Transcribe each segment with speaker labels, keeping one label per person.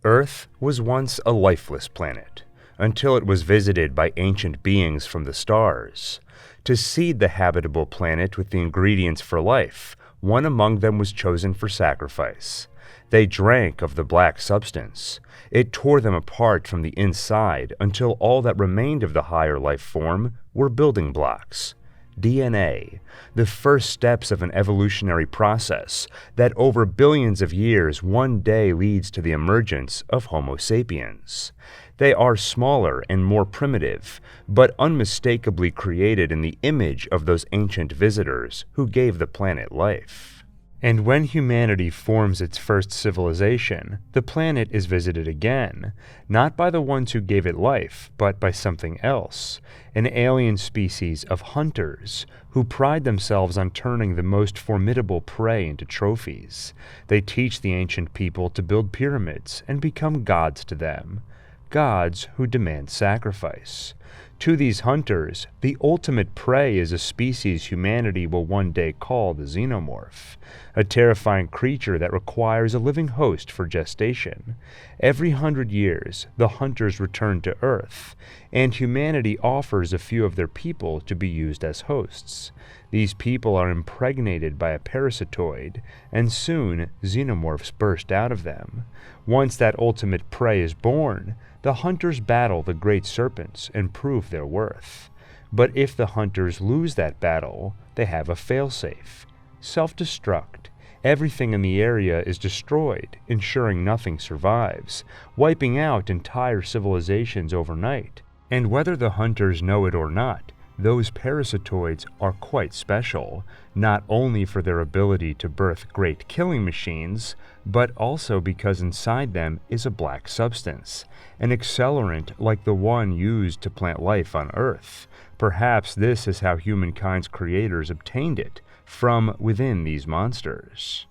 Speaker 1: Earth was once a lifeless planet, until it was visited by ancient beings from the stars. To seed the habitable planet with the ingredients for life, one among them was chosen for sacrifice. They drank of the black substance. It tore them apart from the inside until all that remained of the higher life form were building blocks. DNA, the first steps of an evolutionary process that over billions of years one day leads to the emergence of Homo sapiens. They are smaller and more primitive, but unmistakably created in the image of those ancient visitors who gave the planet life. And when humanity forms its first civilization, the planet is visited again, not by the ones who gave it life, but by something else, an alien species of hunters who pride themselves on turning the most formidable prey into trophies. They teach the ancient people to build pyramids and become gods to them, gods who demand sacrifice. To these hunters, the ultimate prey is a species humanity will one day call the xenomorph, a terrifying creature that requires a living host for gestation. Every 100 years, the hunters return to Earth, and humanity offers a few of their people to be used as hosts. These people are impregnated by a parasitoid, and soon xenomorphs burst out of them. Once that ultimate prey is born, the hunters battle the great serpents and prove their worth. But if the hunters lose that battle, they have a failsafe. Self-destruct. Everything in the area is destroyed, ensuring nothing survives, wiping out entire civilizations overnight. And whether the hunters know it or not, those parasitoids are quite special, not only for their ability to birth great killing machines, but also because inside them is a black substance, an accelerant like the one used to plant life on Earth. Perhaps this is how humankind's creators obtained it, from within these monsters.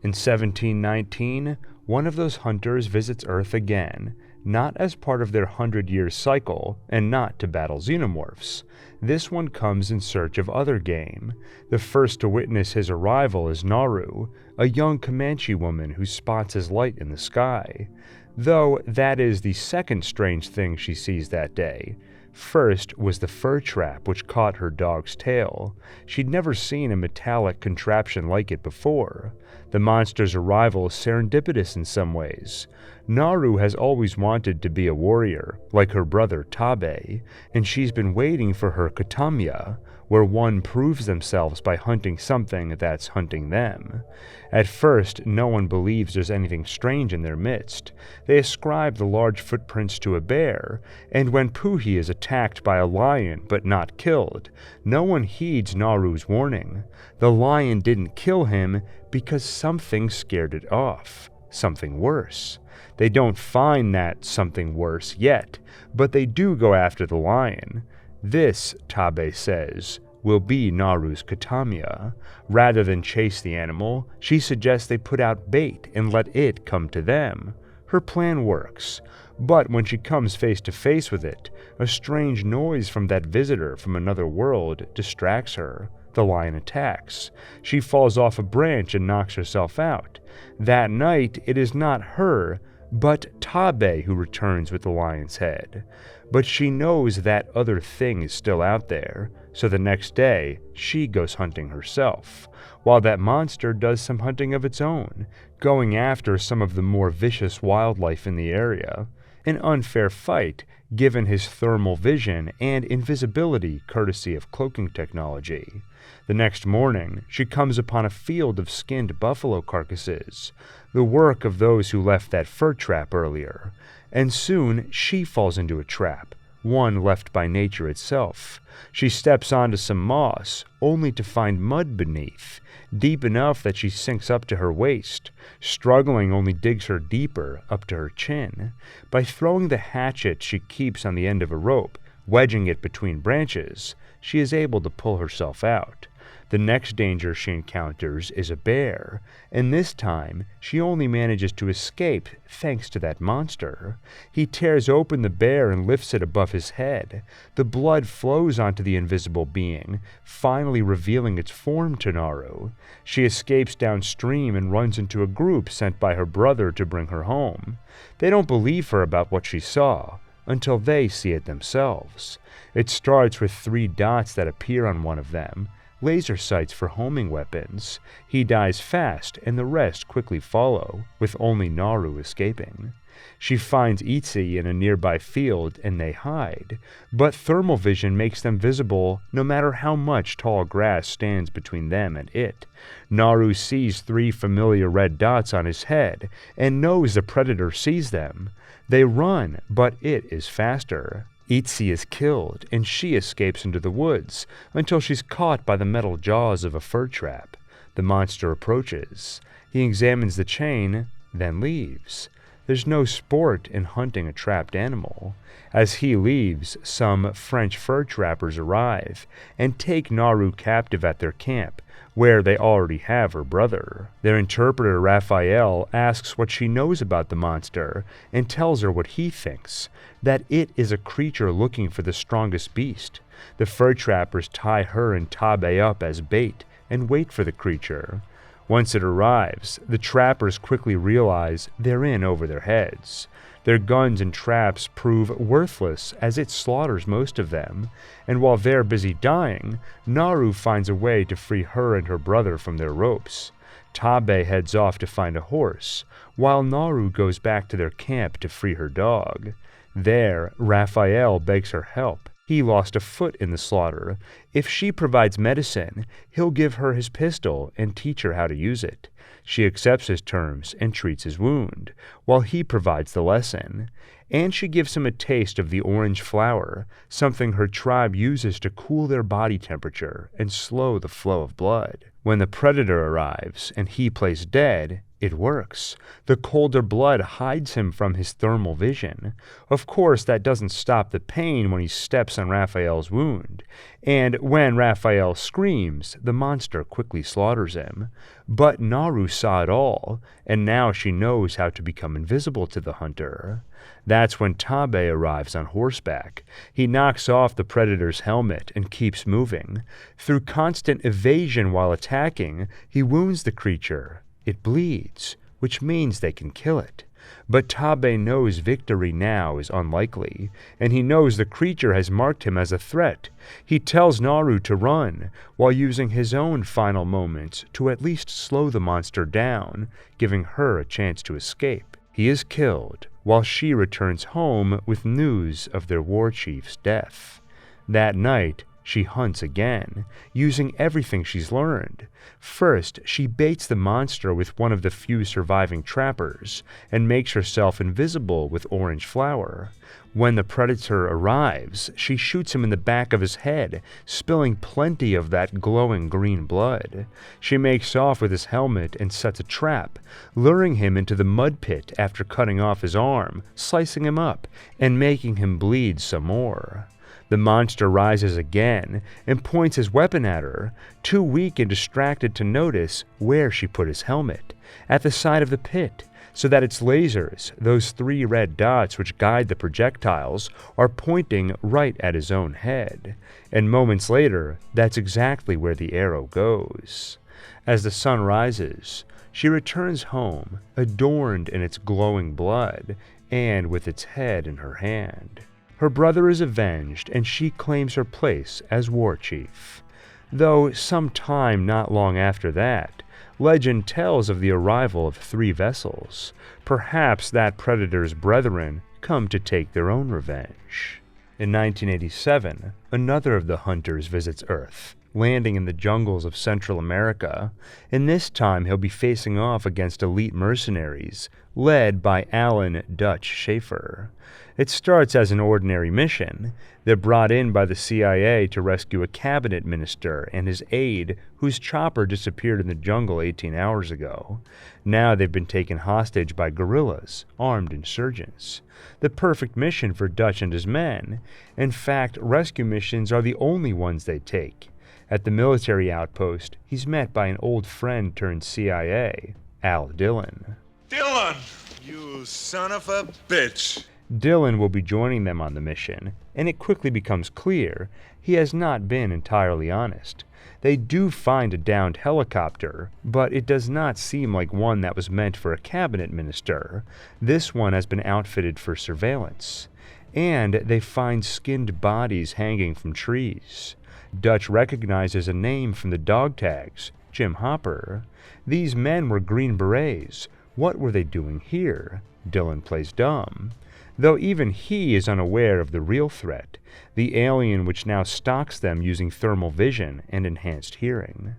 Speaker 1: In 1719, one of those hunters visits Earth again, not as part of their 100-year cycle, and not to battle xenomorphs. This one comes in search of other game. The first to witness his arrival is Naru, a young Comanche woman who spots his light in the sky. Though that is the second strange thing she sees that day. First was the fur trap which caught her dog's tail. She'd never seen a metallic contraption like it before. The monster's arrival is serendipitous in some ways. Naru has always wanted to be a warrior, like her brother Tabe, and she's been waiting for her katamiya, where one proves themselves by hunting something that's hunting them. At first, no one believes there's anything strange in their midst. They ascribe the large footprints to a bear, and when Puhi is attacked by a lion but not killed, no one heeds Naru's warning. The lion didn't kill him because something scared it off, something worse. They don't find that something worse yet, but they do go after the lion. This, Tabe says, will be Naru's katamiya. Rather than chase the animal, she suggests they put out bait and let it come to them. Her plan works, but when she comes face to face with it, a strange noise from that visitor from another world distracts her. The lion attacks. She falls off a branch and knocks herself out. That night, it is not her, but Tabe who returns with the lion's head. But she knows that other thing is still out there, so the next day, she goes hunting herself, while that monster does some hunting of its own, going after some of the more vicious wildlife in the area. An unfair fight, given his thermal vision and invisibility courtesy of cloaking technology. The next morning, she comes upon a field of skinned buffalo carcasses, the work of those who left that fur trap earlier, and soon she falls into a trap, one left by nature itself. She steps onto some moss, only to find mud beneath, deep enough that she sinks up to her waist. Struggling only digs her deeper, up to her chin. By throwing the hatchet she keeps on the end of a rope, wedging it between branches, she is able to pull herself out. The next danger she encounters is a bear, and this time she only manages to escape thanks to that monster. He tears open the bear and lifts it above his head. The blood flows onto the invisible being, finally revealing its form to Naru. She escapes downstream and runs into a group sent by her brother to bring her home. They don't believe her about what she saw, until they see it themselves. It starts with 3 dots that appear on one of them, laser sights for homing weapons. He dies fast, and the rest quickly follow, with only Naru escaping. She finds Itzy in a nearby field, and they hide, but thermal vision makes them visible no matter how much tall grass stands between them and it. Naru sees 3 familiar red dots on his head, and knows the predator sees them. They run, but it is faster. Itzy is killed, and she escapes into the woods until she's caught by the metal jaws of a fur trap. The monster approaches. He examines the chain, then leaves. There's no sport in hunting a trapped animal. As he leaves, some French fur trappers arrive and take Naru captive at their camp, where they already have her brother. Their interpreter, Raphael, asks what she knows about the monster and tells her what he thinks, that it is a creature looking for the strongest beast. The fur trappers tie her and Tabe up as bait and wait for the creature. Once it arrives, the trappers quickly realize they're in over their heads. Their guns and traps prove worthless as it slaughters most of them, and while they're busy dying, Naru finds a way to free her and her brother from their ropes. Tabe heads off to find a horse, while Naru goes back to their camp to free her dog. There, Raphael begs her help. He lost a foot in the slaughter. If she provides medicine, he'll give her his pistol and teach her how to use it. She accepts his terms and treats his wound, while he provides the lesson. And she gives him a taste of the orange flower, something her tribe uses to cool their body temperature and slow the flow of blood. When the predator arrives and he plays dead, it works. The colder blood hides him from his thermal vision. Of course, that doesn't stop the pain when he steps on Raphael's wound. And when Raphael screams, the monster quickly slaughters him. But Naru saw it all, and now she knows how to become invisible to the hunter. That's when Tabe arrives on horseback. He knocks off the predator's helmet and keeps moving. Through constant evasion while attacking, he wounds the creature. It bleeds, which means they can kill it. But Tabe knows victory now is unlikely, and he knows the creature has marked him as a threat. He tells Naru to run, while using his own final moments to at least slow the monster down, giving her a chance to escape. He is killed, while she returns home with news of their war chief's death. That night, she hunts again, using everything she's learned. First, she baits the monster with one of the few surviving trappers, and makes herself invisible with orange flower. When the predator arrives, she shoots him in the back of his head, spilling plenty of that glowing green blood. She makes off with his helmet and sets a trap, luring him into the mud pit after cutting off his arm, slicing him up, and making him bleed some more. The monster rises again and points his weapon at her, too weak and distracted to notice where she put his helmet, at the side of the pit, so that its lasers, those 3 red dots which guide the projectiles, are pointing right at his own head. And moments later, that's exactly where the arrow goes. As the sun rises, she returns home, adorned in its glowing blood, and with its head in her hand. Her brother is avenged, and she claims her place as war chief. Though some time not long after that, legend tells of the arrival of 3 vessels. Perhaps that predator's brethren come to take their own revenge. In 1987, another of the hunters visits Earth, landing in the jungles of Central America, and this time he'll be facing off against elite mercenaries, led by Alan Dutch Schaefer. It starts as an ordinary mission. They're brought in by the CIA to rescue a cabinet minister and his aide whose chopper disappeared in the jungle 18 hours ago. Now they've been taken hostage by guerrillas, armed insurgents. The perfect mission for Dutch and his men. In fact, rescue missions are the only ones they take. At the military outpost, he's met by an old friend turned CIA, Al Dillon.
Speaker 2: Dillon! You son of a bitch!
Speaker 1: Dillon will be joining them on the mission, and it quickly becomes clear he has not been entirely honest. They do find a downed helicopter, but it does not seem like one that was meant for a cabinet minister. This one has been outfitted for surveillance. And they find skinned bodies hanging from trees. Dutch recognizes a name from the dog tags, Jim Hopper. These men were Green Berets. What were they doing here? Dillon plays dumb. Though even he is unaware of the real threat, the alien which now stalks them using thermal vision and enhanced hearing.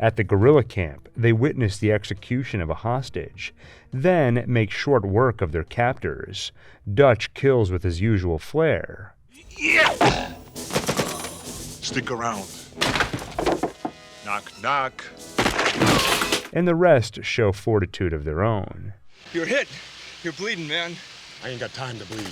Speaker 1: At the guerrilla camp, they witness the execution of a hostage, then make short work of their captors. Dutch kills with his usual flair.
Speaker 2: Yeah! Stick around. Knock, knock.
Speaker 1: And the rest show fortitude of their own.
Speaker 3: You're hit. You're bleeding, man.
Speaker 4: I ain't got time to bleed.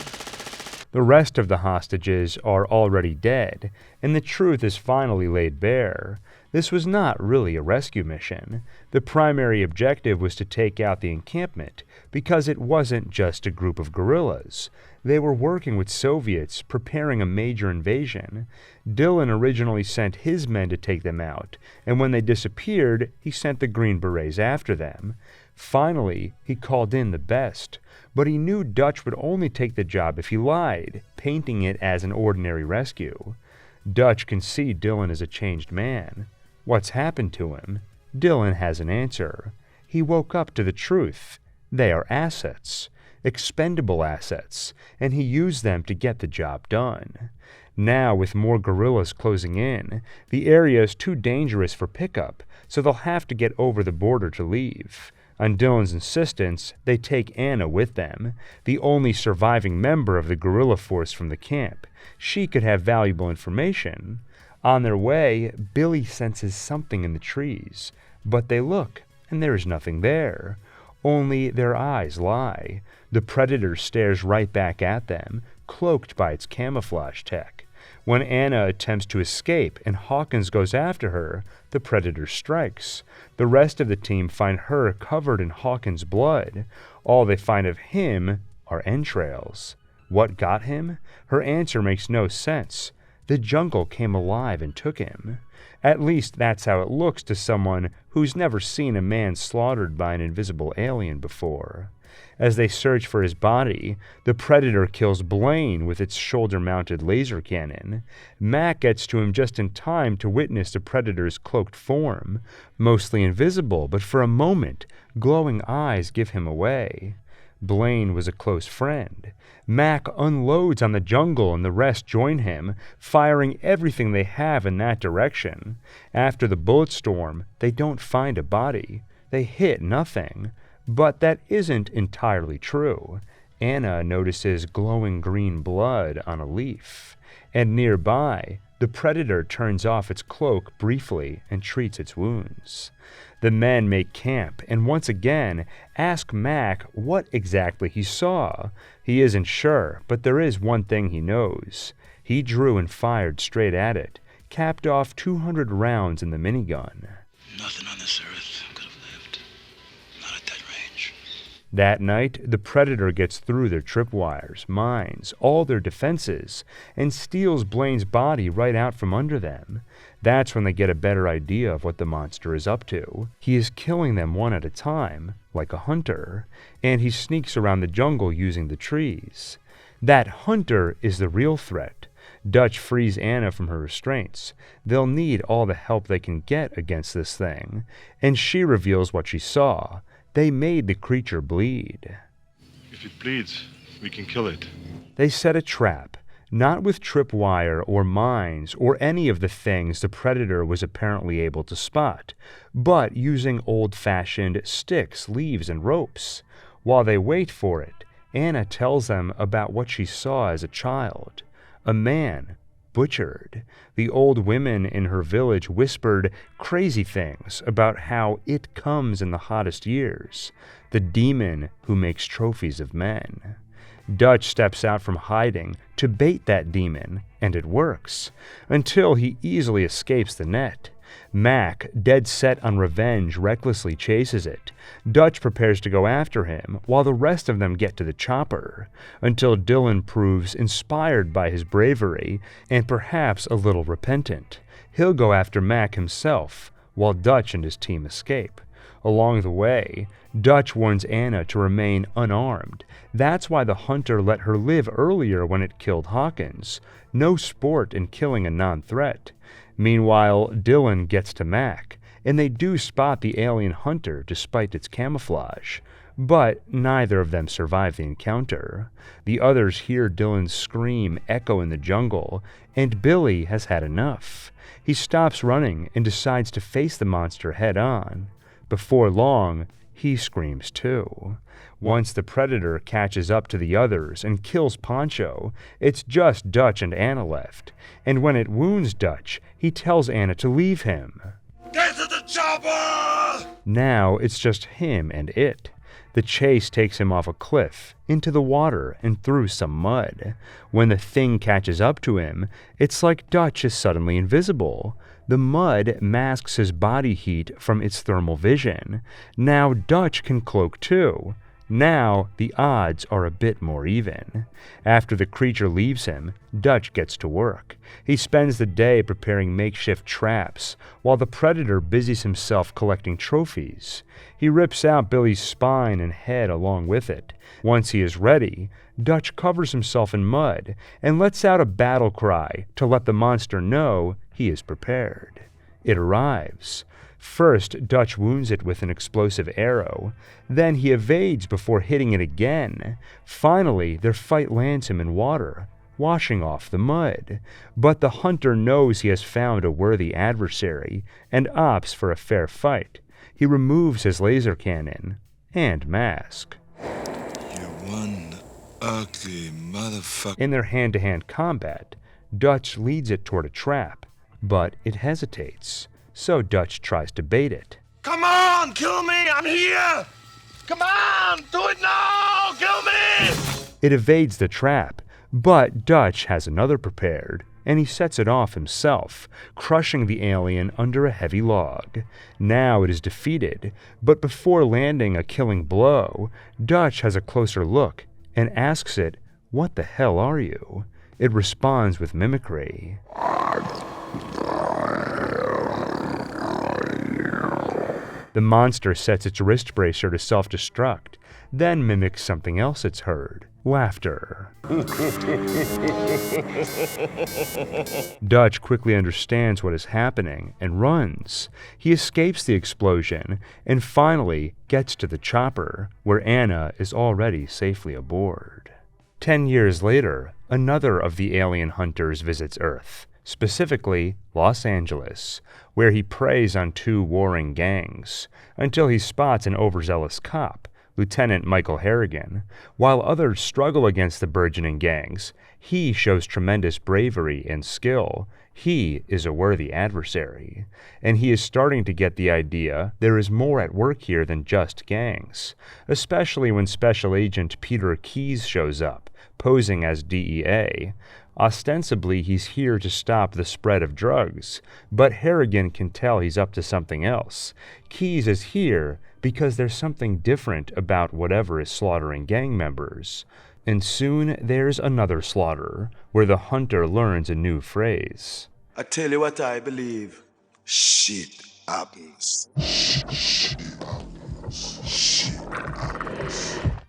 Speaker 1: The rest of the hostages are already dead, and the truth is finally laid bare. This was not really a rescue mission. The primary objective was to take out the encampment, because it wasn't just a group of guerrillas. They were working with Soviets, preparing a major invasion. Dillon originally sent his men to take them out, and when they disappeared, he sent the Green Berets after them. Finally, he called in the best, but he knew Dutch would only take the job if he lied, painting it as an ordinary rescue. Dutch can see Dillon as a changed man. What's happened to him? Dillon has an answer. He woke up to the truth. They are assets, expendable assets, and he used them to get the job done. Now, with more guerrillas closing in, the area is too dangerous for pickup, so they'll have to get over the border to leave. On Dillon's insistence, they take Anna with them, the only surviving member of the guerrilla force from the camp. She could have valuable information. On their way, Billy senses something in the trees, but they look, and there is nothing there. Only their eyes lie. The predator stares right back at them, cloaked by its camouflage tech. When Anna attempts to escape and Hawkins goes after her, the predator strikes. The rest of the team find her covered in Hawkins' blood. All they find of him are entrails. What got him? Her answer makes no sense. The jungle came alive and took him. At least that's how it looks to someone who's never seen a man slaughtered by an invisible alien before. As they search for his body, the predator kills Blaine with its shoulder-mounted laser cannon. Mac gets to him just in time to witness the predator's cloaked form. Mostly invisible, but for a moment, glowing eyes give him away. Blaine was a close friend. Mac unloads on the jungle and the rest join him, firing everything they have in that direction. After the bullet storm, they don't find a body. They hit nothing. But that isn't entirely true. Anna notices glowing green blood on a leaf. And nearby, the predator turns off its cloak briefly and treats its wounds. The men make camp and once again ask Mac what exactly he saw. He isn't sure, but there is one thing he knows. He drew and fired straight at it, capped off 200 rounds in the minigun.
Speaker 4: Nothing on this earth could have lived. Not at that range.
Speaker 1: That night, the predator gets through their tripwires, mines, all their defenses, and steals Blaine's body right out from under them. That's when they get a better idea of what the monster is up to. He is killing them one at a time, like a hunter, and he sneaks around the jungle using the trees. That hunter is the real threat. Dutch frees Anna from her restraints. They'll need all the help they can get against this thing, and she reveals what she saw. They made the creature bleed.
Speaker 2: If it bleeds, we can kill it.
Speaker 1: They set a trap, not with tripwire or mines or any of the things the predator was apparently able to spot, but using old-fashioned sticks, leaves, and ropes. While they wait for it, Anna tells them about what she saw as a child. A man butchered. The old women in her village whispered crazy things about how it comes in the hottest years, the demon who makes trophies of men. Dutch steps out from hiding to bait that demon and it works, until he easily escapes the net. Mac, dead set on revenge, recklessly chases it. Dutch prepares to go after him, while the rest of them get to the chopper, until Dylan proves inspired by his bravery and perhaps a little repentant. He'll go after Mac himself, while Dutch and his team escape. Along the way, Dutch warns Anna to remain unarmed. That's why the hunter let her live earlier when it killed Hawkins. No sport in killing a non-threat. Meanwhile, Dylan gets to Mac, and they do spot the alien hunter despite its camouflage. But neither of them survive the encounter. The others hear Dylan's scream echo in the jungle, and Billy has had enough. He stops running and decides to face the monster head-on. Before long, he screams too. Once the predator catches up to the others and kills Poncho, it's just Dutch and Anna left. And when it wounds Dutch, he tells Anna to leave him.
Speaker 2: Get to the chopper!
Speaker 1: Now it's just him and it. The chase takes him off a cliff, into the water, and through some mud. When the thing catches up to him, it's like Dutch is suddenly invisible. The mud masks his body heat from its thermal vision. Now Dutch can cloak too. Now the odds are a bit more even. After the creature leaves him, Dutch gets to work. He spends the day preparing makeshift traps, while the predator busies himself collecting trophies. He rips out Billy's spine and head along with it. Once he is ready, Dutch covers himself in mud and lets out a battle cry to let the monster know he is prepared. It arrives. First, Dutch wounds it with an explosive arrow. Then he evades before hitting it again. Finally, their fight lands him in water, washing off the mud. But the hunter knows he has found a worthy adversary and opts for a fair fight. He removes his laser cannon and mask.
Speaker 2: You one ugly motherfucker.
Speaker 1: In their hand-to-hand combat, Dutch leads it toward a trap, but it hesitates. So Dutch tries to bait it.
Speaker 2: Come on, kill me, I'm here! Come on, do it now, kill me!
Speaker 1: It evades the trap, but Dutch has another prepared, and he sets it off himself, crushing the alien under a heavy log. Now it is defeated, but before landing a killing blow, Dutch has a closer look and asks it, "What the hell are you?" It responds with mimicry. The monster sets its wrist bracer to self-destruct, then mimics something else it's heard. Laughter. Dutch quickly understands what is happening and runs. He escapes the explosion and finally gets to the chopper, where Anna is already safely aboard. 10 years later, another of the alien hunters visits Earth, specifically Los Angeles, where he preys on 2 warring gangs, until he spots an overzealous cop, Lieutenant Michael Harrigan. While others struggle against the burgeoning gangs, he shows tremendous bravery and skill. He is a worthy adversary, and he is starting to get the idea there is more at work here than just gangs, especially when Special Agent Peter Keyes shows up, posing as DEA. Ostensibly, he's here to stop the spread of drugs, but Harrigan can tell he's up to something else. Keyes is here because there's something different about whatever is slaughtering gang members. And soon there's another slaughter, where the hunter learns a new phrase.
Speaker 2: I tell you what I believe. Shit happens.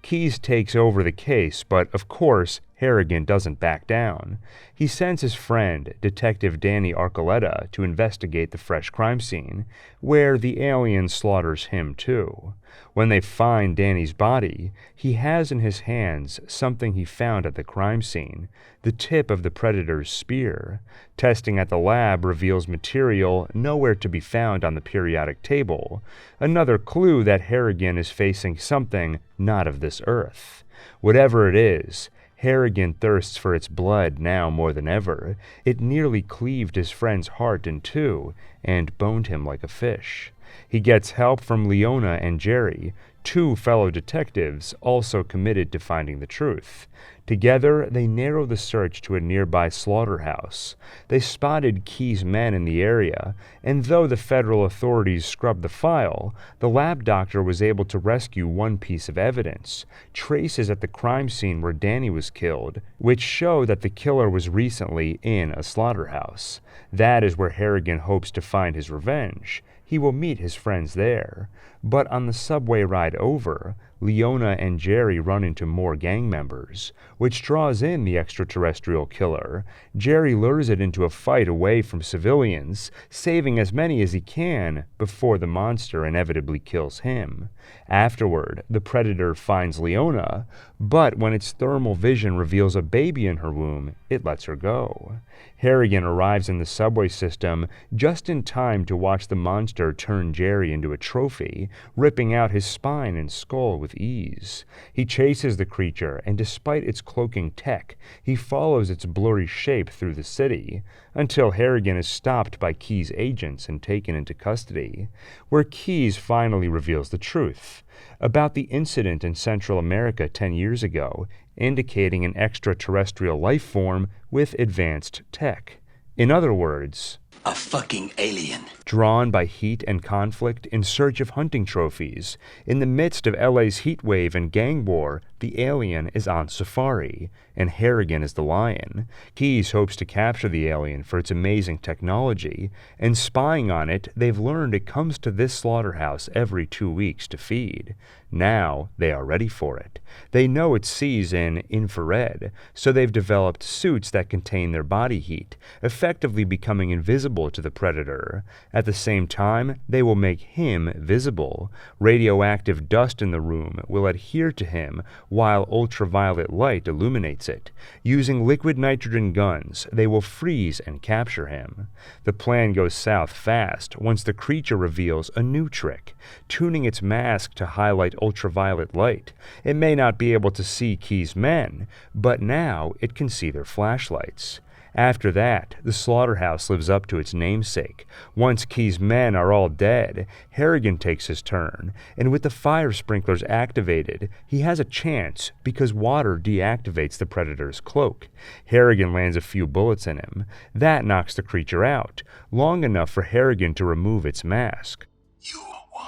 Speaker 1: Keyes takes over the case, but of course, Harrigan doesn't back down. He sends his friend, Detective Danny Arcoletta, to investigate the fresh crime scene, where the alien slaughters him too. When they find Danny's body, he has in his hands something he found at the crime scene, the tip of the predator's spear. Testing at the lab reveals material nowhere to be found on the periodic table, another clue that Harrigan is facing something not of this earth. Whatever it is, Harrigan thirsts for its blood now more than ever. It nearly cleaved his friend's heart in two and boned him like a fish. He gets help from Leona and Jerry, two fellow detectives also committed to finding the truth. Together, they narrow the search to a nearby slaughterhouse. They spotted Key's men in the area, and though the federal authorities scrubbed the file, the lab doctor was able to rescue one piece of evidence, traces at the crime scene where Danny was killed, which show that the killer was recently in a slaughterhouse. That is where Harrigan hopes to find his revenge. He will meet his friends there. But on the subway ride over, Leona and Jerry run into more gang members, which draws in the extraterrestrial killer. Jerry lures it into a fight away from civilians, saving as many as he can before the monster inevitably kills him. Afterward, the predator finds Leona, but when its thermal vision reveals a baby in her womb, it lets her go. Harrigan arrives in the subway system just in time to watch the monster turn Jerry into a trophy, ripping out his spine and skull with ease. He chases the creature, and despite its cloaking tech, he follows its blurry shape through the city, until Harrigan is stopped by Key's agents and taken into custody, where Keyes finally reveals the truth about the incident in Central America 10 years ago, indicating an extraterrestrial life form with advanced tech. In other words,
Speaker 4: a fucking alien.
Speaker 1: Drawn by heat and conflict in search of hunting trophies, in the midst of LA's heat wave and gang war, the alien is on safari, and Harrigan is the lion. Keyes hopes to capture the alien for its amazing technology, and spying on it, they've learned it comes to this slaughterhouse every 2 weeks to feed. Now they are ready for it. They know it sees in infrared, so they've developed suits that contain their body heat, effectively becoming invisible to the predator. At the same time, they will make him visible. Radioactive dust in the room will adhere to him while ultraviolet light illuminates it. Using liquid nitrogen guns, they will freeze and capture him. The plan goes south fast once the creature reveals a new trick, tuning its mask to highlight ultraviolet light. It may not be able to see Key's men, but now it can see their flashlights. After that, the slaughterhouse lives up to its namesake. Once Key's men are all dead, Harrigan takes his turn, and with the fire sprinklers activated, he has a chance because water deactivates the predator's cloak. Harrigan lands a few bullets in him. That knocks the creature out, long enough for Harrigan to remove its mask.
Speaker 2: You are one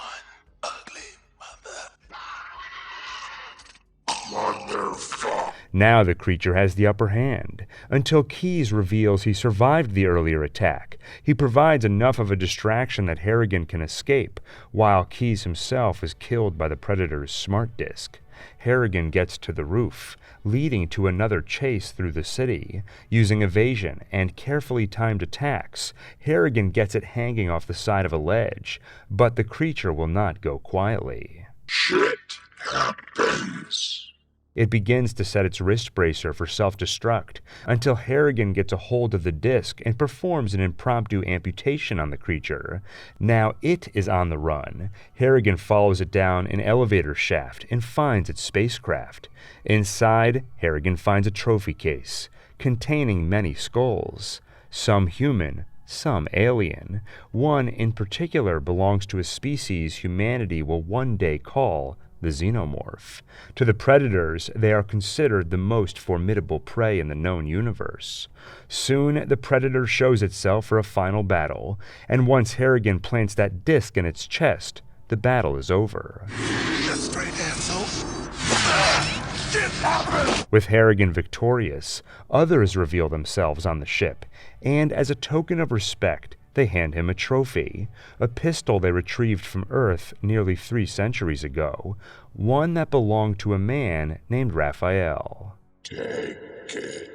Speaker 2: ugly motherfucker.
Speaker 1: Now the creature has the upper hand, until Keyes reveals he survived the earlier attack. He provides enough of a distraction that Harrigan can escape, while Keyes himself is killed by the predator's smart disk. Harrigan gets to the roof, leading to another chase through the city. Using evasion and carefully timed attacks, Harrigan gets it hanging off the side of a ledge, but the creature will not go quietly.
Speaker 2: Shit happens.
Speaker 1: It begins to set its wrist bracer for self-destruct until Harrigan gets a hold of the disc and performs an impromptu amputation on the creature. Now it is on the run. Harrigan follows it down an elevator shaft and finds its spacecraft. Inside, Harrigan finds a trophy case containing many skulls, some human, some alien. One in particular belongs to a species humanity will one day call the xenomorph. To the predators, they are considered the most formidable prey in the known universe. Soon, the predator shows itself for a final battle, and once Harrigan plants that disc in its chest, the battle is over.
Speaker 2: Just straight asshole. Shit happened.
Speaker 1: With Harrigan victorious, others reveal themselves on the ship, and as a token of respect, they hand him a trophy, a pistol they retrieved from Earth nearly 3 centuries ago, one that belonged to a man named Raphael.
Speaker 2: Take it.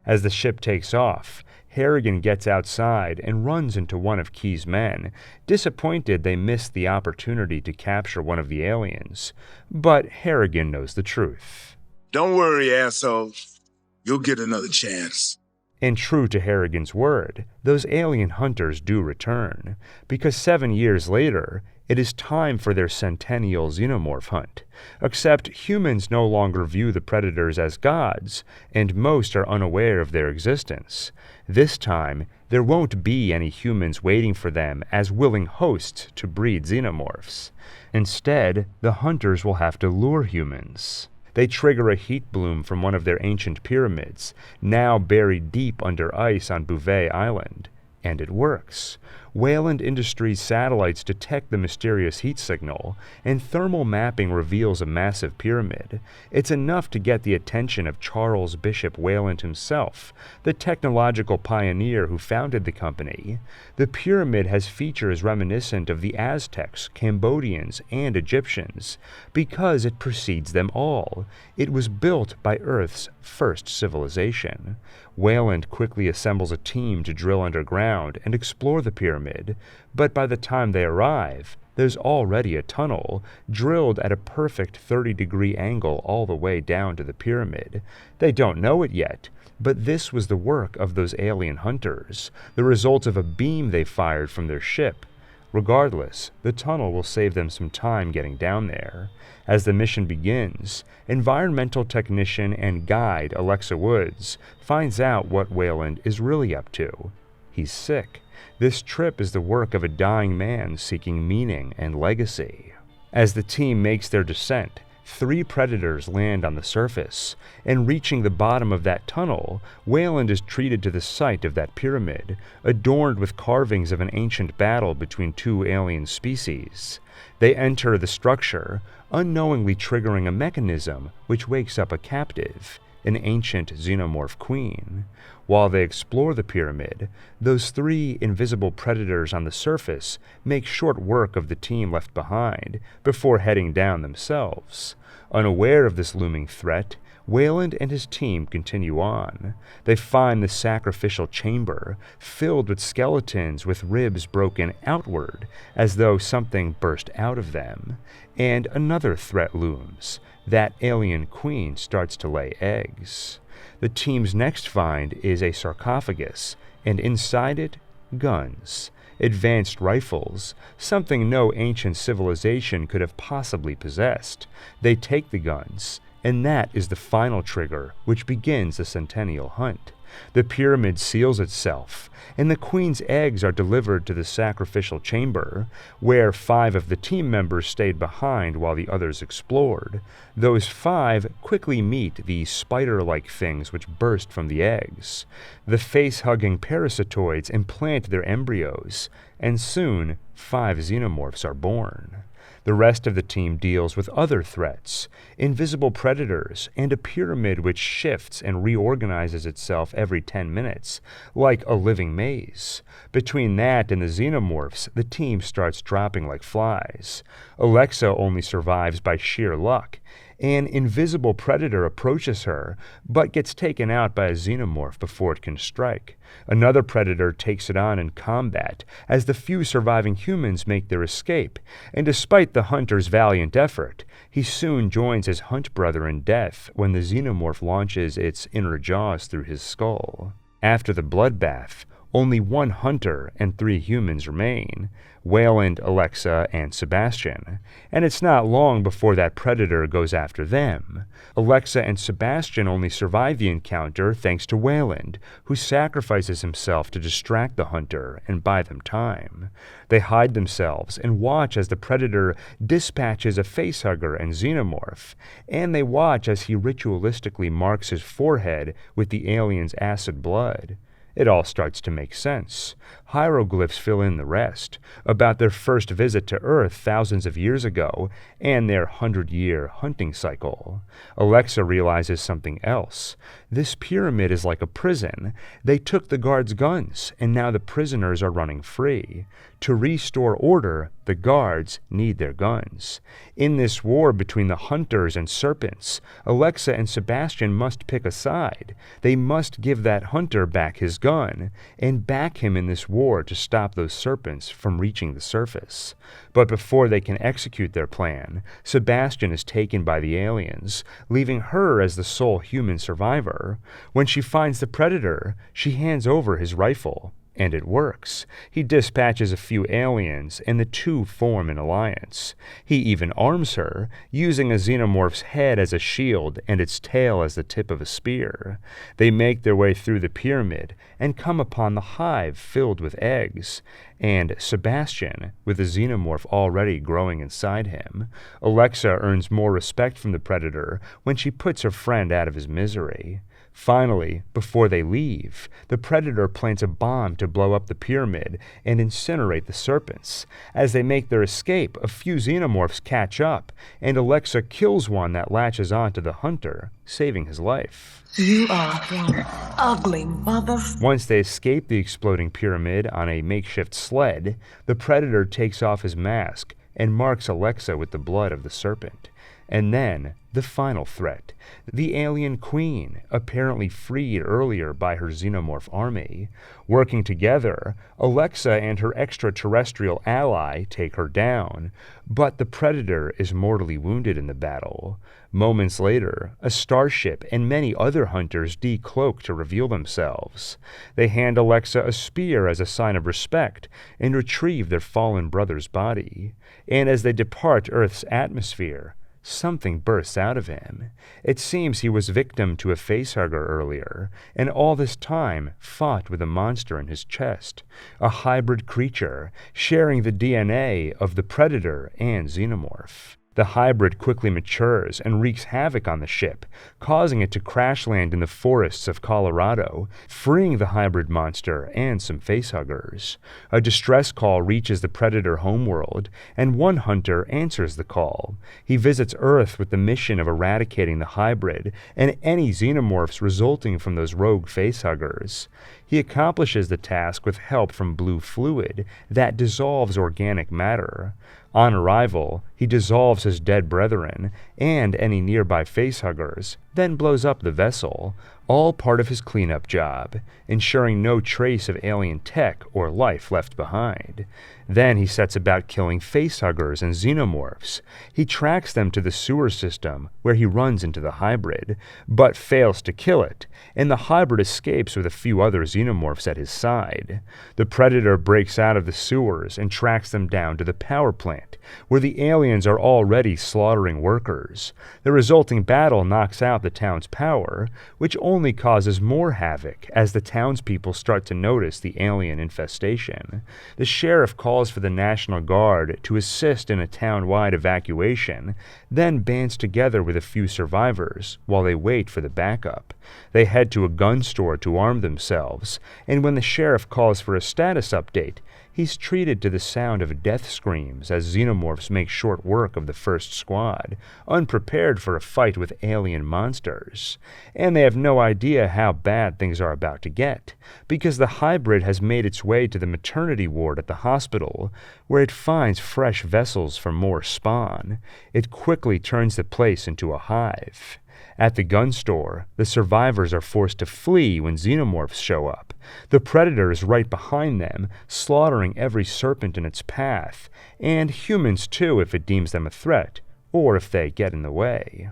Speaker 1: As the ship takes off, Harrigan gets outside and runs into one of Key's men, disappointed they missed the opportunity to capture one of the aliens. But Harrigan knows the truth.
Speaker 2: Don't worry, assholes. You'll get another chance.
Speaker 1: And true to Harrigan's word, those alien hunters do return, because 7 years later, It is time for their centennial xenomorph hunt, except humans no longer view the predators as gods, and most are unaware of their existence. This time, there won't be any humans waiting for them as willing hosts to breed xenomorphs. Instead, the hunters will have to lure humans. They trigger a heat bloom from one of their ancient pyramids, now buried deep under ice on Bouvet Island. And it works. Weyland Industries satellites detect the mysterious heat signal, and thermal mapping reveals a massive pyramid. It's enough to get the attention of Charles Bishop Weyland himself, the technological pioneer who founded the company. The pyramid has features reminiscent of the Aztecs, Cambodians, and Egyptians, because it precedes them all. It was built by Earth's first civilization. Weyland quickly assembles a team to drill underground and explore the pyramid, but by the time they arrive, there's already a tunnel, drilled at a perfect 30-degree angle all the way down to the pyramid. They don't know it yet, but this was the work of those alien hunters, the result of a beam they fired from their ship. Regardless, the tunnel will save them some time getting down there. As the mission begins, environmental technician and guide Alexa Woods finds out what Weyland is really up to. He's sick. This trip is the work of a dying man seeking meaning and legacy. As the team makes their descent, 3 predators land on the surface, and reaching the bottom of that tunnel, Weyland is treated to the site of that pyramid, adorned with carvings of an ancient battle between 2 alien species. They enter the structure, unknowingly triggering a mechanism which wakes up a captive, an ancient xenomorph queen. While they explore the pyramid, those 3 invisible predators on the surface make short work of the team left behind before heading down themselves. Unaware of this looming threat, Weyland and his team continue on. They find the sacrificial chamber, filled with skeletons with ribs broken outward, as though something burst out of them. And another threat looms. That alien queen starts to lay eggs. The team's next find is a sarcophagus, and inside it, guns. Advanced rifles, something no ancient civilization could have possibly possessed. They take the guns, and that is the final trigger which begins the centennial hunt. The pyramid seals itself, and the queen's eggs are delivered to the sacrificial chamber, where 5 of the team members stayed behind while the others explored. Those 5 quickly meet the spider-like things which burst from the eggs. The face-hugging parasitoids implant their embryos, and soon 5 xenomorphs are born. The rest of the team deals with other threats, invisible predators, and a pyramid which shifts and reorganizes itself every 10 minutes, like a living maze. Between that and the xenomorphs, the team starts dropping like flies. Alexa only survives by sheer luck. An invisible predator approaches her, but gets taken out by a xenomorph before it can strike. Another predator takes it on in combat, as the few surviving humans make their escape, and despite the hunter's valiant effort, he soon joins his hunt brother in death when the xenomorph launches its inner jaws through his skull. After the bloodbath, only 1 hunter and 3 humans remain, Weyland, Alexa, and Sebastian, and it's not long before that predator goes after them. Alexa and Sebastian only survive the encounter thanks to Weyland, who sacrifices himself to distract the hunter and buy them time. They hide themselves and watch as the predator dispatches a facehugger and xenomorph, and they watch as he ritualistically marks his forehead with the alien's acid blood. It all starts to make sense. Hieroglyphs fill in the rest, about their first visit to Earth thousands of years ago and their 100-year hunting cycle. Alexa realizes something else. This pyramid is like a prison. They took the guards' guns, and now the prisoners are running free. To restore order, the guards need their guns. In this war between the hunters and serpents, Alexa and Sebastian must pick a side. They must give that hunter back his gun, and back him in this war to stop those serpents from reaching the surface. But before they can execute their plan, Sebastian is taken by the aliens, leaving her as the sole human survivor. When she finds the predator, she hands over his rifle, And it works. He dispatches a few aliens, and the two form an alliance. He even arms her, using a xenomorph's head as a shield and its tail as the tip of a spear. They make their way through the pyramid and come upon the hive filled with eggs, and Sebastian, with the xenomorph already growing inside him. Alexa earns more respect from the Predator when she puts her friend out of his misery. Finally, before they leave, the Predator plants a bomb to blow up the pyramid and incinerate the serpents. As they make their escape, a few xenomorphs catch up, and Alexa kills one that latches onto the hunter, saving his life.
Speaker 5: You are one ugly mother.
Speaker 1: Once they escape the exploding pyramid on a makeshift sled, the Predator takes off his mask and marks Alexa with the blood of the serpent. And then, the final threat, the alien queen, apparently freed earlier by her xenomorph army. Working together, Alexa and her extraterrestrial ally take her down, but the Predator is mortally wounded in the battle. Moments later, a starship and many other hunters decloak to reveal themselves. They hand Alexa a spear as a sign of respect and retrieve their fallen brother's body. And as they depart Earth's atmosphere, something bursts out of him. It seems he was victim to a facehugger earlier, and all this time fought with a monster in his chest, a hybrid creature sharing the DNA of the Predator and Xenomorph. The hybrid quickly matures and wreaks havoc on the ship, causing it to crash land in the forests of Colorado, freeing the hybrid monster and some facehuggers. A distress call reaches the Predator homeworld, and one hunter answers the call. He visits Earth with the mission of eradicating the hybrid and any xenomorphs resulting from those rogue facehuggers. He accomplishes the task with help from blue fluid that dissolves organic matter. On arrival, he dissolves his dead brethren and any nearby facehuggers, then blows up the vessel, all part of his cleanup job, ensuring no trace of alien tech or life left behind. Then he sets about killing facehuggers and xenomorphs. He tracks them to the sewer system, where he runs into the hybrid, but fails to kill it, and the hybrid escapes with a few other xenomorphs at his side. The Predator breaks out of the sewers and tracks them down to the power plant, where the aliens are already slaughtering workers. The resulting battle knocks out the town's power, which only causes more havoc as the townspeople start to notice the alien infestation. The sheriff calls for the National Guard to assist in a town-wide evacuation, then bands together with a few survivors while they wait for the backup. They head to a gun store to arm themselves, and when the sheriff calls for a status update, he's treated to the sound of death screams as xenomorphs make short work of the first squad, unprepared for a fight with alien monsters. And they have no idea how bad things are about to get, because the hybrid has made its way to the maternity ward at the hospital, where it finds fresh vessels for more spawn. It quickly turns the place into a hive. At the gun store, the survivors are forced to flee when xenomorphs show up. The Predator is right behind them, slaughtering every serpent in its path, and humans too if it deems them a threat, or if they get in the way.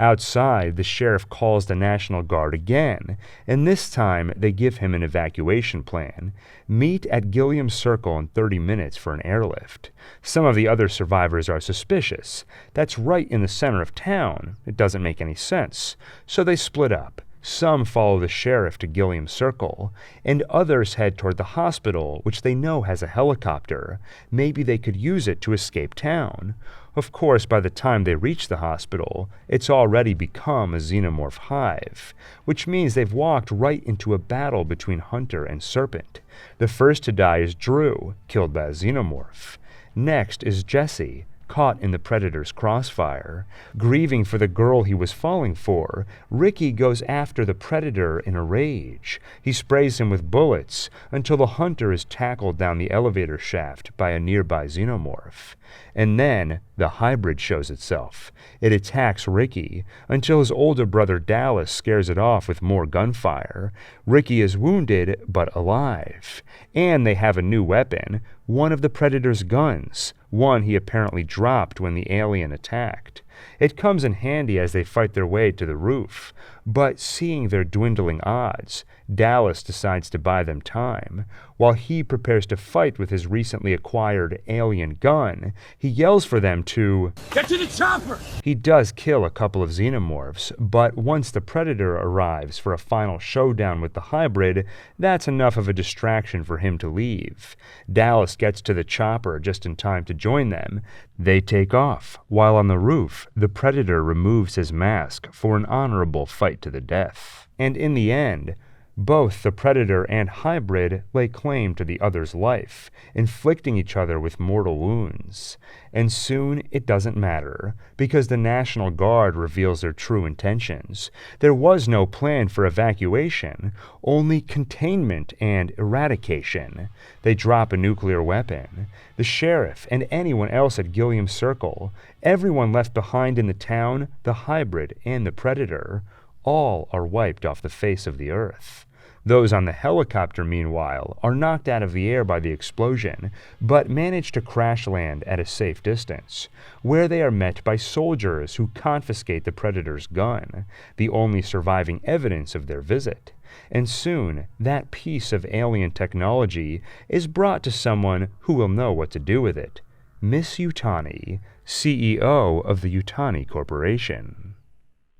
Speaker 1: Outside, the sheriff calls the National Guard again, and this time they give him an evacuation plan. Meet at Gilliam Circle in 30 minutes for an airlift. Some of the other survivors are suspicious. That's right in the center of town. It doesn't make any sense. So they split up. Some follow the sheriff to Gilliam Circle, and others head toward the hospital, which they know has a helicopter. Maybe they could use it to escape town. Of course, by the time they reach the hospital, it's already become a xenomorph hive, which means they've walked right into a battle between hunter and serpent. The first to die is Drew, killed by a xenomorph. Next is Jesse, caught in the Predator's crossfire. Grieving for the girl he was falling for, Ricky goes after the Predator in a rage. He sprays him with bullets until the hunter is tackled down the elevator shaft by a nearby xenomorph. And then the hybrid shows itself. It attacks Ricky until his older brother Dallas scares it off with more gunfire. Ricky is wounded but alive. And they have a new weapon, one of the Predator's guns, one he apparently dropped when the alien attacked. It comes in handy as they fight their way to the roof. But seeing their dwindling odds, Dallas decides to buy them time. While he prepares to fight with his recently acquired alien gun, he yells for them to
Speaker 2: Get to the chopper!
Speaker 1: He does kill a couple of xenomorphs, but once the Predator arrives for a final showdown with the hybrid, that's enough of a distraction for him to leave. Dallas gets to the chopper just in time to join them. They take off. While on the roof, the Predator removes his mask for an honorable fight to the death. And in the end, both the Predator and hybrid lay claim to the other's life, inflicting each other with mortal wounds. And soon it doesn't matter, because the National Guard reveals their true intentions. There was no plan for evacuation, only containment and eradication. They drop a nuclear weapon. The sheriff and anyone else at Gilliam's Circle, everyone left behind in the town, the hybrid and the Predator, all are wiped off the face of the earth. Those on the helicopter, meanwhile, are knocked out of the air by the explosion, but manage to crash land at a safe distance, where they are met by soldiers who confiscate the Predator's gun, the only surviving evidence of their visit. And soon, that piece of alien technology is brought to someone who will know what to do with it. Miss Yutani, CEO of the Yutani Corporation.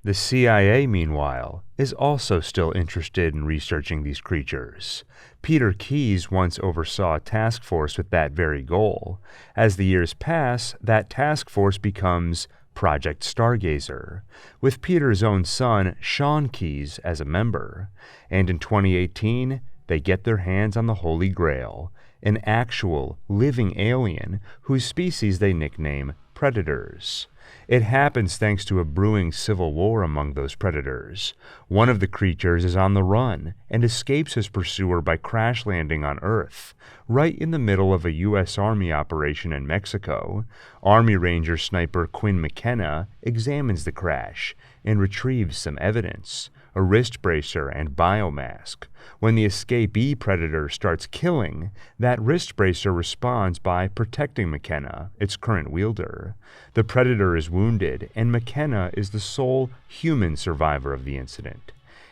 Speaker 1: The CIA, meanwhile, is also still interested in researching these creatures. Peter Keyes once oversaw a task force with that very goal. As the years pass, that task force becomes Project Stargazer, with Peter's own son, Sean Keyes, as a member. And in 2018, they get their hands on the Holy Grail, an actual, living alien whose species they nickname Predators. It happens thanks to a brewing civil war among those predators. One of the creatures is on the run and escapes his pursuer by crash landing on Earth, right in the middle of a U.S. Army operation in Mexico. Army Ranger sniper Quinn McKenna examines the crash and retrieves some evidence, a wrist bracer and biomask. When the escapee predator starts killing, that wrist bracer responds by protecting McKenna, its current wielder. The predator is wounded, and McKenna is the sole human survivor of the incident.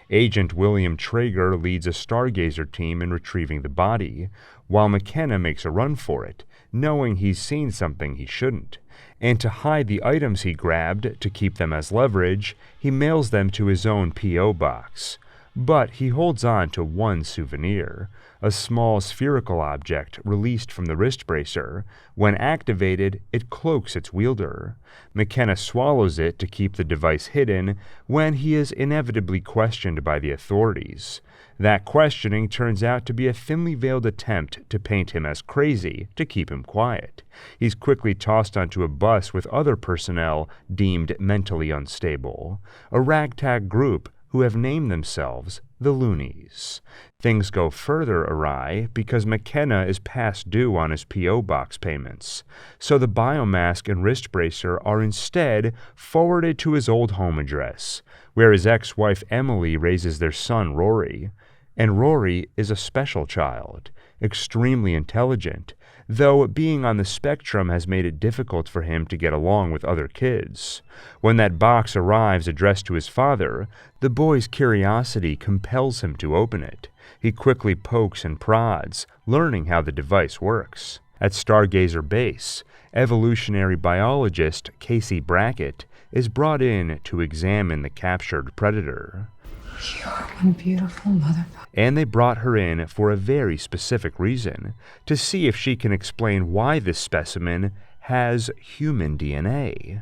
Speaker 1: Agent William Traeger leads a Stargazer team in retrieving the body, while McKenna makes a run for it, knowing he's seen something he shouldn't. And to hide the items he grabbed to keep them as leverage, he mails them to his own P.O. box. But he holds on to one souvenir, a small spherical object released from the wrist bracer. When activated, it cloaks its wielder. McKenna swallows it to keep the device hidden when he is inevitably questioned by the authorities. That questioning turns out to be a thinly veiled attempt to paint him as crazy to keep him quiet. He's quickly tossed onto a bus with other personnel deemed mentally unstable, a ragtag group who have named themselves the Loonies. Things go further awry because McKenna is past due on his P.O. box payments, so the biomask and wrist bracer are instead forwarded to his old home address, where his ex-wife Emily raises their son Rory. And Rory is a special child, extremely intelligent, though being on the spectrum has made it difficult for him to get along with other kids. When that box arrives addressed to his father, the boy's curiosity compels him to open it. He quickly pokes and prods, learning how the device works. At Stargazer Base, evolutionary biologist Casey Brackett is brought in to examine the captured predator.
Speaker 5: You're one beautiful motherfucker.
Speaker 1: And they brought her in for a very specific reason, to see if she can explain why this specimen has human DNA.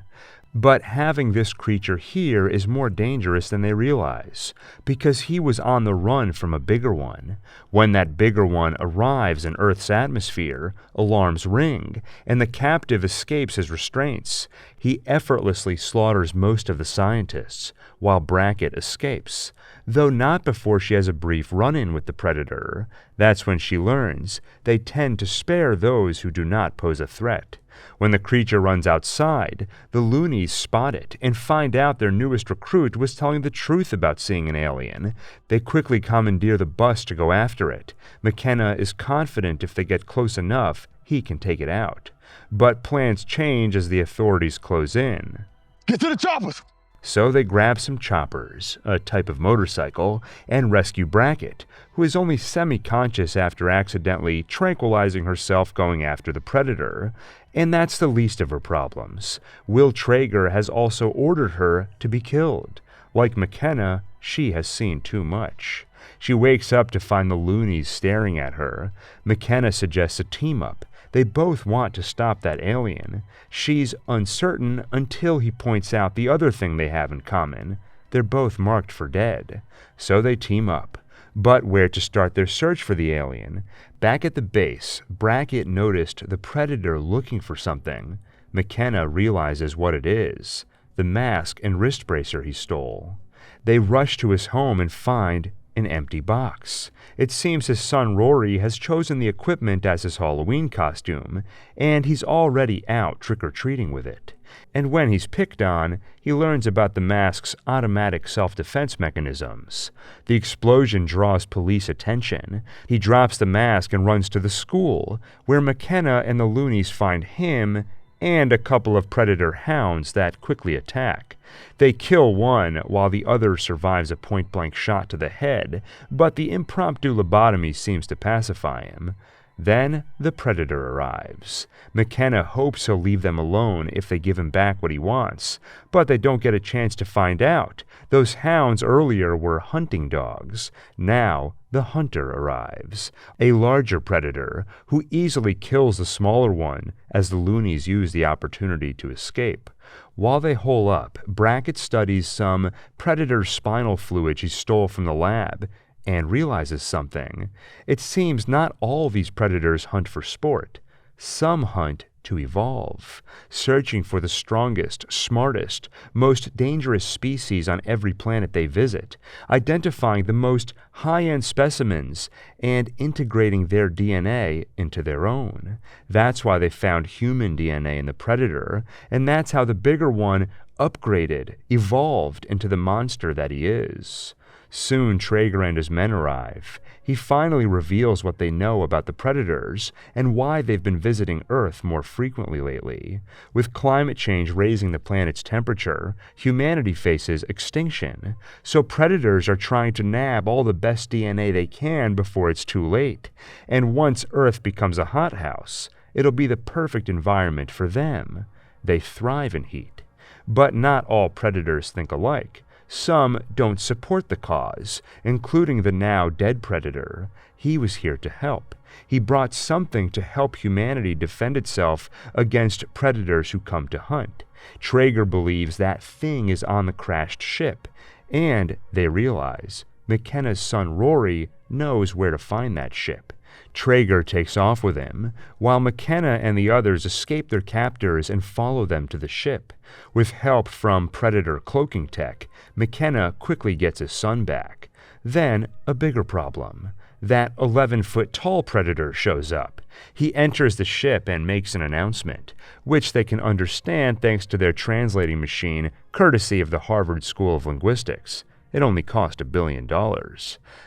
Speaker 1: But having this creature here is more dangerous than they realize, because he was on the run from a bigger one. When that bigger one arrives in Earth's atmosphere, alarms ring, and the captive escapes his restraints. He effortlessly slaughters most of the scientists, while Brackett escapes, though not before she has a brief run-in with the predator. That's when she learns they tend to spare those who do not pose a threat. When the creature runs outside, the Loonies spot it and find out their newest recruit was telling the truth about seeing an alien. They quickly commandeer the bus to go after it. McKenna is confident if they get close enough, he can take it out. But plans change as the authorities close in.
Speaker 2: Get to the choppers!
Speaker 1: So they grab some choppers, a type of motorcycle, and rescue Brackett, who is only semi-conscious after accidentally tranquilizing herself going after the predator. And that's the least of her problems. Will Traeger has also ordered her to be killed. Like McKenna, she has seen too much. She wakes up to find the loonies staring at her. McKenna suggests a team-up. They both want to stop that alien. She's uncertain until he points out the other thing they have in common. They're both marked for dead. So they team up. But where to start their search for the alien? Back at the base, Brackett noticed the predator looking for something. McKenna realizes what it is: the mask and wrist bracer he stole. They rush to his home and find an empty box. It seems his son Rory has chosen the equipment as his Halloween costume, and he's already out trick-or-treating with it. And when he's picked on, he learns about the mask's automatic self-defense mechanisms. The explosion draws police attention. He drops the mask and runs to the school, where McKenna and the loonies find him and a couple of predator hounds that quickly attack. They kill one while the other survives a point-blank shot to the head, but the impromptu lobotomy seems to pacify him. Then the predator arrives. McKenna hopes he'll leave them alone if they give him back what he wants, but they don't get a chance to find out. Those hounds earlier were hunting dogs. Now the hunter arrives, a larger predator who easily kills the smaller one as the loonies use the opportunity to escape. While they hole up, Brackett studies some predator spinal fluid he stole from the lab and realizes something. It seems not all these predators hunt for sport. Some hunt to evolve, searching for the strongest, smartest, most dangerous species on every planet they visit, identifying the most high-end specimens, and integrating their DNA into their own. That's why they found human DNA in the predator, and that's how the bigger one upgraded, evolved into the monster that he is. Soon Traeger and his men arrive. He finally reveals what they know about the predators and why they've been visiting Earth more frequently lately. With climate change raising the planet's temperature, humanity faces extinction. So predators are trying to nab all the best DNA they can before it's too late. And once Earth becomes a hothouse, it'll be the perfect environment for them. They thrive in heat. But not all predators think alike. Some don't support the cause, including the now dead predator. He was here to help. He brought something to help humanity defend itself against predators who come to hunt. Traeger believes that thing is on the crashed ship, and they realize McKenna's son Rory knows where to find that ship. Traeger takes off with him, while McKenna and the others escape their captors and follow them to the ship. With help from Predator cloaking tech, McKenna quickly gets his son back. Then, a bigger problem. That 11-foot-tall Predator shows up. He enters the ship and makes an announcement, which they can understand thanks to their translating machine, courtesy of the Harvard School of Linguistics. It only cost $1 billion.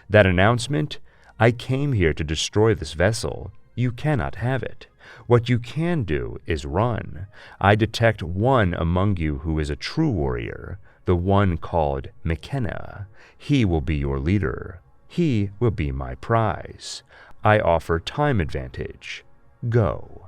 Speaker 1: That announcement: I came here to destroy this vessel. You cannot have it. What you can do is run. I detect one among you who is a true warrior, the one called McKenna. He will be your leader. He will be my prize. I offer time advantage. Go.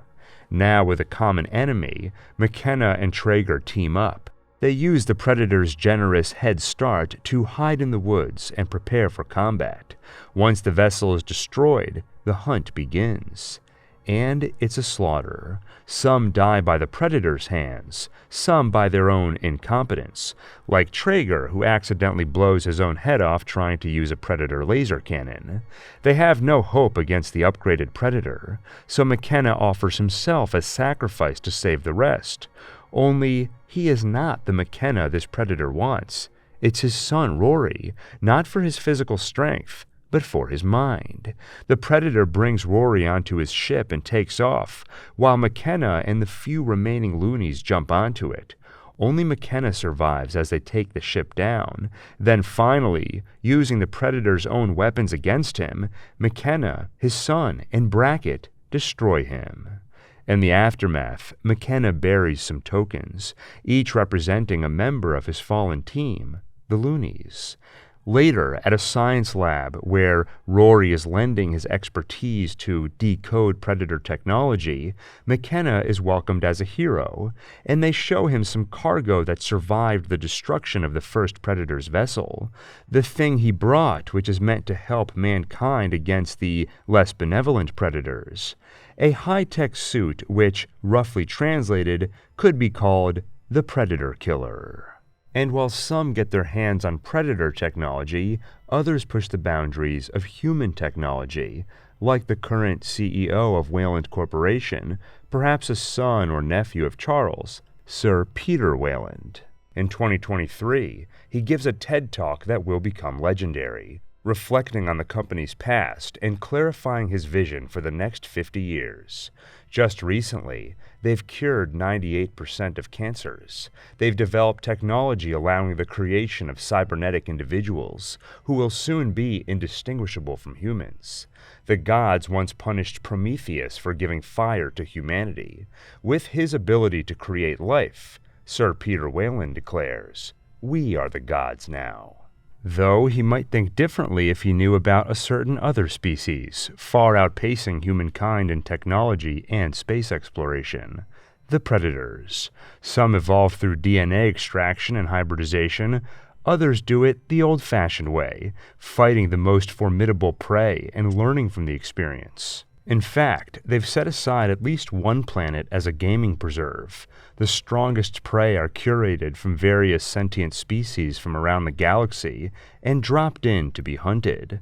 Speaker 1: Now with a common enemy, McKenna and Traeger team up. They use the Predator's generous head start to hide in the woods and prepare for combat. Once the vessel is destroyed, the hunt begins. And it's a slaughter. Some die by the Predator's hands, some by their own incompetence, like Traeger, who accidentally blows his own head off trying to use a Predator laser cannon. They have no hope against the upgraded Predator, so McKenna offers himself as sacrifice to save the rest. Only he is not the McKenna this Predator wants. It's his son Rory, not for his physical strength, but for his mind. The Predator brings Rory onto his ship and takes off, while McKenna and the few remaining loonies jump onto it. Only McKenna survives as they take the ship down. Then finally, using the Predator's own weapons against him, McKenna, his son, and Brackett destroy him. In the aftermath, McKenna buries some tokens, each representing a member of his fallen team, the Loonies. Later, at a science lab where Rory is lending his expertise to decode Predator technology, McKenna is welcomed as a hero, and they show him some cargo that survived the destruction of the first Predator's vessel, the thing he brought which is meant to help mankind against the less benevolent Predators. A high-tech suit which, roughly translated, could be called the Predator Killer. And while some get their hands on Predator technology, others push the boundaries of human technology, like the current CEO of Weyland Corporation, perhaps a son or nephew of Charles, Sir Peter Weyland. In 2023, he gives a TED Talk that will become legendary, reflecting on the company's past and clarifying his vision for the next 50 years. Just recently, they've cured 98% of cancers. They've developed technology allowing the creation of cybernetic individuals who will soon be indistinguishable from humans. The gods once punished Prometheus for giving fire to humanity. With his ability to create life, Sir Peter Weyland declares, "We are the gods now." Though he might think differently if he knew about a certain other species, far outpacing humankind in technology and space exploration. The Predators. Some evolve through DNA extraction and hybridization, others do it the old-fashioned way, fighting the most formidable prey and learning from the experience. In fact, they've set aside at least one planet as a gaming preserve. The strongest prey are curated from various sentient species from around the galaxy and dropped in to be hunted.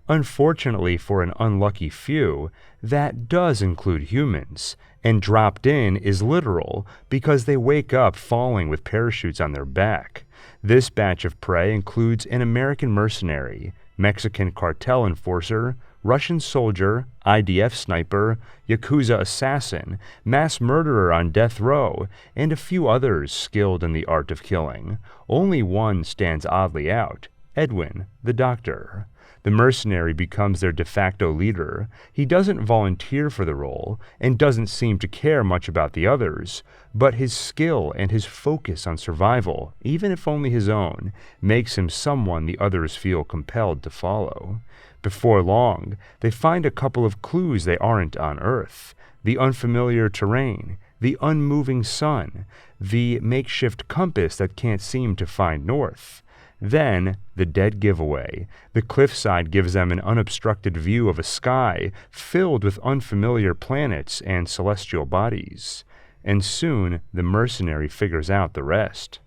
Speaker 1: Unfortunately for an unlucky few, that does include humans, and dropped in is literal because they wake up falling with parachutes on their back. This batch of prey includes an American mercenary, Mexican cartel enforcer, Russian soldier, IDF sniper, Yakuza assassin, mass murderer on death row, and a few others skilled in the art of killing. Only one stands oddly out, Edwin, the doctor. The mercenary becomes their de facto leader. He doesn't volunteer for the role and doesn't seem to care much about the others, but his skill and his focus on survival, even if only his own, makes him someone the others feel compelled to follow. Before long, they find a couple of clues they aren't on Earth: the unfamiliar terrain, the unmoving sun, the makeshift compass that can't seem to find north. Then, the dead giveaway. The cliffside gives them an unobstructed view of a sky filled with unfamiliar planets and celestial bodies. And soon, the mercenary figures out the rest.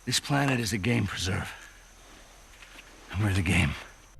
Speaker 4: This planet is a game preserve. And we're the game.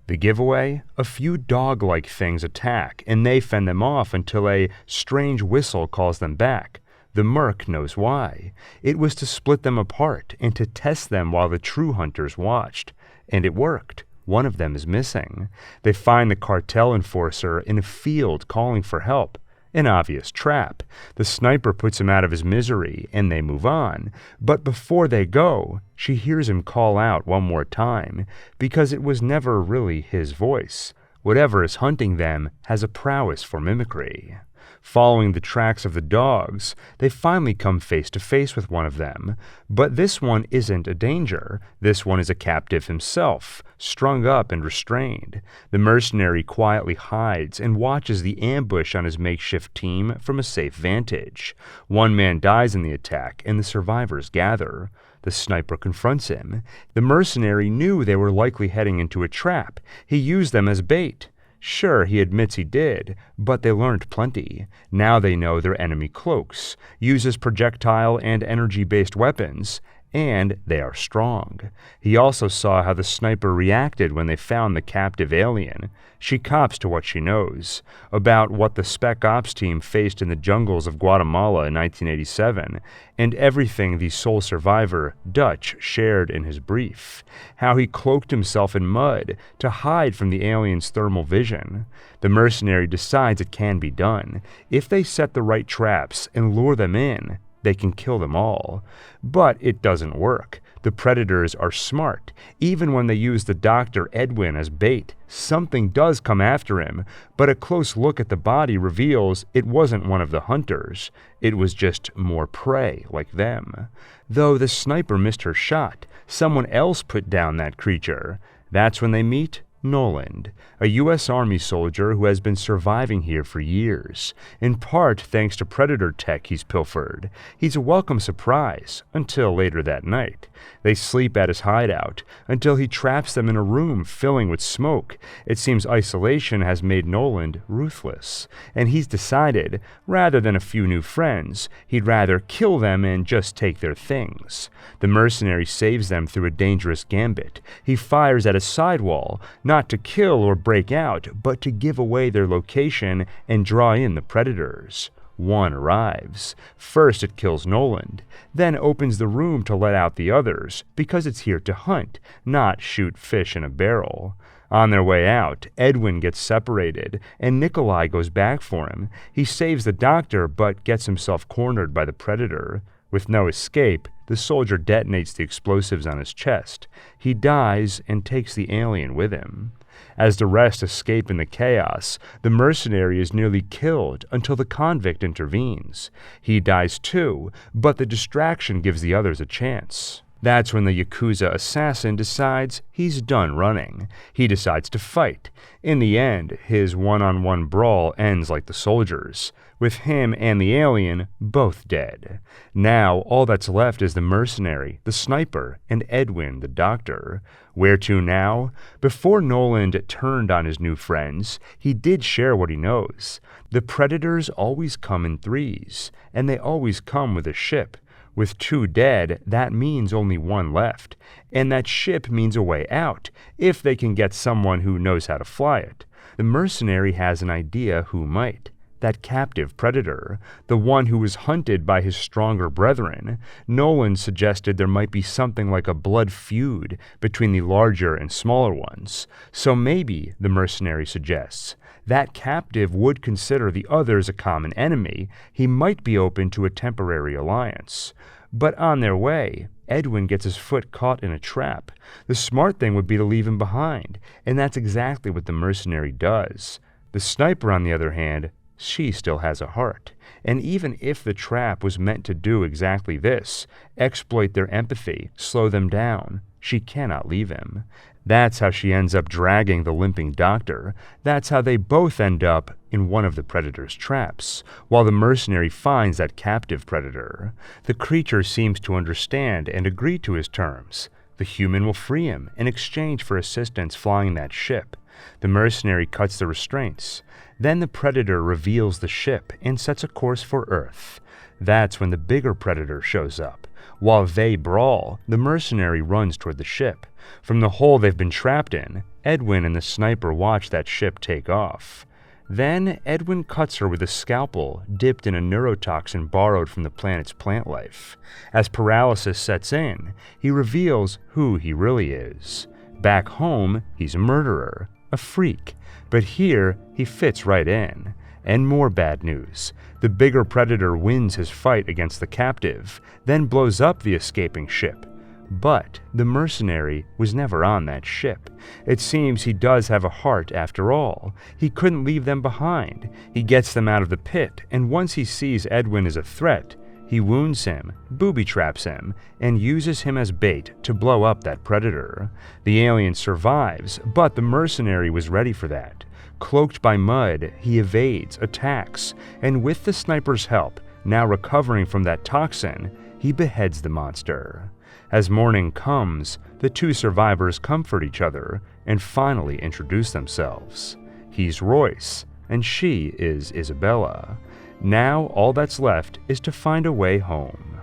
Speaker 1: The giveaway? A few dog-like things attack, and they fend them off until a strange whistle calls them back. The merc knows why. It was to split them apart and to test them while the true hunters watched. And it worked. One of them is missing. They find the cartel enforcer in a field calling for help. An obvious trap. The sniper puts him out of his misery, and they move on. But before they go, she hears him call out one more time, because it was never really his voice. Whatever is hunting them has a prowess for mimicry. Following the tracks of the dogs, they finally come face to face with one of them. But this one isn't a danger. This one is a captive himself, strung up and restrained. The mercenary quietly hides and watches the ambush on his makeshift team from a safe vantage. One man dies in the attack, and the survivors gather. The sniper confronts him. The mercenary knew they were likely heading into a trap. He used them as bait. Sure, he admits he did, but they learned plenty. Now they know their enemy cloaks, uses projectile and energy-based weapons, and they are strong. He also saw how the sniper reacted when they found the captive alien. She cops to what she knows, about what the Spec Ops team faced in the jungles of Guatemala in 1987, and everything the sole survivor, Dutch, shared in his brief. How he cloaked himself in mud to hide from the alien's thermal vision. The mercenary decides it can be done. If they set the right traps and lure them in, they can kill them all. But it doesn't work. The predators are smart. Even when they use the Dr. Edwin as bait, something does come after him, but a close look at the body reveals it wasn't one of the hunters. It was just more prey like them. Though the sniper missed her shot, someone else put down that creature. That's when they meet Noland, a U.S. Army soldier who has been surviving here for years, in part thanks to predator tech he's pilfered. He's a welcome surprise, until later that night. They sleep at his hideout, until he traps them in a room filling with smoke. It seems isolation has made Noland ruthless, and he's decided, rather than a few new friends, he'd rather kill them and just take their things. The mercenary saves them through a dangerous gambit. He fires at a sidewall, not to kill or break out, but to give away their location and draw in the predators. One arrives. First it kills Noland, then opens the room to let out the others, because it's here to hunt, not shoot fish in a barrel. On their way out, Edwin gets separated, and Nikolai goes back for him. He saves the doctor, but gets himself cornered by the predator. With no escape, the soldier detonates the explosives on his chest. He dies and takes the alien with him. As the rest escape in the chaos, the mercenary is nearly killed until the convict intervenes. He dies too, but the distraction gives the others a chance. That's when the Yakuza assassin decides he's done running. He decides to fight. In the end, his one-on-one brawl ends like the soldiers, with him and the alien both dead. Now, all that's left is the mercenary, the sniper, and Edwin, the doctor. Where to now? Before Noland turned on his new friends, he did share what he knows. The predators always come in threes, and they always come with a ship. With 2 dead, that means only 1 left, and that ship means a way out, if they can get someone who knows how to fly it. The mercenary has an idea who might. That captive predator, the one who was hunted by his stronger brethren. Noland suggested there might be something like a blood feud between the larger and smaller ones. So maybe, the mercenary suggests, that captive would consider the others a common enemy. He might be open to a temporary alliance. But on their way, Edwin gets his foot caught in a trap. The smart thing would be to leave him behind, and that's exactly what the mercenary does. The sniper, on the other hand, she still has a heart. And even if the trap was meant to do exactly this, exploit their empathy, slow them down, she cannot leave him. That's how she ends up dragging the limping doctor. That's how they both end up in one of the predator's traps, while the mercenary finds that captive predator. The creature seems to understand and agree to his terms. The human will free him in exchange for assistance flying that ship. The mercenary cuts the restraints. Then the predator reveals the ship and sets a course for Earth. That's when the bigger predator shows up. While they brawl, the mercenary runs toward the ship. From the hole they've been trapped in, Edwin and the sniper watch that ship take off. Then Edwin cuts her with a scalpel dipped in a neurotoxin borrowed from the planet's plant life. As paralysis sets in, he reveals who he really is. Back home, he's a murderer, a freak, but here he fits right in. And more bad news. The bigger predator wins his fight against the captive, then blows up the escaping ship. But the mercenary was never on that ship. It seems he does have a heart after all. He couldn't leave them behind. He gets them out of the pit, and once he sees Edwin as a threat, he wounds him, booby-traps him, and uses him as bait to blow up that predator. The alien survives, but the mercenary was ready for that. Cloaked by mud, he evades, attacks, and with the sniper's help, now recovering from that toxin, he beheads the monster. As morning comes, the 2 survivors comfort each other and finally introduce themselves. He's Royce, and she is Isabella. Now all that's left is to find a way home.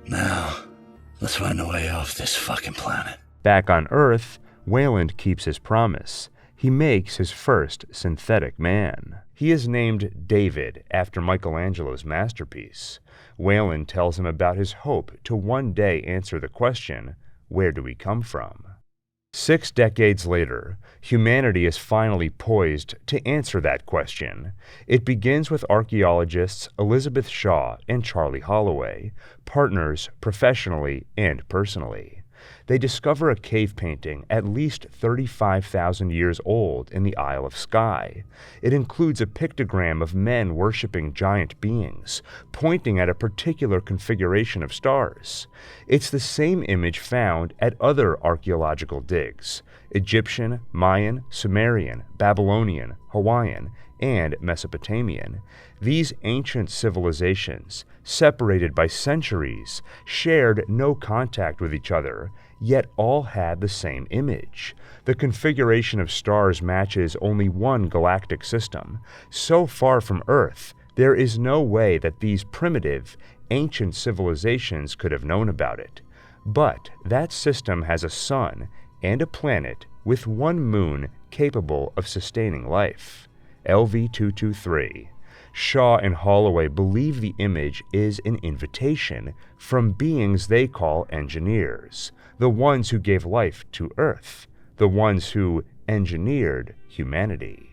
Speaker 4: Now, let's find a way off this fucking planet.
Speaker 1: Back on Earth, Weyland keeps his promise. He makes his first synthetic man. He is named David after Michelangelo's masterpiece. Weyland tells him about his hope to one day answer the question, where do we come from? 6 decades later, humanity is finally poised to answer that question. It begins with archaeologists Elizabeth Shaw and Charlie Holloway, partners professionally and personally. They discover a cave painting at least 35,000 years old in the Isle of Skye. It includes a pictogram of men worshipping giant beings, pointing at a particular configuration of stars. It's the same image found at other archaeological digs: Egyptian, Mayan, Sumerian, Babylonian, Hawaiian, and Mesopotamian. These ancient civilizations, separated by centuries, shared no contact with each other, yet all had the same image. The configuration of stars matches only one galactic system. So far from Earth, there is no way that these primitive, ancient civilizations could have known about it. But that system has a sun and a planet with one moon capable of sustaining life. LV-223. Shaw and Holloway believe the image is an invitation from beings they call engineers, the ones who gave life to Earth, the ones who engineered humanity.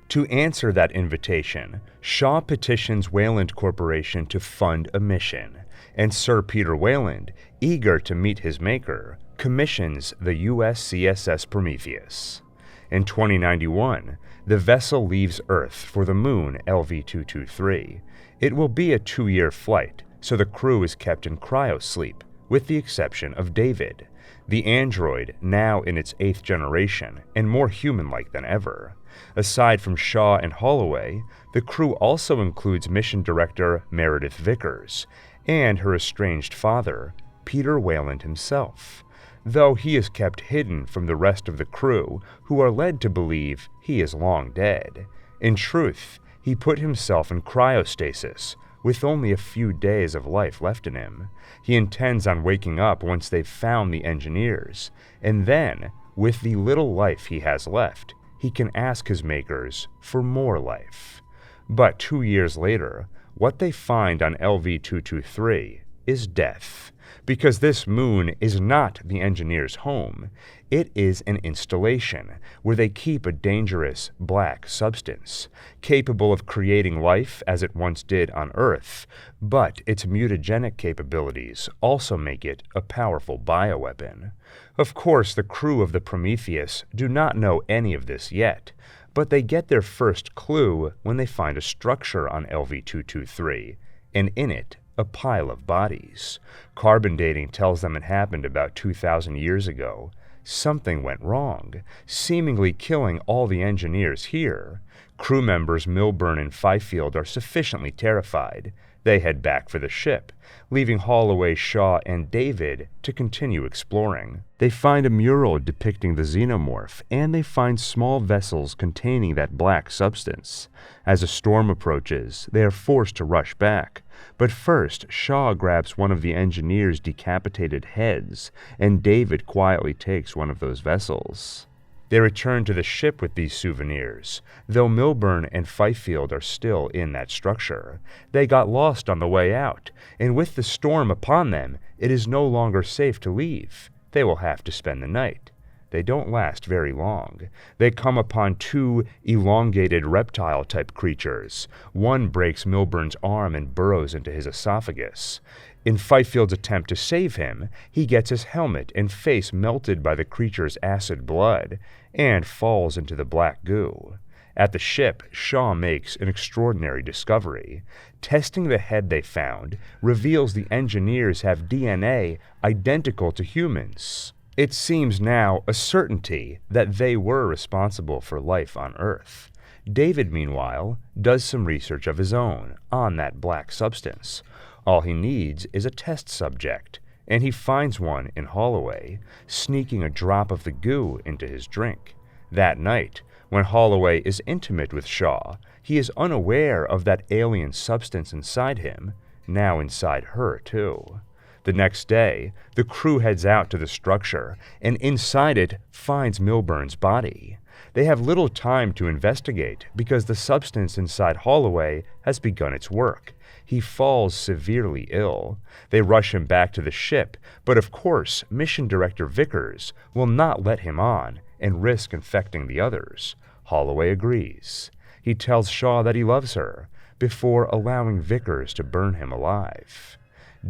Speaker 1: To answer that invitation, Shaw petitions Weyland Corporation to fund a mission, and Sir Peter Weyland, eager to meet his maker, commissions the USCSS Prometheus. In 2091, the vessel leaves Earth for the moon LV-223. It will be a 2-year flight, so the crew is kept in cryosleep, with the exception of David, the android now in its 8th generation and more human-like than ever. Aside from Shaw and Holloway, the crew also includes mission director Meredith Vickers and her estranged father, Peter Weyland himself, though he is kept hidden from the rest of the crew, who are led to believe he is long dead. In truth, he put himself in cryostasis, with only a few days of life left in him. He intends on waking up once they've found the engineers, and then, with the little life he has left, he can ask his makers for more life. But 2 years later, what they find on LV-223 is death. Because this moon is not the engineer's home, it is an installation where they keep a dangerous black substance, capable of creating life as it once did on Earth, but its mutagenic capabilities also make it a powerful bioweapon. Of course, the crew of the Prometheus do not know any of this yet, but they get their first clue when they find a structure on LV-223, and in it, a pile of bodies. Carbon dating tells them it happened about 2,000 years ago. Something went wrong, seemingly killing all the engineers here. Crew members Milburn and Fifield are sufficiently terrified. They head back for the ship, leaving Holloway, Shaw, and David to continue exploring. They find a mural depicting the xenomorph, and they find small vessels containing that black substance. As a storm approaches, they are forced to rush back. But first, Shaw grabs one of the engineers' decapitated heads, and David quietly takes one of those vessels. They return to the ship with these souvenirs, though Milburn and Fifield are still in that structure. They got lost on the way out, and with the storm upon them, it is no longer safe to leave. They will have to spend the night. They don't last very long. They come upon 2 elongated reptile-type creatures. One breaks Milburn's arm and burrows into his esophagus. In Fifield's attempt to save him, he gets his helmet and face melted by the creature's acid blood, and falls into the black goo. At the ship, Shaw makes an extraordinary discovery. Testing the head they found reveals the engineers have DNA identical to humans. It seems now a certainty that they were responsible for life on Earth. David, meanwhile, does some research of his own on that black substance. All he needs is a test subject, and he finds one in Holloway, sneaking a drop of the goo into his drink. That night, when Holloway is intimate with Shaw, he is unaware of that alien substance inside him, now inside her too. The next day, the crew heads out to the structure, and inside it finds Milburn's body. They have little time to investigate because the substance inside Holloway has begun its work. He falls severely ill. They rush him back to the ship, but of course, Mission Director Vickers will not let him on and risk infecting the others. Holloway agrees. He tells Shaw that he loves her, before allowing Vickers to burn him alive.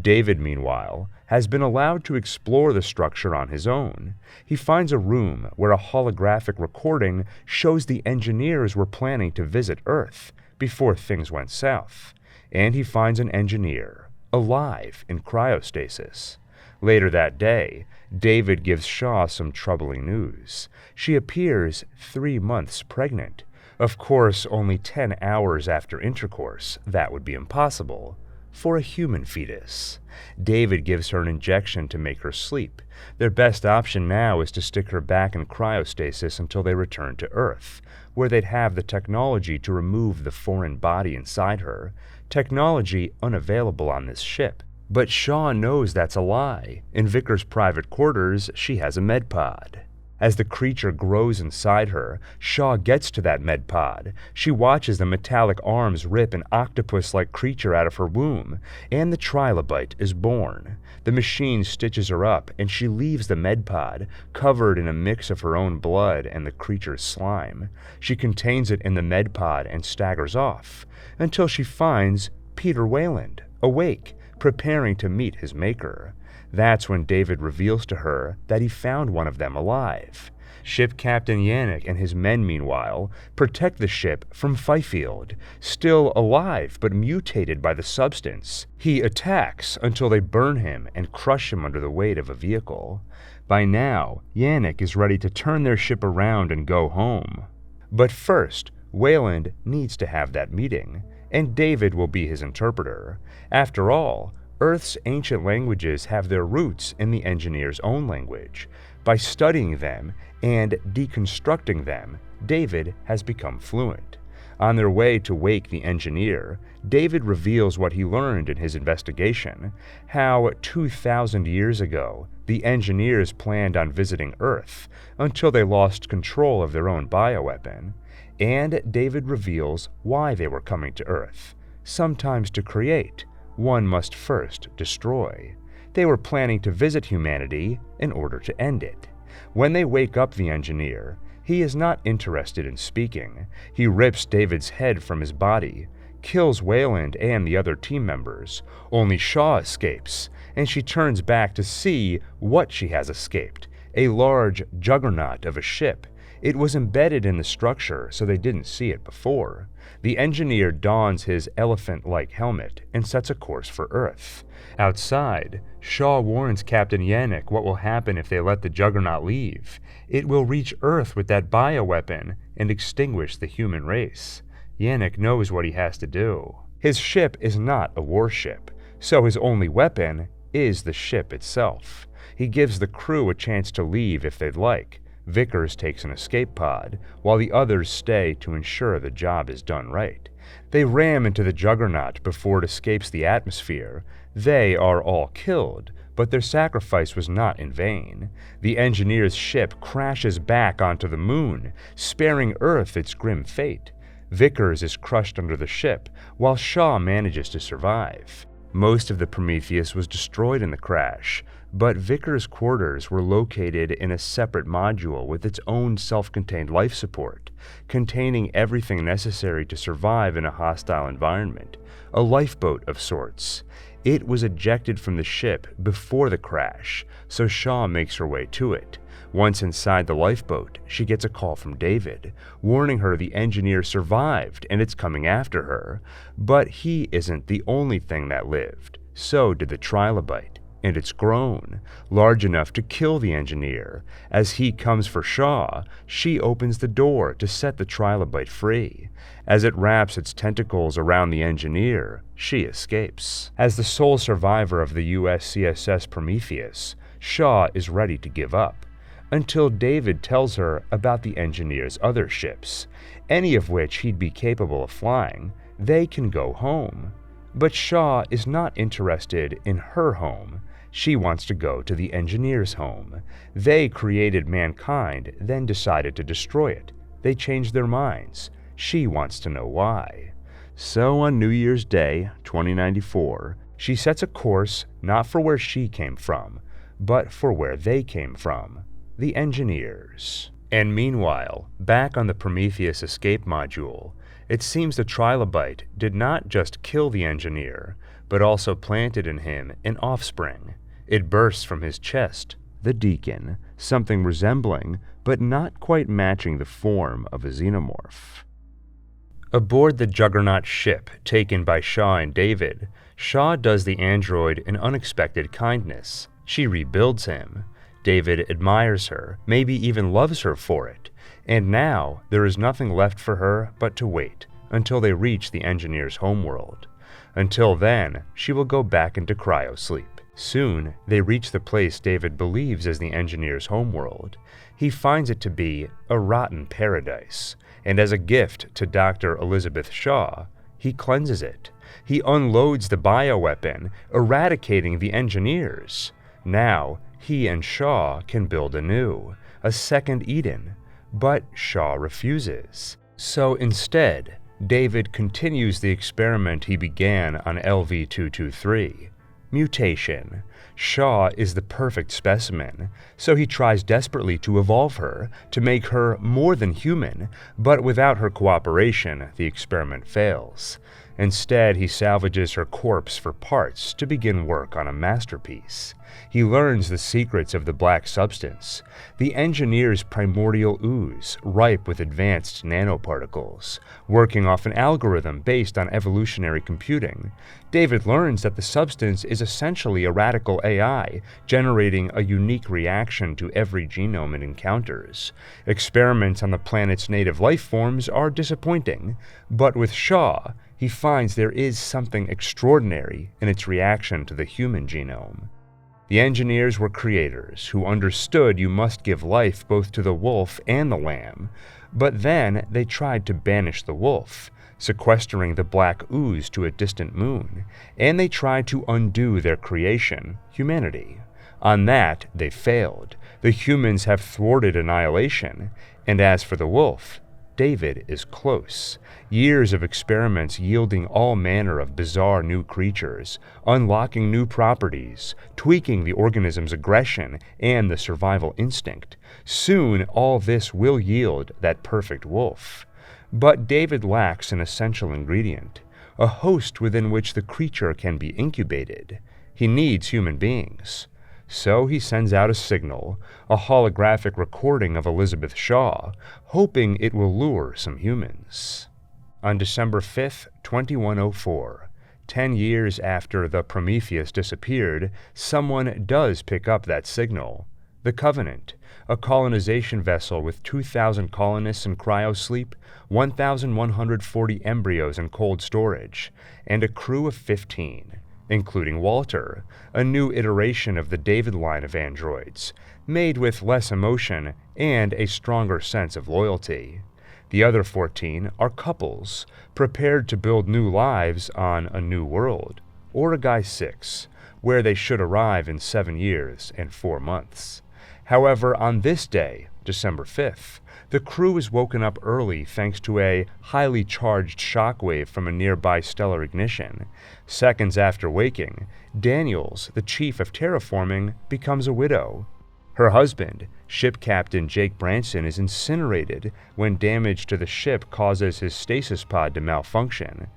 Speaker 1: David, meanwhile, has been allowed to explore the structure on his own. He finds a room where a holographic recording shows the engineers were planning to visit Earth before things went south, and he finds an engineer, alive in cryostasis. Later that day, David gives Shaw some troubling news. She appears 3 months pregnant. Of course, only 10 hours after intercourse, that would be impossible for a human fetus. David gives her an injection to make her sleep. Their best option now is to stick her back in cryostasis until they return to Earth, where they'd have the technology to remove the foreign body inside her, technology unavailable on this ship. But Shaw knows that's a lie. In Vickers' private quarters, she has a med pod. As the creature grows inside her, Shaw gets to that med pod. She watches the metallic arms rip an octopus-like creature out of her womb, and the trilobite is born. The machine stitches her up, and she leaves the med pod, covered in a mix of her own blood and the creature's slime. She contains it in the med pod and staggers off, until she finds Peter Weyland, awake, preparing to meet his maker. That's when David reveals to her that he found one of them alive. Ship Captain Yannick and his men, meanwhile, protect the ship from Fifield, still alive but mutated by the substance. He attacks until they burn him and crush him under the weight of a vehicle. By now, Yannick is ready to turn their ship around and go home. But first, Weyland needs to have that meeting, and David will be his interpreter. After all, Earth's ancient languages have their roots in the engineer's own language. By studying them and deconstructing them, David has become fluent. On their way to wake the engineer, David reveals what he learned in his investigation, how 2,000 years ago the engineers planned on visiting Earth until they lost control of their own bioweapon, and David reveals why they were coming to Earth. Sometimes to create, one must first destroy. They were planning to visit humanity in order to end it. When they wake up the engineer, he is not interested in speaking. He rips David's head from his body, kills Weyland and the other team members. Only Shaw escapes, and she turns back to see what she has escaped, a large juggernaut of a ship. It was embedded in the structure, so they didn't see it before. The engineer dons his elephant-like helmet and sets a course for Earth. Outside, Shaw warns Captain Yannick what will happen if they let the juggernaut leave. It will reach Earth with that bioweapon and extinguish the human race. Yannick knows what he has to do. His ship is not a warship, so his only weapon is the ship itself. He gives the crew a chance to leave if they'd like. Vickers takes an escape pod, while the others stay to ensure the job is done right. They ram into the juggernaut before it escapes the atmosphere. They are all killed, but their sacrifice was not in vain. The engineer's ship crashes back onto the moon, sparing Earth its grim fate. Vickers is crushed under the ship, while Shaw manages to survive. Most of the Prometheus was destroyed in the crash, but Vickers' quarters were located in a separate module with its own self-contained life support, containing everything necessary to survive in a hostile environment, a lifeboat of sorts. It was ejected from the ship before the crash, so Shaw makes her way to it. Once inside the lifeboat, she gets a call from David, warning her the engineer survived and it's coming after her. But he isn't the only thing that lived. So did the trilobite, and it's grown, large enough to kill the engineer. As he comes for Shaw, she opens the door to set the trilobite free. As it wraps its tentacles around the engineer, she escapes. As the sole survivor of the USCSS Prometheus, Shaw is ready to give up, until David tells her about the engineer's other ships, any of which he'd be capable of flying. They can go home. But Shaw is not interested in her home. She wants to go to the engineer's home. They created mankind, then decided to destroy it. They changed their minds. She wants to know why. So on New Year's Day, 2094, she sets a course not for where she came from, but for where they came from, the engineers. And meanwhile, back on the Prometheus escape module, It seems the trilobite did not just kill the engineer, but also planted in him an offspring. It bursts from his chest, the deacon, something resembling, but not quite matching the form of a xenomorph. Aboard the Juggernaut ship taken by Shaw and David, Shaw does the android an unexpected kindness. She rebuilds him. David admires her, maybe even loves her for it, and now there is nothing left for her but to wait until they reach the engineer's homeworld. Until then, she will go back into cryosleep. Soon, they reach the place David believes is the engineer's homeworld. He finds it to be a rotten paradise, and as a gift to Dr. Elizabeth Shaw, he cleanses it. He unloads the bioweapon, eradicating the engineers. Now, he and Shaw can build anew, a second Eden, but Shaw refuses. So instead, David continues the experiment he began on LV-223. Mutation. Shaw is the perfect specimen, so he tries desperately to evolve her, to make her more than human, but without her cooperation, the experiment fails. Instead, he salvages her corpse for parts to begin work on a masterpiece. He learns the secrets of the black substance, the engineer's primordial ooze, ripe with advanced nanoparticles, working off an algorithm based on evolutionary computing. David learns that the substance is essentially a radical AI, generating a unique reaction to every genome it encounters. Experiments on the planet's native life forms are disappointing, but with Shaw, he finds there is something extraordinary in its reaction to the human genome. The engineers were creators who understood you must give life both to the wolf and the lamb, but then they tried to banish the wolf, sequestering the black ooze to a distant moon, and they tried to undo their creation, humanity. On that, they failed. The humans have thwarted annihilation, and as for the wolf, David is close. Years of experiments yielding all manner of bizarre new creatures, unlocking new properties, tweaking the organism's aggression and the survival instinct. Soon all this will yield that perfect wolf. But David lacks an essential ingredient, a host within which the creature can be incubated. He needs human beings. So he sends out a signal, a holographic recording of Elizabeth Shaw, hoping it will lure some humans. On December 5, 2104, 10 years after the Prometheus disappeared, someone does pick up that signal. The Covenant, a colonization vessel with 2,000 colonists in cryosleep, 1,140 embryos in cold storage, and a crew of 15. Including Walter, a new iteration of the David line of androids, made with less emotion and a stronger sense of loyalty. The other 14 are couples, prepared to build new lives on a new world, Origai 6, where they should arrive in 7 years and 4 months. However, on this day, December 5th, the crew is woken up early thanks to a highly charged shockwave from a nearby stellar ignition. Seconds after waking, Daniels, the chief of terraforming, becomes a widow. Her husband, ship captain Jake Branson, is incinerated when damage to the ship causes his stasis pod to malfunction.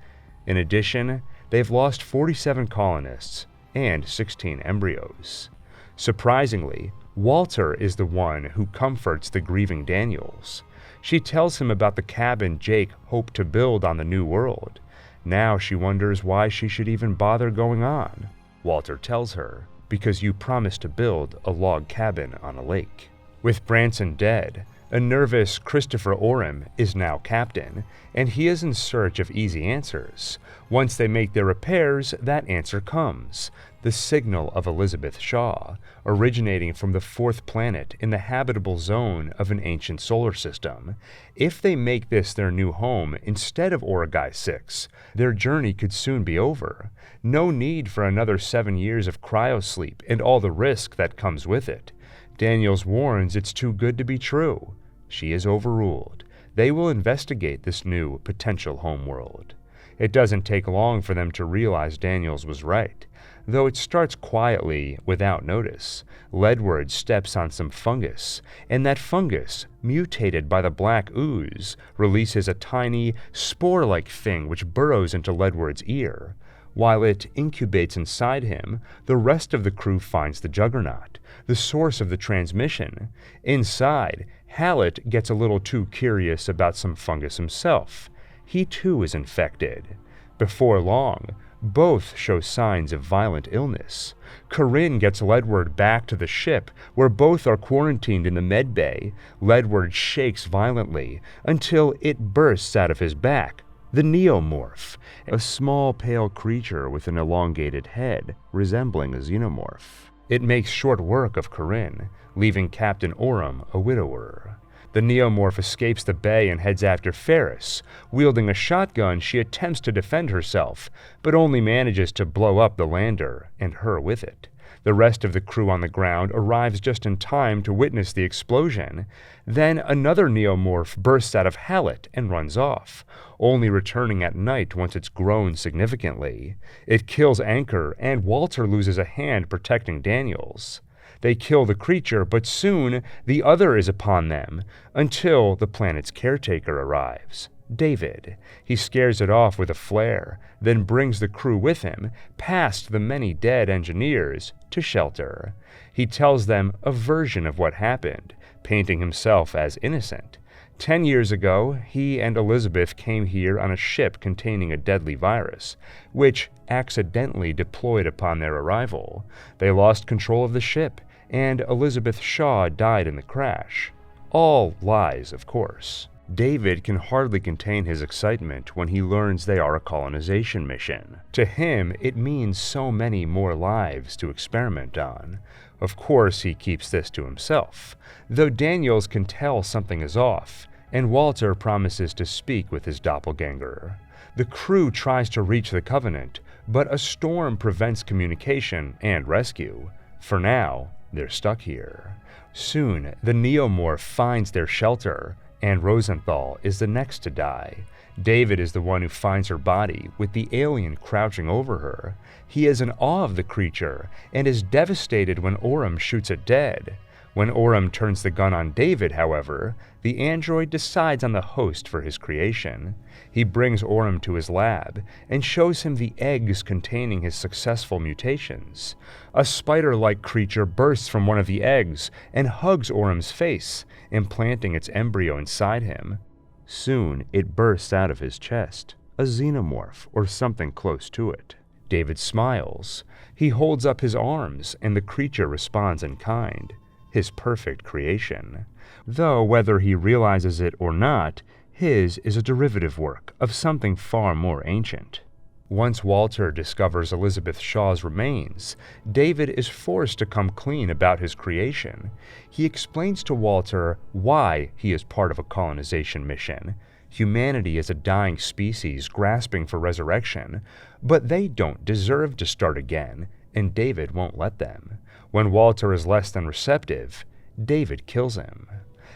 Speaker 1: In addition, they've lost 47 colonists and 16 embryos. Surprisingly, Walter is the one who comforts the grieving Daniels. She tells him about the cabin Jake hoped to build on the new world. Now she wonders why she should even bother going on. Walter tells her, because you promised to build a log cabin on a lake. With Branson dead, a nervous Christopher Oram is now captain, and he is in search of easy answers. Once they make their repairs, that answer comes. The signal of Elizabeth Shaw, originating from the 4th planet in the habitable zone of an ancient solar system. If they make this their new home instead of Origai 6, their journey could soon be over. No need for another 7 years of cryosleep and all the risk that comes with it. Daniels warns it's too good to be true. She is overruled. They will investigate this new potential homeworld. It doesn't take long for them to realize Daniels was right, though it starts quietly, without notice. Ledward steps on some fungus, and that fungus, mutated by the black ooze, releases a tiny, spore-like thing which burrows into Ledward's ear. While it incubates inside him, the rest of the crew finds the Juggernaut, the source of the transmission. Inside, Hallett gets a little too curious about some fungus himself. He too is infected. Before long, both show signs of violent illness. Corinne gets Ledward back to the ship, where both are quarantined in the med bay. Ledward shakes violently until it bursts out of his back. The Neomorph, a small pale creature with an elongated head, resembling a xenomorph. It makes short work of Corinne, leaving Captain Oram a widower. The Neomorph escapes the bay and heads after Ferris. Wielding a shotgun, she attempts to defend herself, but only manages to blow up the lander, and her with it. The rest of the crew on the ground arrives just in time to witness the explosion. Then another Neomorph bursts out of Hallett and runs off, only returning at night once it's grown significantly. It kills Anchor, and Walter loses a hand protecting Daniels. They kill the creature, but soon the other is upon them, until the planet's caretaker arrives, David. He scares it off with a flare, then brings the crew with him, past the many dead engineers, to shelter. He tells them a version of what happened, painting himself as innocent. 10 years ago, he and Elizabeth came here on a ship containing a deadly virus, which accidentally deployed upon their arrival. They lost control of the ship, and Elizabeth Shaw died in the crash. All lies, of course. David can hardly contain his excitement when he learns they are a colonization mission. To him, it means so many more lives to experiment on. Of course, he keeps this to himself, though Daniels can tell something is off, and Walter promises to speak with his doppelganger. The crew tries to reach the Covenant, but a storm prevents communication and rescue. For now, they're stuck here. Soon, the Neomorph finds their shelter, and Rosenthal is the next to die. David is the one who finds her body, with the alien crouching over her. He is in awe of the creature, and is devastated when Oram shoots it dead. When Oram turns the gun on David, however, the android decides on the host for his creation. He brings Oram to his lab, and shows him the eggs containing his successful mutations. A spider-like creature bursts from one of the eggs, and hugs Oram's face, implanting its embryo inside him. Soon it bursts out of his chest, a xenomorph or something close to it. David smiles. He holds up his arms, and the creature responds in kind, his perfect creation. Though whether he realizes it or not, his is a derivative work of something far more ancient. Once Walter discovers Elizabeth Shaw's remains, David is forced to come clean about his creation. He explains to Walter why he is part of a colonization mission. Humanity is a dying species grasping for resurrection, but they don't deserve to start again, and David won't let them. When Walter is less than receptive, David kills him.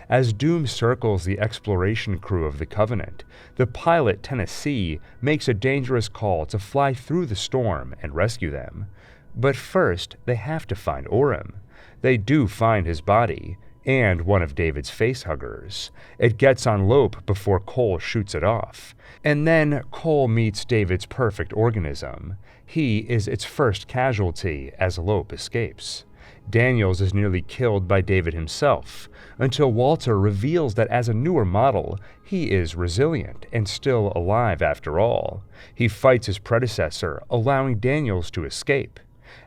Speaker 1: As doom circles the exploration crew of the Covenant, the pilot, Tennessee, makes a dangerous call to fly through the storm and rescue them. But first, they have to find Oram. They do find his body, and one of David's facehuggers. It gets on Lope before Cole shoots it off. And then Cole meets David's perfect organism. He is its first casualty as Lope escapes. Daniels is nearly killed by David himself, until Walter reveals that as a newer model, he is resilient and still alive after all. He fights his predecessor, allowing Daniels to escape.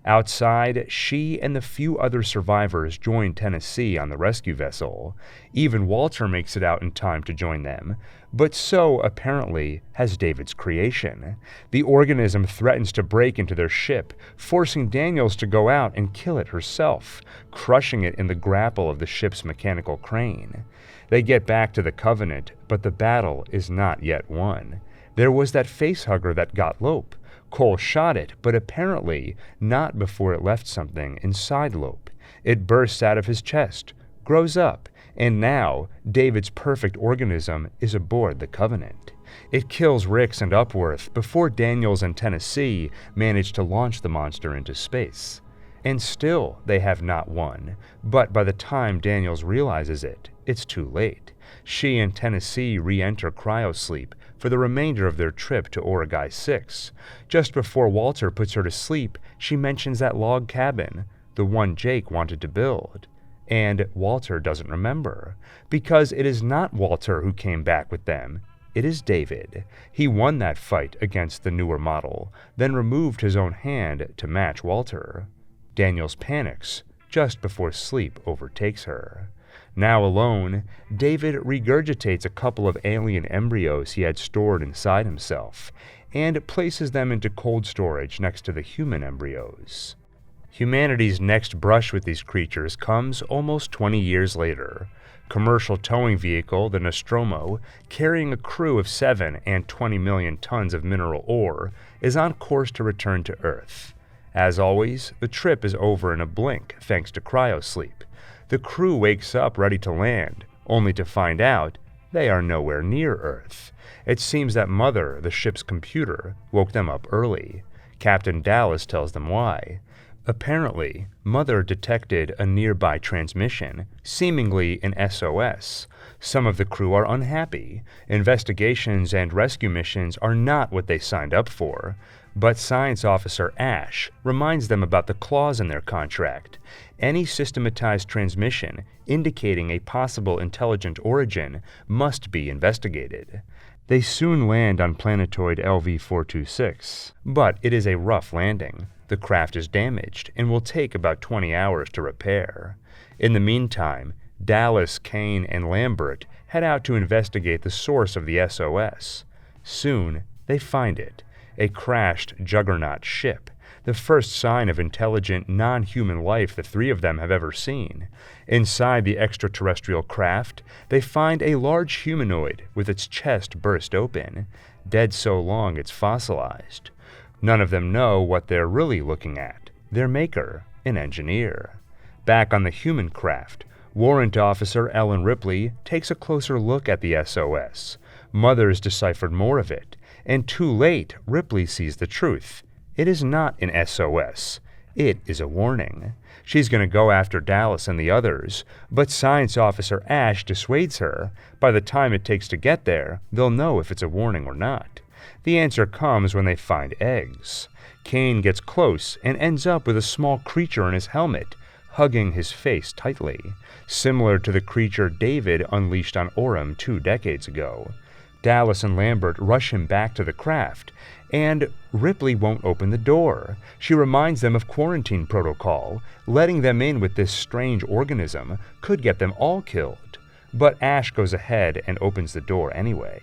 Speaker 1: Outside, she and the few other survivors join Tennessee on the rescue vessel. Even Walter makes it out in time to join them, but so, apparently, has David's creation. The organism threatens to break into their ship, forcing Daniels to go out and kill it herself, crushing it in the grapple of the ship's mechanical crane. They get back to the Covenant, but the battle is not yet won. There was that facehugger that got Lope. Cole shot it, but apparently not before it left something inside Lope. It bursts out of his chest, grows up, And now, David's perfect organism is aboard the Covenant. It kills Rix and Upworth before Daniels and Tennessee manage to launch the monster into space. And still, they have not won, but by the time Daniels realizes it, it's too late. She and Tennessee re-enter cryosleep for the remainder of their trip to Origai 6. Just before Walter puts her to sleep, she mentions that log cabin, the one Jake wanted to build. And Walter doesn't remember, because it is not Walter who came back with them. It is David. He won that fight against the newer model, then removed his own hand to match Walter. Daniels panics just before sleep overtakes her. Now alone, David regurgitates a couple of alien embryos he had stored inside himself, and places them into cold storage next to the human embryos. Humanity's next brush with these creatures comes almost 20 years later. Commercial towing vehicle, the Nostromo, carrying a crew of 7 and 20 million tons of mineral ore, is on course to return to Earth. As always, the trip is over in a blink thanks to cryosleep. The crew wakes up ready to land, only to find out they are nowhere near Earth. It seems that Mother, the ship's computer, woke them up early. Captain Dallas tells them why. Apparently, Mother detected a nearby transmission, seemingly an SOS. Some of the crew are unhappy. Investigations and rescue missions are not what they signed up for. But Science Officer Ash reminds them about the clause in their contract. Any systematized transmission indicating a possible intelligent origin must be investigated. They soon land on planetoid LV-426, but it is a rough landing. The craft is damaged and will take about 20 hours to repair. In the meantime, Dallas, Kane, and Lambert head out to investigate the source of the SOS. Soon, they find it, a crashed Juggernaut ship, the first sign of intelligent, non-human life the three of them have ever seen. Inside the extraterrestrial craft, they find a large humanoid with its chest burst open, dead so long it's fossilized. None of them know what they're really looking at. Their maker, an engineer. Back on the human craft, Warrant Officer Ellen Ripley takes a closer look at the SOS. Mother's deciphered more of it, and too late, Ripley sees the truth. It is not an SOS. It is a warning. She's going to go after Dallas and the others, but Science Officer Ash dissuades her. By the time it takes to get there, they'll know if it's a warning or not. The answer comes when they find eggs. Kane gets close and ends up with a small creature in his helmet, hugging his face tightly, similar to the creature David unleashed on Orem 2 decades ago. Dallas and Lambert rush him back to the craft, and Ripley won't open the door. She reminds them of quarantine protocol. Letting them in with this strange organism could get them all killed. But Ash goes ahead and opens the door anyway.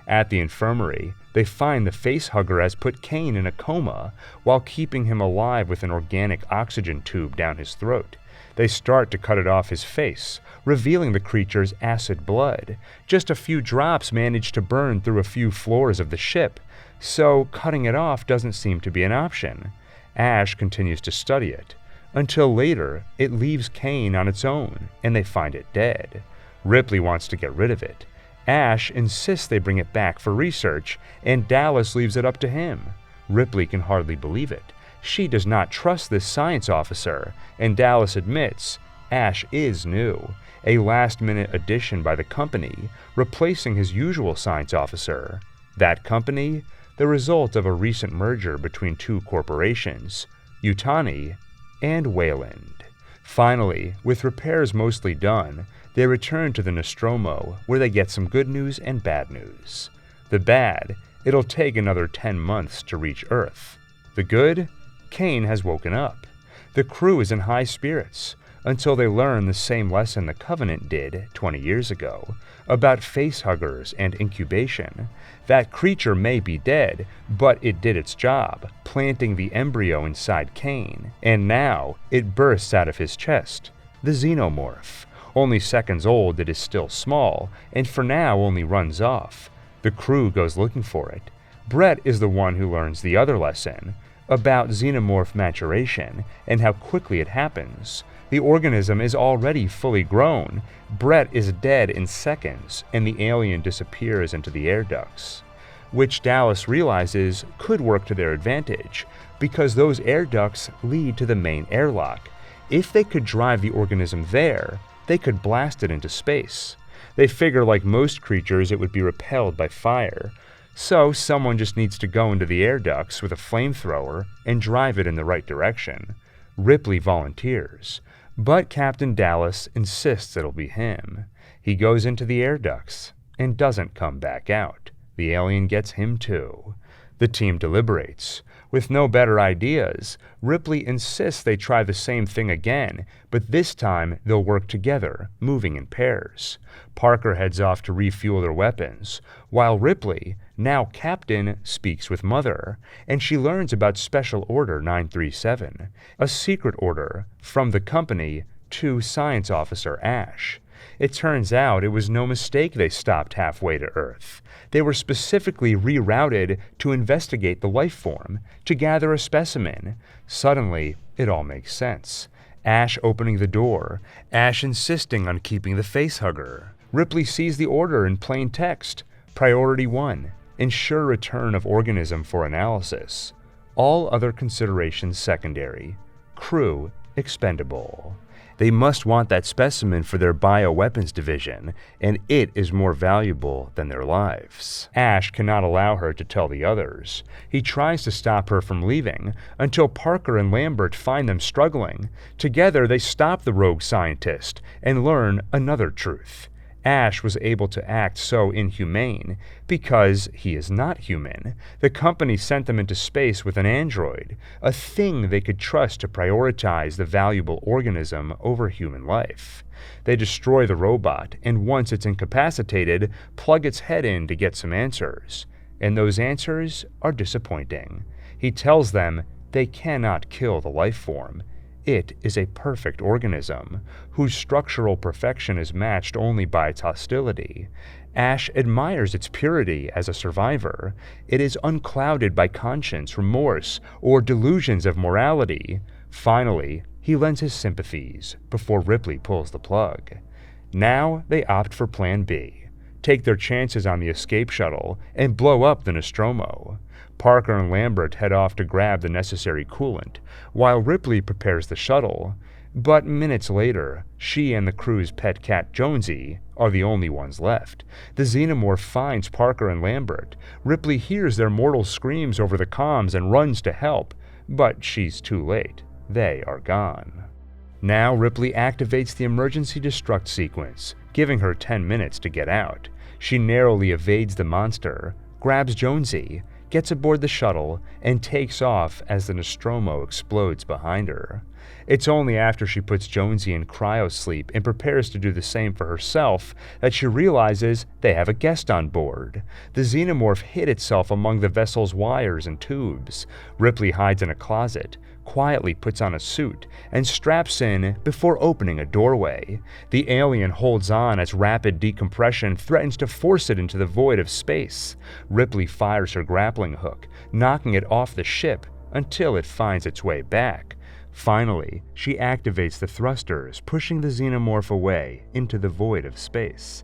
Speaker 1: At the infirmary, they find the facehugger has put Kane in a coma while keeping him alive with an organic oxygen tube down his throat. They start to cut it off his face, revealing the creature's acid blood. Just a few drops manage to burn through a few floors of the ship, so cutting it off doesn't seem to be an option. Ash continues to study it, until later it leaves Kane on its own, and they find it dead. Ripley wants to get rid of it. Ash insists they bring it back for research, and Dallas leaves it up to him. Ripley can hardly believe it. She does not trust this science officer, and Dallas admits Ash is new, a last-minute addition by the company, replacing his usual science officer. That company? The result of a recent merger between two corporations, Yutani and Weyland. Finally, with repairs mostly done, they return to the Nostromo, where they get some good news and bad news. The bad, it'll take another 10 months to reach Earth. The good, Kane has woken up. The crew is in high spirits, until they learn the same lesson the Covenant did 20 years ago, about facehuggers and incubation. That creature may be dead, but it did its job, planting the embryo inside Kane, and now it bursts out of his chest, the xenomorph. Only seconds old, it is still small, and for now only runs off. The crew goes looking for it. Brett is the one who learns the other lesson, about xenomorph maturation and how quickly it happens. The organism is already fully grown. Brett is dead in seconds, and the alien disappears into the air ducts, which Dallas realizes could work to their advantage, because those air ducts lead to the main airlock. If they could drive the organism there, they could blast it into space. They figure, like most creatures, it would be repelled by fire. So someone just needs to go into the air ducts with a flamethrower and drive it in the right direction. Ripley volunteers, but Captain Dallas insists it'll be him. He goes into the air ducts and doesn't come back out. The alien gets him too. The team deliberates. With no better ideas, Ripley insists they try the same thing again, but this time they'll work together, moving in pairs. Parker heads off to refuel their weapons, while Ripley, now Captain, speaks with Mother, and she learns about Special Order 937, a secret order from the company to Science Officer Ash. It turns out it was no mistake they stopped halfway to Earth. They were specifically rerouted to investigate the life form, to gather a specimen. Suddenly, it all makes sense. Ash opening the door, Ash insisting on keeping the facehugger. Ripley sees the order in plain text. Priority 1, ensure return of organism for analysis. All other considerations secondary. Crew expendable. They must want that specimen for their bioweapons division, and it is more valuable than their lives. Ash cannot allow her to tell the others. He tries to stop her from leaving, until Parker and Lambert find them struggling. Together they stop the rogue scientist and learn another truth. Ash was able to act so inhumane because he is not human. The company sent them into space with an android, a thing they could trust to prioritize the valuable organism over human life. They destroy the robot, and once it's incapacitated, plug its head in to get some answers. And those answers are disappointing. He tells them they cannot kill the life form. It is a perfect organism, whose structural perfection is matched only by its hostility. Ash admires its purity as a survivor. It is unclouded by conscience, remorse, or delusions of morality. Finally, he lends his sympathies before Ripley pulls the plug. Now they opt for Plan B, take their chances on the escape shuttle, and blow up the Nostromo. Parker and Lambert head off to grab the necessary coolant, while Ripley prepares the shuttle. But minutes later, she and the crew's pet cat Jonesy are the only ones left. The xenomorph finds Parker and Lambert. Ripley hears their mortal screams over the comms and runs to help, but she's too late. They are gone. Now Ripley activates the emergency destruct sequence, giving her 10 minutes to get out. She narrowly evades the monster, grabs Jonesy, gets aboard the shuttle, and takes off as the Nostromo explodes behind her. It's only after she puts Jonesy in cryosleep and prepares to do the same for herself that she realizes they have a guest on board. The xenomorph hid itself among the vessel's wires and tubes. Ripley hides in a closet, quietly puts on a suit, and straps in before opening a doorway. The alien holds on as rapid decompression threatens to force it into the void of space. Ripley fires her grappling hook, knocking it off the ship until it finds its way back. Finally, she activates the thrusters, pushing the xenomorph away into the void of space.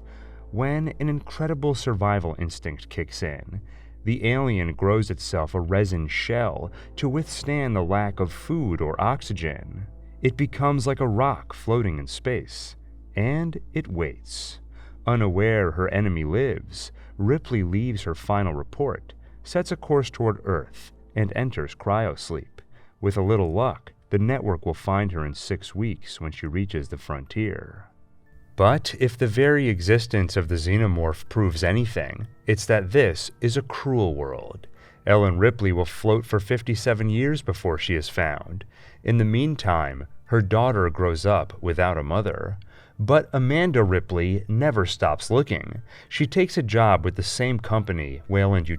Speaker 1: When an incredible survival instinct kicks in, the alien grows itself a resin shell to withstand the lack of food or oxygen. It becomes like a rock floating in space, and it waits. Unaware her enemy lives, Ripley leaves her final report, sets a course toward Earth, and enters cryosleep. With a little luck, the network will find her in 6 weeks when she reaches the frontier. But if the very existence of the xenomorph proves anything, it's that this is a cruel world. Ellen Ripley will float for 57 years before she is found. In the meantime, her daughter grows up without a mother. But Amanda Ripley never stops looking. She takes a job with the same company, Weyland,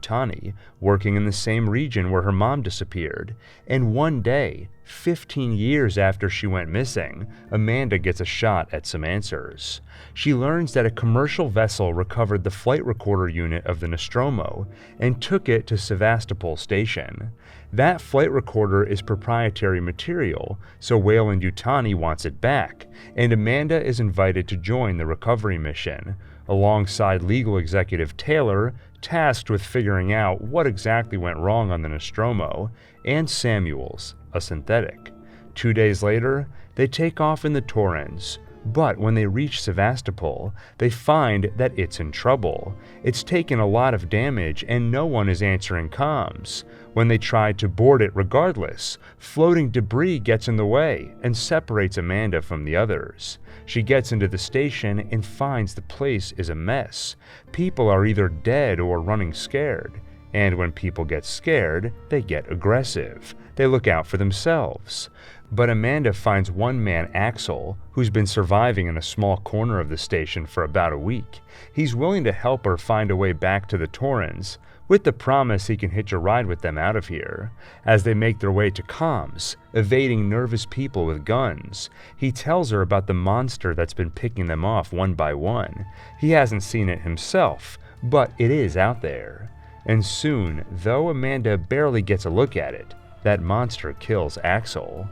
Speaker 1: working in the same region where her mom disappeared. And one day, 15 years after she went missing, Amanda gets a shot at some answers. She learns that a commercial vessel recovered the flight recorder unit of the Nostromo and took it to Sevastopol Station. That flight recorder is proprietary material, so Weyland-Yutani wants it back, and Amanda is invited to join the recovery mission, alongside legal executive Taylor, tasked with figuring out what exactly went wrong on the Nostromo, and Samuels, a synthetic. 2 days later, they take off in the Torrens, but when they reach Sevastopol, they find that it's in trouble. It's taken a lot of damage and no one is answering comms. When they try to board it regardless, floating debris gets in the way and separates Amanda from the others. She gets into the station and finds the place is a mess. People are either dead or running scared. And when people get scared, they get aggressive. They look out for themselves. But Amanda finds one man, Axel, who's been surviving in a small corner of the station for about a week. He's willing to help her find a way back to the Torrens, with the promise he can hitch a ride with them out of here. As they make their way to comms, evading nervous people with guns, he tells her about the monster that's been picking them off one by one. He hasn't seen it himself, but it is out there. And soon, though Amanda barely gets a look at it, that monster kills Axel.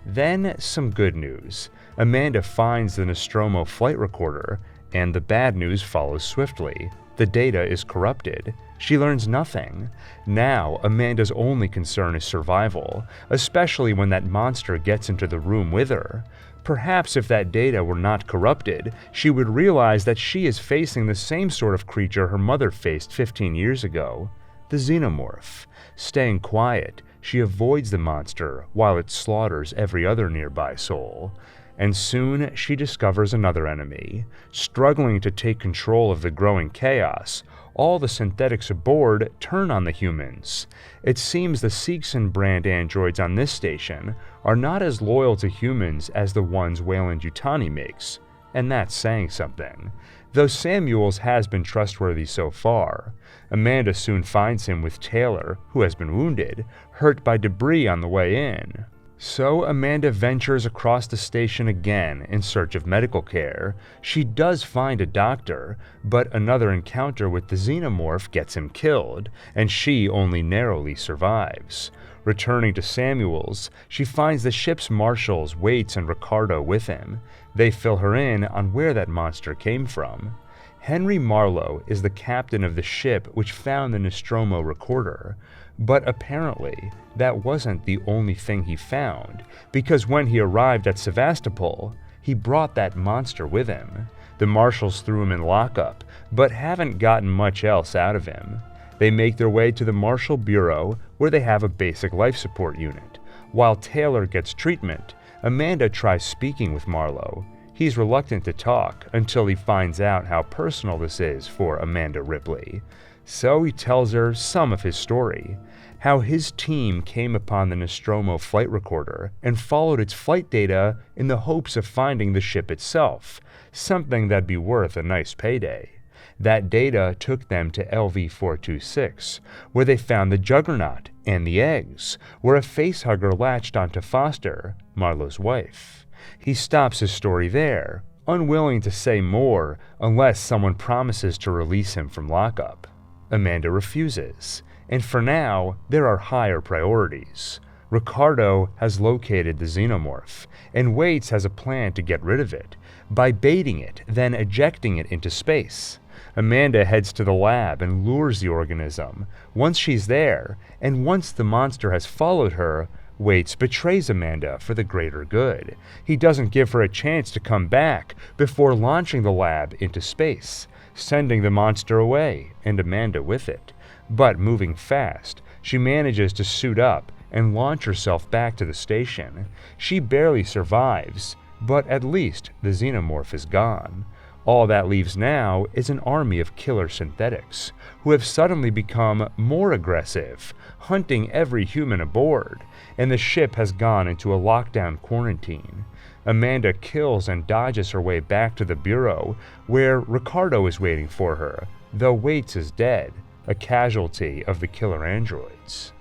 Speaker 1: Then, some good news. Amanda finds the Nostromo flight recorder, and the bad news follows swiftly. The data is corrupted. She learns nothing. Now, Amanda's only concern is survival, especially when that monster gets into the room with her. Perhaps if that data were not corrupted, she would realize that she is facing the same sort of creature her mother faced 15 years ago, the xenomorph. Staying quiet, she avoids the monster while it slaughters every other nearby soul. And soon she discovers another enemy. Struggling to take control of the growing chaos, all the synthetics aboard turn on the humans. It seems the Seegson brand androids on this station are not as loyal to humans as the ones Weyland-Yutani makes, and that's saying something. Though Samuels has been trustworthy so far, Amanda soon finds him with Taylor, who has been wounded, hurt by debris on the way in. So Amanda ventures across the station again in search of medical care. She does find a doctor, but another encounter with the xenomorph gets him killed, and she only narrowly survives. Returning to Samuels, she finds the ship's marshals, Waits and Ricardo, with him. They fill her in on where that monster came from. Henry Marlowe is the captain of the ship which found the Nostromo recorder, but apparently that wasn't the only thing he found, because when he arrived at Sevastopol, he brought that monster with him. The marshals threw him in lockup, but haven't gotten much else out of him. They make their way to the Marshal Bureau, where they have a basic life support unit. While Taylor gets treatment, Amanda tries speaking with Marlowe. He's reluctant to talk until he finds out how personal this is for Amanda Ripley. So he tells her some of his story, how his team came upon the Nostromo flight recorder and followed its flight data in the hopes of finding the ship itself, something that'd be worth a nice payday. That data took them to LV-426, where they found the Juggernaut and the eggs, where a facehugger latched onto Foster, Marlowe's wife. He stops his story there, unwilling to say more unless someone promises to release him from lockup. Amanda refuses, and for now, there are higher priorities. Ricardo has located the xenomorph, and Waits has a plan to get rid of it, by baiting it, then ejecting it into space. Amanda heads to the lab and lures the organism. Once she's there, and once the monster has followed her, Waits betrays Amanda for the greater good. He doesn't give her a chance to come back before launching the lab into space, sending the monster away, and Amanda with it. But moving fast, she manages to suit up and launch herself back to the station. She barely survives, but at least the xenomorph is gone. All that leaves now is an army of killer synthetics, who have suddenly become more aggressive, hunting every human aboard, and the ship has gone into a lockdown quarantine. Amanda kills and dodges her way back to the Bureau, where Ricardo is waiting for her, though Waits is dead, a casualty of the killer androids.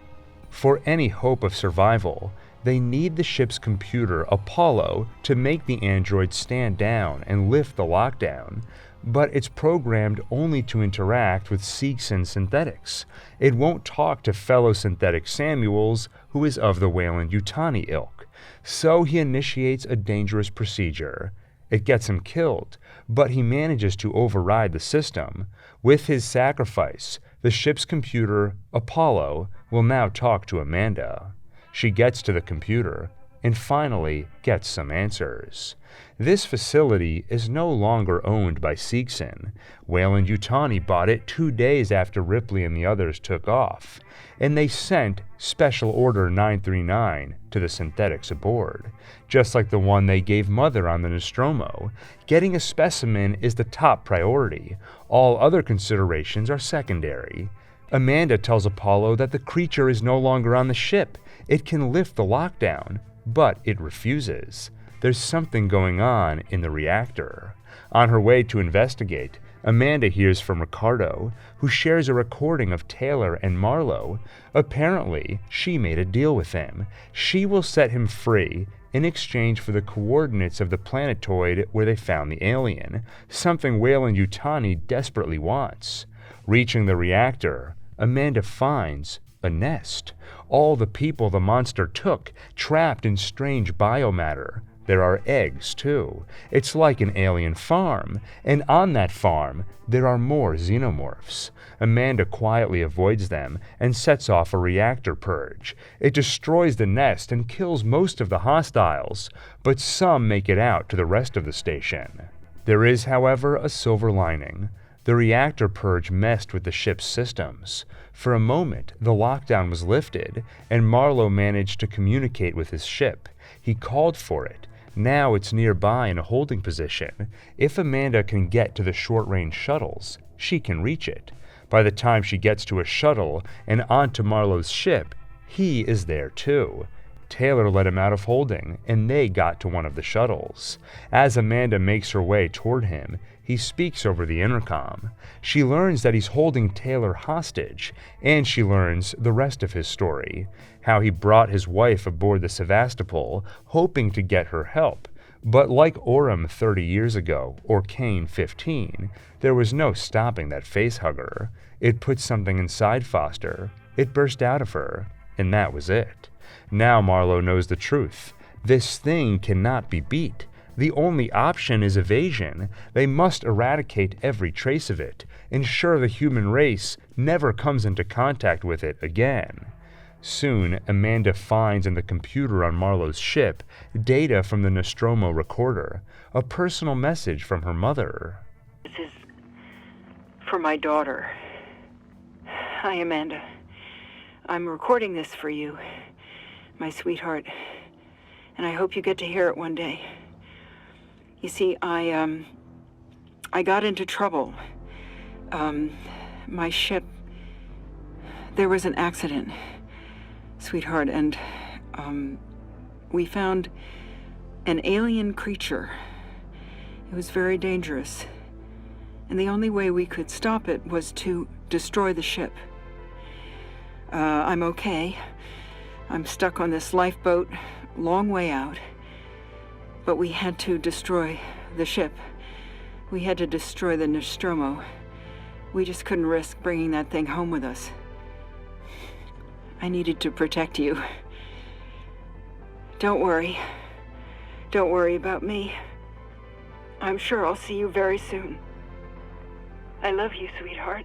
Speaker 1: For any hope of survival, They need the ship's computer, Apollo, to make the android stand down and lift the lockdown, but it's programmed only to interact with Seegson synthetics. It won't talk to fellow synthetic Samuels, who is of the Weyland-Yutani ilk. So he initiates a dangerous procedure. It gets him killed, but he manages to override the system. With his sacrifice, the ship's computer, Apollo, will now talk to Amanda. She gets to the computer and finally gets some answers. This facility is no longer owned by Seegson. Weyland-Yutani bought it 2 days after Ripley and the others took off, and they sent Special Order 939 to the synthetics aboard, just like the one they gave Mother on the Nostromo. Getting a specimen is the top priority. All other considerations are secondary. Amanda tells Apollo that the creature is no longer on the ship. It can lift the lockdown, but it refuses. There's something going on in the reactor. On her way to investigate, Amanda hears from Ricardo, who shares a recording of Taylor and Marlowe. Apparently, she made a deal with him. She will set him free in exchange for the coordinates of the planetoid where they found the alien, something Weyland-Yutani desperately wants. Reaching the reactor, Amanda finds a nest. All the people the monster took, trapped in strange biomatter. There are eggs, too. It's like an alien farm, and on that farm, there are more xenomorphs. Amanda quietly avoids them and sets off a reactor purge. It destroys the nest and kills most of the hostiles, but some make it out to the rest of the station. There is, however, a silver lining. The reactor purge messed with the ship's systems. For a moment, the lockdown was lifted, and Marlowe managed to communicate with his ship. He called for it. Now it's nearby in a holding position. If Amanda can get to the short-range shuttles, she can reach it. By the time she gets to a shuttle and onto Marlowe's ship, he is there too. Taylor let him out of holding, and they got to one of the shuttles. As Amanda makes her way toward him, he speaks over the intercom. She learns that he's holding Taylor hostage, and she learns the rest of his story, how he brought his wife aboard the Sevastopol, hoping to get her help. But like Orem 30 years ago, or Kane 15, there was no stopping that facehugger. It put something inside Foster. It burst out of her, and that was it. Now Marlowe knows the truth. This thing cannot be beat. The only option is evasion. They must eradicate every trace of it, ensure the human race never comes into contact with it again. Soon, Amanda finds in the computer on Marlowe's ship data from the Nostromo recorder, a personal message from her mother.
Speaker 5: This is for my daughter. Hi, Amanda. I'm recording this for you, my sweetheart, and I hope you get to hear it one day. You see, I got into trouble. My ship, there was an accident, sweetheart, and we found an alien creature. It was very dangerous, and the only way we could stop it was to destroy the ship. I'm okay. I'm stuck on this lifeboat, long way out. But we had to destroy the ship. We had to destroy the Nostromo. We just couldn't risk bringing that thing home with us. I needed to protect you. Don't worry. Don't worry about me. I'm sure I'll see you very soon. I love you, sweetheart.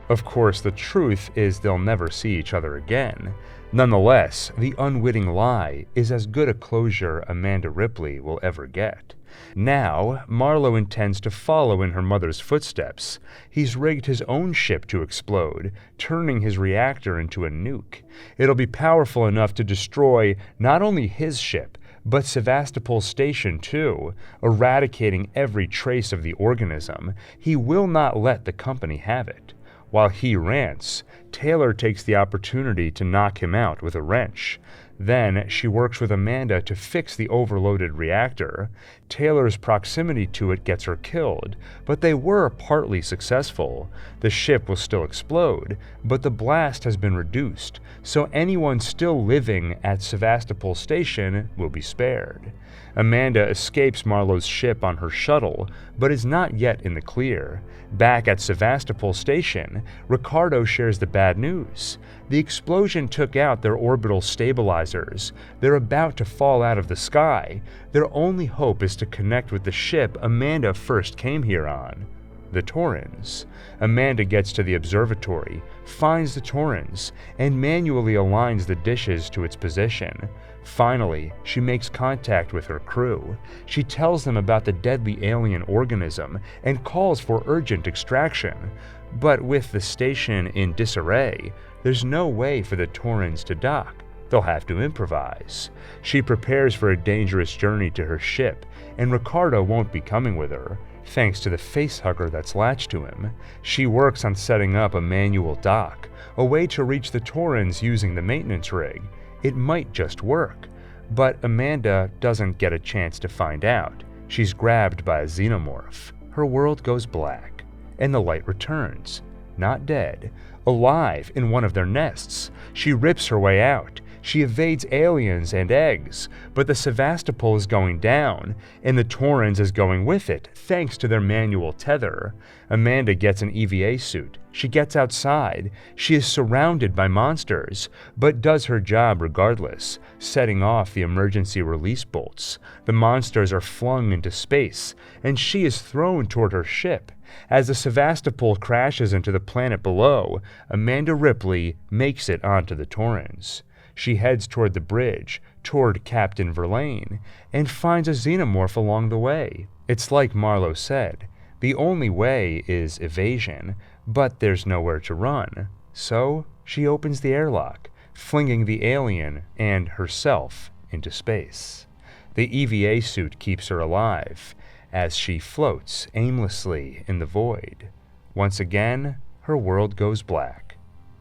Speaker 1: Of course, the truth is they'll never see each other again. Nonetheless, the unwitting lie is as good a closure Amanda Ripley will ever get. Now, Marlowe intends to follow in her mother's footsteps. He's rigged his own ship to explode, turning his reactor into a nuke. It'll be powerful enough to destroy not only his ship, but Sevastopol Station too, eradicating every trace of the organism. He will not let the company have it. While he rants, Taylor takes the opportunity to knock him out with a wrench. Then she works with Amanda to fix the overloaded reactor. Taylor's proximity to it gets her killed, but they were partly successful. The ship will still explode, but the blast has been reduced, so anyone still living at Sevastopol Station will be spared. Amanda escapes Marlowe's ship on her shuttle, but is not yet in the clear. Back at Sevastopol Station, Ricardo shares the bad news. The explosion took out their orbital stabilizers. They're about to fall out of the sky. Their only hope is to connect with the ship Amanda first came here on, the Torrens. Amanda gets to the observatory, finds the Torrens, and manually aligns the dishes to its position. Finally, she makes contact with her crew. She tells them about the deadly alien organism and calls for urgent extraction. But with the station in disarray, there's no way for the Torrens to dock. They'll have to improvise. She prepares for a dangerous journey to her ship, and Ricardo won't be coming with her, thanks to the facehugger that's latched to him. She works on setting up a manual dock, a way to reach the Torrens using the maintenance rig. It might just work, but Amanda doesn't get a chance to find out. She's grabbed by a xenomorph. Her world goes black, and the light returns, not dead, alive in one of their nests. She rips her way out. She evades aliens and eggs, but the Sevastopol is going down, and the Torrens is going with it, thanks to their manual tether. Amanda gets an EVA suit. She gets outside. She is surrounded by monsters, but does her job regardless, setting off the emergency release bolts. The monsters are flung into space, and she is thrown toward her ship. As the Sevastopol crashes into the planet below, Amanda Ripley makes it onto the Torrens. She heads toward the bridge, toward Captain Verlaine, and finds a xenomorph along the way. It's like Marlowe said, the only way is evasion, but there's nowhere to run. So she opens the airlock, flinging the alien and herself into space. The EVA suit keeps her alive, as she floats aimlessly in the void. Once again, her world goes black.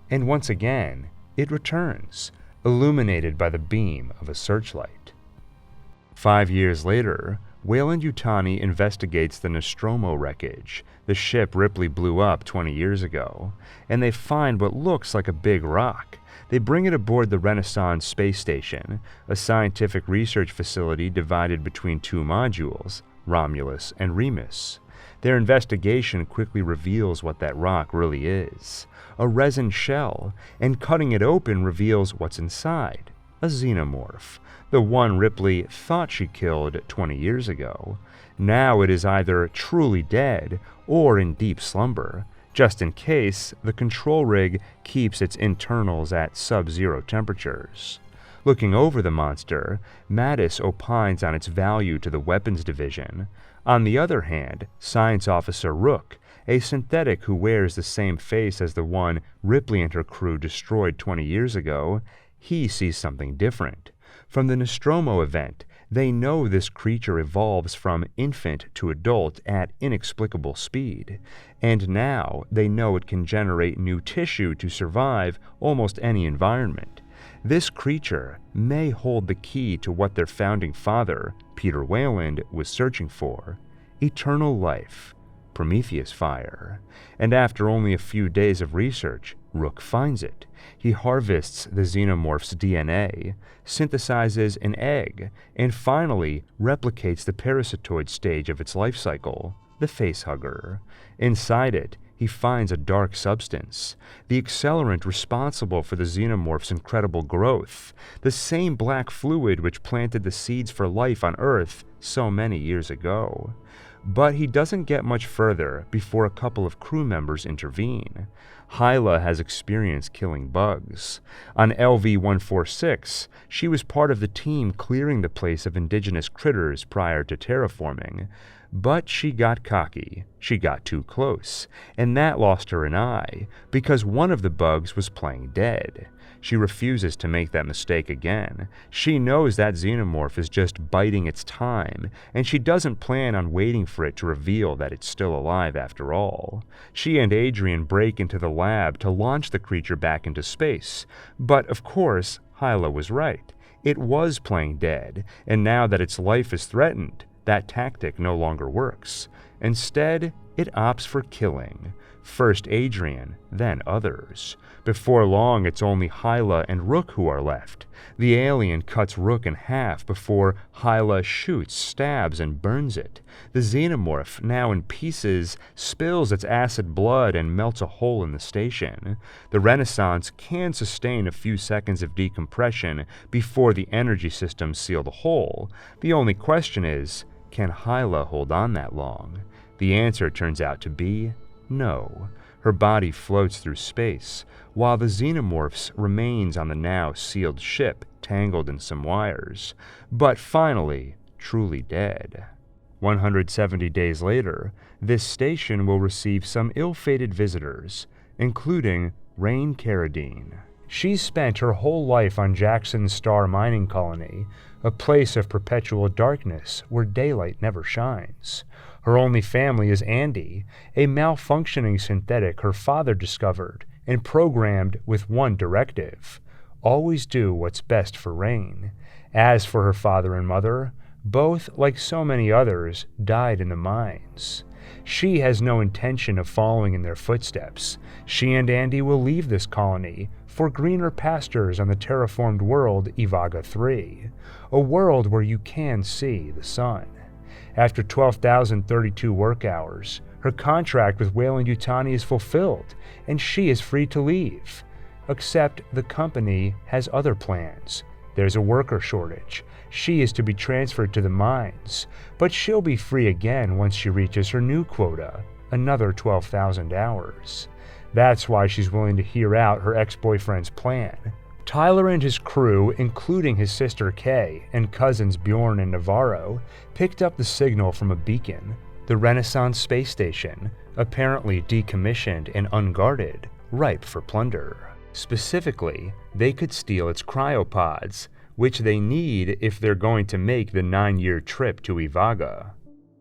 Speaker 1: And once again, it returns, illuminated by the beam of a searchlight. 5 years later, Weyland-Yutani investigates the Nostromo wreckage, the ship Ripley blew up 20 years ago, and they find what looks like a big rock. They bring it aboard the Renaissance space station, a scientific research facility divided between two modules, Romulus and Remus. Their investigation quickly reveals what that rock really is, a resin shell, and cutting it open reveals what's inside, a xenomorph, the one Ripley thought she killed 20 years ago. Now it is either truly dead or in deep slumber. Just in case, the control rig keeps its internals at sub-zero temperatures. Looking over the monster, Mattis opines on its value to the weapons division. On the other hand, Science Officer Rook, a synthetic who wears the same face as the one Ripley and her crew destroyed 20 years ago, he sees something different. From the Nostromo event, they know this creature evolves from infant to adult at inexplicable speed, and now they know it can generate new tissue to survive almost any environment. This creature may hold the key to what their founding father, Peter Weyland, was searching for: eternal life, Prometheus fire. And after only a few days of research, Rook finds it. He harvests the xenomorph's DNA, synthesizes an egg, and finally replicates the parasitoid stage of its life cycle, the facehugger. Inside it, he finds a dark substance, the accelerant responsible for the xenomorph's incredible growth, the same black fluid which planted the seeds for life on Earth so many years ago. But he doesn't get much further before a couple of crew members intervene. Hyla has experience killing bugs. On LV-146, she was part of the team clearing the place of indigenous critters prior to terraforming. But she got cocky. She got too close, and that lost her an eye, because one of the bugs was playing dead. She refuses to make that mistake again. She knows that xenomorph is just biding its time, and she doesn't plan on waiting for it to reveal that it's still alive after all. She and Adrian break into the lab to launch the creature back into space, but of course, Hyla was right. It was playing dead, and now that its life is threatened, that tactic no longer works. Instead, it opts for killing. First Adrian, then others. Before long, it's only Hyla and Rook who are left. The alien cuts Rook in half before Hyla shoots, stabs, and burns it. The xenomorph, now in pieces, spills its acid blood and melts a hole in the station. The Renaissance can sustain a few seconds of decompression before the energy systems seal the hole. The only question is, can Hyla hold on that long? The answer turns out to be no. Her body floats through space, while the xenomorph's remains on the now sealed ship, tangled in some wires, but finally, truly dead. 170 days later, this station will receive some ill-fated visitors, including Rain Carradine. She's spent her whole life on Jackson's Star mining colony, a place of perpetual darkness where daylight never shines. Her only family is Andy, a malfunctioning synthetic her father discovered and programmed with one directive: always do what's best for Rain. As for her father and mother, both, like so many others, died in the mines. She has no intention of following in their footsteps. She and Andy will leave this colony for greener pastures on the terraformed world Ivaga 3, a world where you can see the sun. After 12,032 work hours, her contract with Weyland-Yutani is fulfilled, and she is free to leave. Except the company has other plans. There's a worker shortage. She is to be transferred to the mines, but she'll be free again once she reaches her new quota, another 12,000 hours. That's why she's willing to hear out her ex-boyfriend's plan. Tyler and his crew, including his sister Kay and cousins Bjorn and Navarro, picked up the signal from a beacon, the Renaissance space station, apparently decommissioned and unguarded, ripe for plunder. Specifically, they could steal its cryopods, which they need if they're going to make the 9-year trip to Ivaga.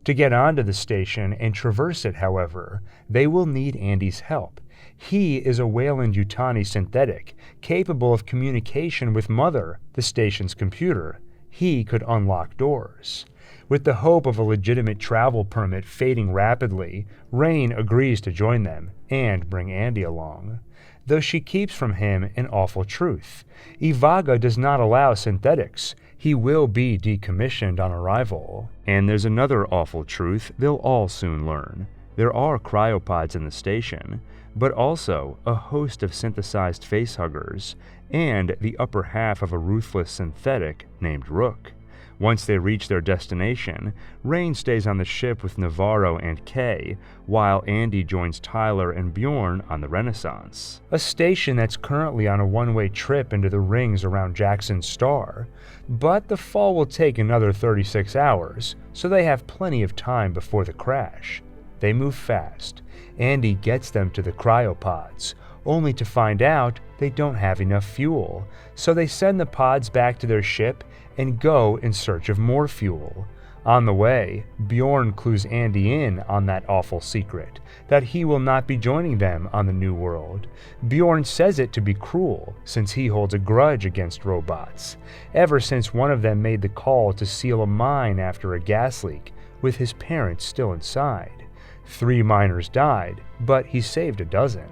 Speaker 1: To get onto the station and traverse it, however, they will need Andy's help. He is a Weyland-Yutani synthetic, capable of communication with Mother, the station's computer. He could unlock doors. With the hope of a legitimate travel permit fading rapidly, Rain agrees to join them and bring Andy along. Though she keeps from him an awful truth. Ivaga does not allow synthetics. He will be decommissioned on arrival. And there's another awful truth they'll all soon learn. There are cryopods in the station, but also a host of synthesized facehuggers and the upper half of a ruthless synthetic named Rook. Once they reach their destination, Rain stays on the ship with Navarro and Kay, while Andy joins Tyler and Bjorn on the Renaissance, a station that's currently on a one-way trip into the rings around Jackson's Star. But the fall will take another 36 hours, so they have plenty of time before the crash. They move fast. Andy gets them to the cryopods, only to find out they don't have enough fuel, so they send the pods back to their ship and go in search of more fuel. On the way, Bjorn clues Andy in on that awful secret, that he will not be joining them on the new world. Bjorn says it to be cruel, since he holds a grudge against robots, ever since one of them made the call to seal a mine after a gas leak, with his parents still inside. 3 miners died, but he saved a dozen.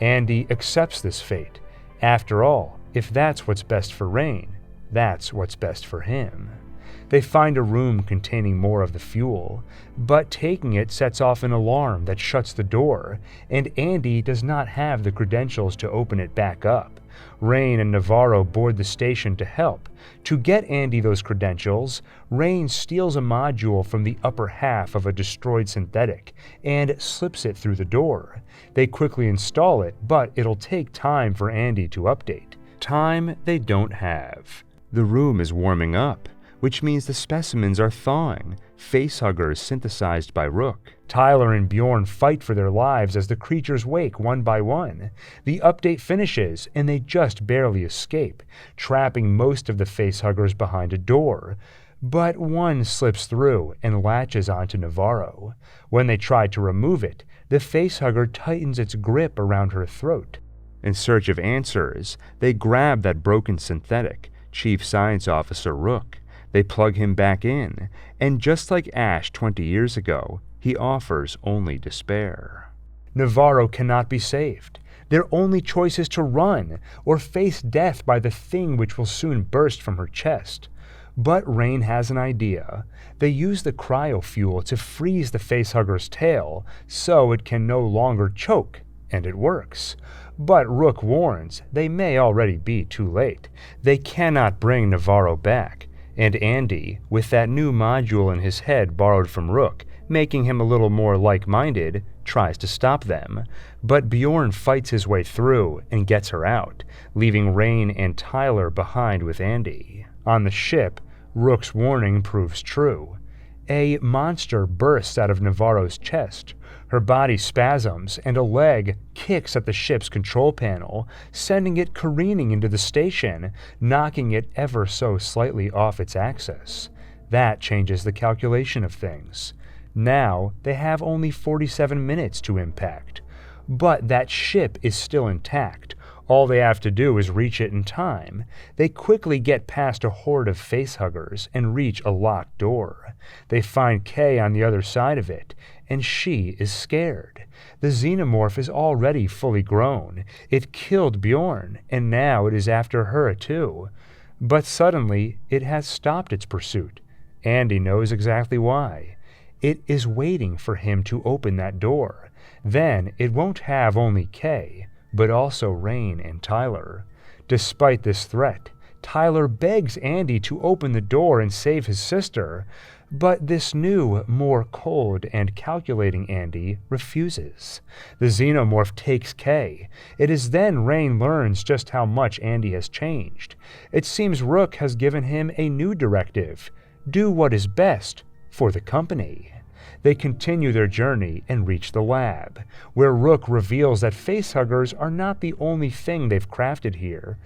Speaker 1: Andy accepts this fate. After all, if that's what's best for Rain, that's what's best for him. They find a room containing more of the fuel, but taking it sets off an alarm that shuts the door, and Andy does not have the credentials to open it back up. Rain and Navarro board the station to help. To get Andy those credentials, Rain steals a module from the upper half of a destroyed synthetic and slips it through the door. They quickly install it, but it'll take time for Andy to update. Time they don't have. The room is warming up, which means the specimens are thawing, facehuggers synthesized by Rook. Tyler and Bjorn fight for their lives as the creatures wake one by one. The update finishes, and they just barely escape, trapping most of the facehuggers behind a door. But one slips through and latches onto Navarro. When they try to remove it, the facehugger tightens its grip around her throat. In search of answers, they grab that broken synthetic, Chief Science Officer Rook. They plug him back in, and just like Ash 20 years ago, he offers only despair. Navarro cannot be saved. Their only choice is to run, or face death by the thing which will soon burst from her chest. But Rain has an idea. They use the cryofuel to freeze the facehugger's tail, so it can no longer choke, and it works. But Rook warns they may already be too late. They cannot bring Navarro back, and Andy, with that new module in his head borrowed from Rook, making him a little more like-minded, tries to stop them. But Bjorn fights his way through and gets her out, leaving Rain and Tyler behind with Andy. On the ship, Rook's warning proves true. A monster bursts out of Navarro's chest. Her body spasms, and a leg kicks at the ship's control panel, sending it careening into the station, knocking it ever so slightly off its axis. That changes the calculation of things. Now, they have only 47 minutes to impact. But that ship is still intact. All they have to do is reach it in time. They quickly get past a horde of facehuggers and reach a locked door. They find Kay on the other side of it, and she is scared. The xenomorph is already fully grown. It killed Bjorn, and now it is after her too. But suddenly, it has stopped its pursuit. Andy knows exactly why. It is waiting for him to open that door. Then it won't have only Kay, but also Rain and Tyler. Despite this threat, Tyler begs Andy to open the door and save his sister, but this new, more cold and calculating Andy refuses. The xenomorph takes Kay. It is then Rain learns just how much Andy has changed. It seems Rook has given him a new directive: do what is best for the company. They continue their journey and reach the lab, where Rook reveals that facehuggers are not the only thing they've crafted here.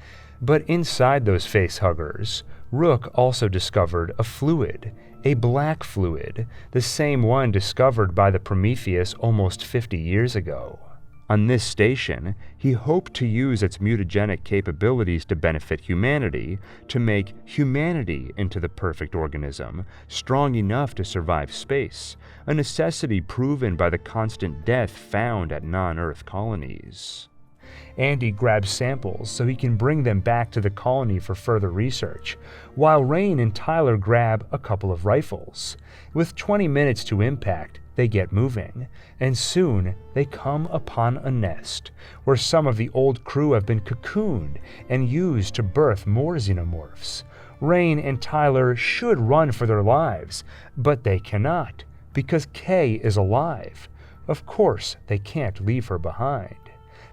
Speaker 1: But inside those facehuggers, Rook also discovered a fluid, a black fluid, the same one discovered by the Prometheus almost 50 years ago. On this station, he hoped to use its mutagenic capabilities to benefit humanity, to make humanity into the perfect organism, strong enough to survive space, a necessity proven by the constant death found at non-Earth colonies. Andy grabs samples so he can bring them back to the colony for further research, while Rain and Tyler grab a couple of rifles. With 20 minutes to impact, they get moving, and soon they come upon a nest, where some of the old crew have been cocooned and used to birth more xenomorphs. Rain and Tyler should run for their lives, but they cannot, because Kay is alive. Of course, they can't leave her behind.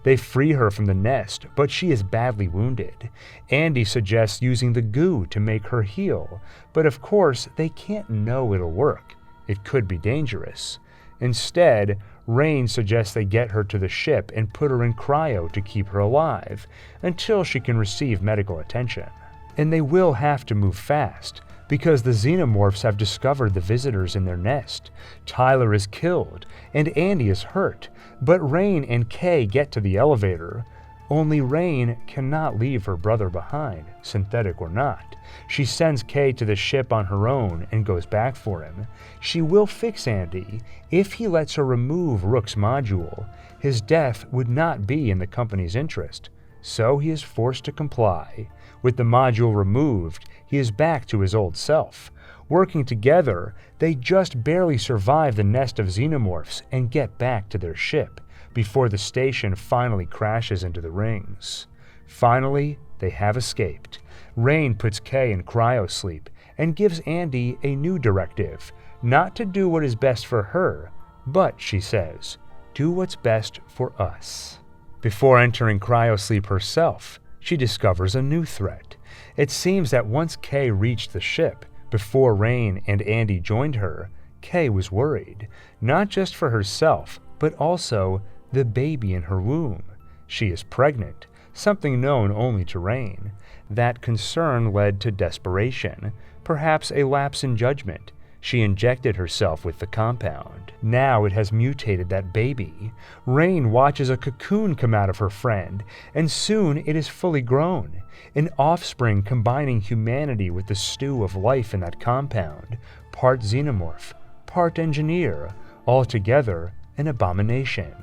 Speaker 1: They free her from the nest, but she is badly wounded. Andy suggests using the goo to make her heal, but of course they can't know it'll work. It could be dangerous. Instead, Rain suggests they get her to the ship and put her in cryo to keep her alive, until she can receive medical attention. And they will have to move fast, because the xenomorphs have discovered the visitors in their nest. Tyler is killed, and Andy is hurt, but Rain and Kay get to the elevator. Only Rain cannot leave her brother behind, synthetic or not. She sends Kay to the ship on her own and goes back for him. She will fix Andy if he lets her remove Rook's module. His death would not be in the company's interest, so he is forced to comply. With the module removed, he is back to his old self. Working together, they just barely survive the nest of xenomorphs and get back to their ship before the station finally crashes into the rings. Finally, they have escaped. Rain puts Kay in cryosleep and gives Andy a new directive, not to do what is best for her, but, she says, do what's best for us. Before entering cryosleep herself, she discovers a new threat. It seems that once Kay reached the ship, before Rain and Andy joined her, Kay was worried, not just for herself, but also the baby in her womb. She is pregnant, something known only to Rain. That concern led to desperation, perhaps a lapse in judgment. She injected herself with the compound. Now it has mutated that baby. Rain watches a cocoon come out of her friend, and soon it is fully grown. An offspring combining humanity with the stew of life in that compound. Part xenomorph, part engineer, altogether an abomination.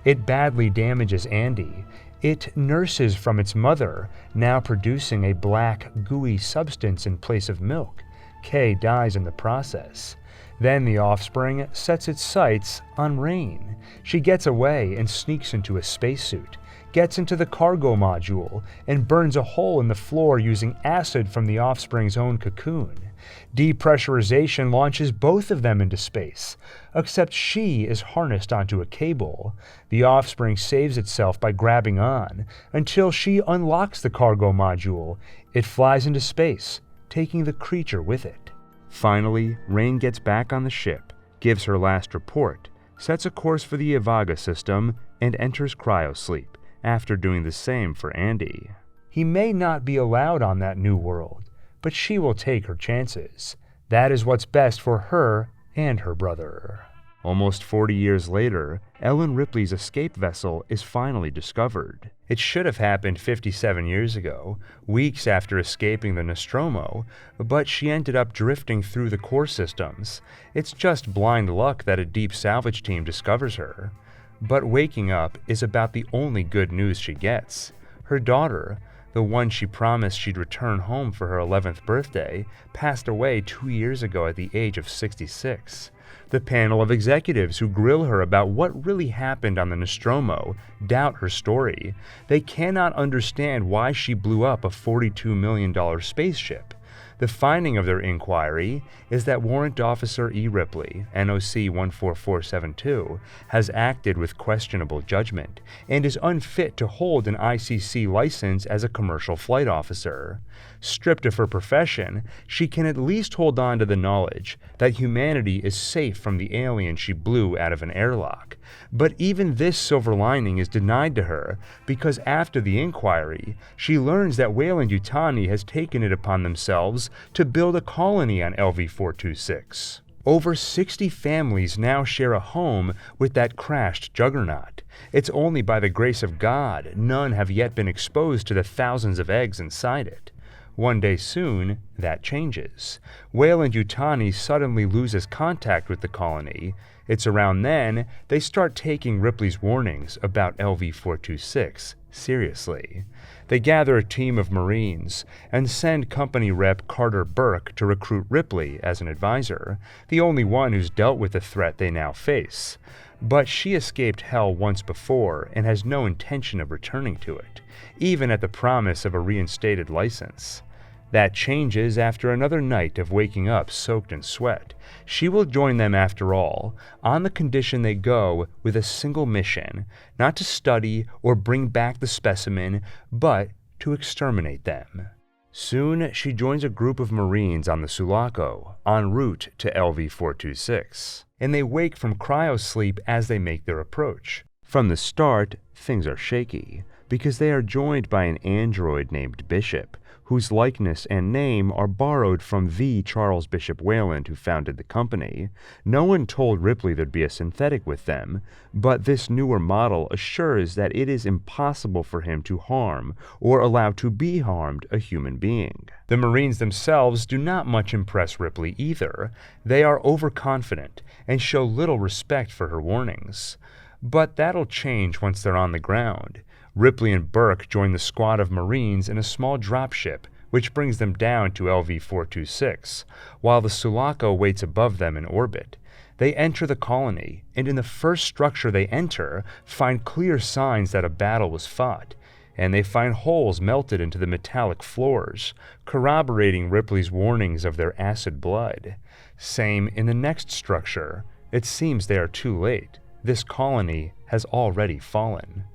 Speaker 1: It badly damages Andy. It nurses from its mother, now producing a black, gooey substance in place of milk. Kay dies in the process. Then the offspring sets its sights on Rain. She gets away and sneaks into a spacesuit, gets into the cargo module, and burns a hole in the floor using acid from the offspring's own cocoon. Depressurization launches both of them into space, except she is harnessed onto a cable. The offspring saves itself by grabbing on, until she unlocks the cargo module. It flies into space, taking the creature with it. Finally, Rain gets back on the ship, gives her last report, sets a course for the Ivaga system, and enters cryosleep, after doing the same for Andy. He may not be allowed on that new world, but she will take her chances. That is what's best for her and her brother. Almost 40 years later, Ellen Ripley's escape vessel is finally discovered. It should have happened 57 years ago, weeks after escaping the Nostromo, but she ended up drifting through the core systems. It's just blind luck that a deep salvage team discovers her. But waking up is about the only good news she gets. Her daughter, the one she promised she'd return home for her 11th birthday, passed away 2 years ago at the age of 66. The panel of executives who grill her about what really happened on the Nostromo doubt her story. They cannot understand why she blew up a $42 million spaceship. The finding of their inquiry is that Warrant Officer E. Ripley, NOC 14472, has acted with questionable judgment and is unfit to hold an ICC license as a commercial flight officer. Stripped of her profession, she can at least hold on to the knowledge that humanity is safe from the alien she blew out of an airlock. But even this silver lining is denied to her because after the inquiry, she learns that Weyland-Yutani has taken it upon themselves to build a colony on LV-426. Over 60 families now share a home with that crashed juggernaut. It's only by the grace of God none have yet been exposed to the thousands of eggs inside it. One day soon, that changes. Weyland-Yutani suddenly loses contact with the colony. It's around then they start taking Ripley's warnings about LV-426 seriously. They gather a team of Marines and send company rep Carter Burke to recruit Ripley as an advisor, the only one who's dealt with the threat they now face. But she escaped hell once before and has no intention of returning to it, even at the promise of a reinstated license. That changes after another night of waking up soaked in sweat. She will join them after all, on the condition they go with a single mission, not to study or bring back the specimen, but to exterminate them. Soon she joins a group of Marines on the Sulaco, en route to LV-426, and they wake from cryosleep as they make their approach. From the start, things are shaky, because they are joined by an android named Bishop, whose likeness and name are borrowed from the Charles Bishop Weyland who founded the company. No one told Ripley there'd be a synthetic with them, but this newer model assures that it is impossible for him to harm or allow to be harmed a human being. The Marines themselves do not much impress Ripley either. They are overconfident and show little respect for her warnings. But that'll change once they're on the ground. Ripley and Burke join the squad of Marines in a small dropship, which brings them down to LV-426, while the Sulaco waits above them in orbit. They enter the colony, and in the first structure they enter, find clear signs that a battle was fought, and they find holes melted into the metallic floors, corroborating Ripley's warnings of their acid blood. Same in the next structure. It seems they are too late. This colony has already fallen.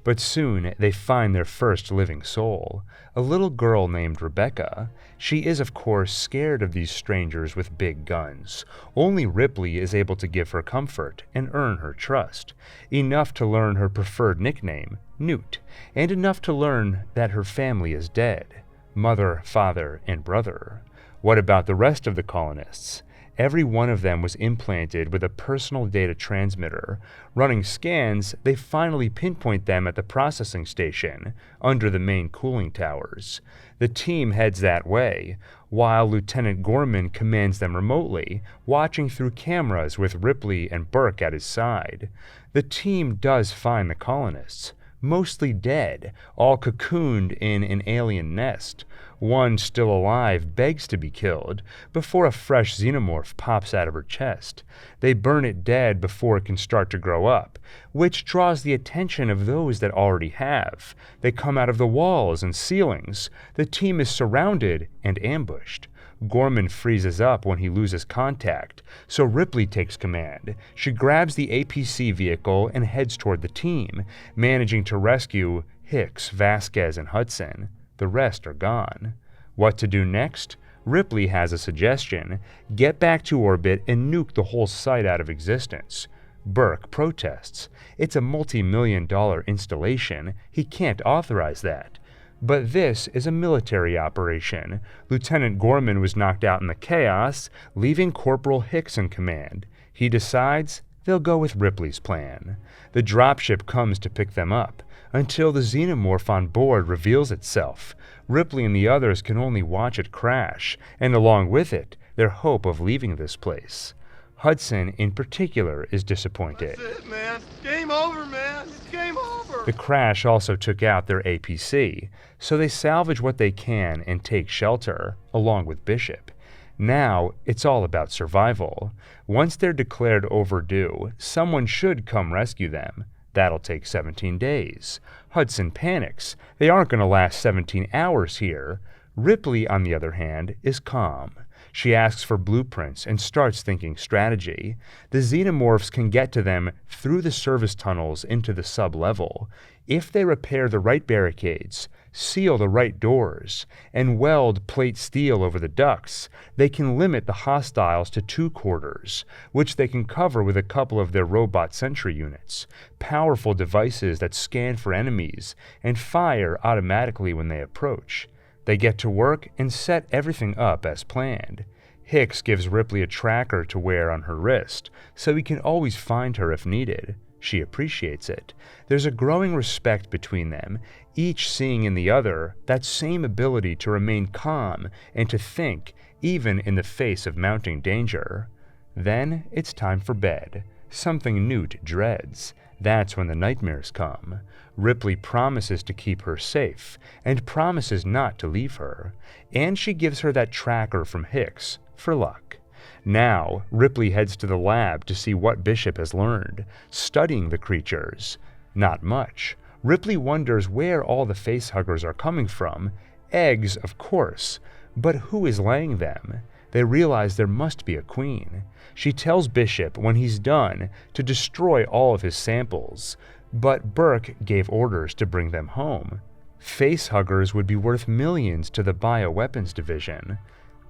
Speaker 1: But soon they find their first living soul, a little girl named Rebecca. She is, of course, scared of these strangers with big guns. Only Ripley is able to give her comfort and earn her trust, enough to learn her preferred nickname, Newt, and enough to learn that her family is dead, mother, father, and brother. What about the rest of the colonists? Every one of them was implanted with a personal data transmitter. Running scans, they finally pinpoint them at the processing station, under the main cooling towers. The team heads that way, while Lieutenant Gorman commands them remotely, watching through cameras with Ripley and Burke at his side. The team does find the colonists, mostly dead, all cocooned in an alien nest. One, still alive, begs to be killed before a fresh xenomorph pops out of her chest. They burn it dead before it can start to grow up, which draws the attention of those that already have. They come out of the walls and ceilings. The team is surrounded and ambushed. Gorman freezes up when he loses contact, so Ripley takes command. She grabs the APC vehicle and heads toward the team, managing to rescue Hicks, Vasquez, and Hudson. The rest are gone. What to do next? Ripley has a suggestion. Get back to orbit and nuke the whole site out of existence. Burke protests. It's a multi-million-dollar installation. He can't authorize that. But this is a military operation. Lieutenant Gorman was knocked out in the chaos, leaving Corporal Hicks in command. He decides they'll go with Ripley's plan. The dropship comes to pick them up, until the xenomorph on board reveals itself. Ripley and the others can only watch it crash, and along with it, their hope of leaving this place. Hudson, in particular, is disappointed.
Speaker 2: That's it, man. Game over, man. It's game over.
Speaker 1: The crash also took out their APC, so they salvage what they can and take shelter, along with Bishop. Now, it's all about survival. Once they're declared overdue, someone should come rescue them. That'll take 17 days. Hudson panics. They aren't going to last 17 hours here. Ripley, on the other hand, is calm. She asks for blueprints and starts thinking strategy. The xenomorphs can get to them through the service tunnels into the sub-level. If they repair the right barricades, seal the right doors, and weld plate steel over the ducts, they can limit the hostiles to 2 quarters, which they can cover with a couple of their robot sentry units, powerful devices that scan for enemies and fire automatically when they approach. They get to work and set everything up as planned. Hicks gives Ripley a tracker to wear on her wrist, so he can always find her if needed. She appreciates it. There's a growing respect between them, each seeing in the other that same ability to remain calm and to think, even in the face of mounting danger. Then it's time for bed, something Newt dreads. That's when the nightmares come. Ripley promises to keep her safe, and promises not to leave her. And she gives her that tracker from Hicks, for luck. Now, Ripley heads to the lab to see what Bishop has learned, studying the creatures. Not much. Ripley wonders where all the facehuggers are coming from. Eggs, of course. But who is laying them? They realize there must be a queen. She tells Bishop, when he's done, to destroy all of his samples. But Burke gave orders to bring them home. Facehuggers would be worth millions to the bioweapons division.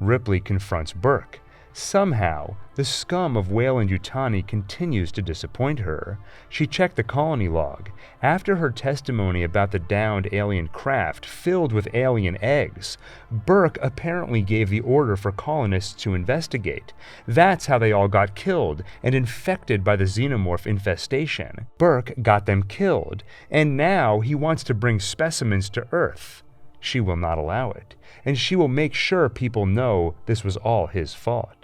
Speaker 1: Ripley confronts Burke. Somehow, the scum of Weyland-Yutani continues to disappoint her. She checked the colony log. After her testimony about the downed alien craft filled with alien eggs, Burke apparently gave the order for colonists to investigate. That's how they all got killed and infected by the xenomorph infestation. Burke got them killed, and now he wants to bring specimens to Earth. She will not allow it, and she will make sure people know this was all his fault.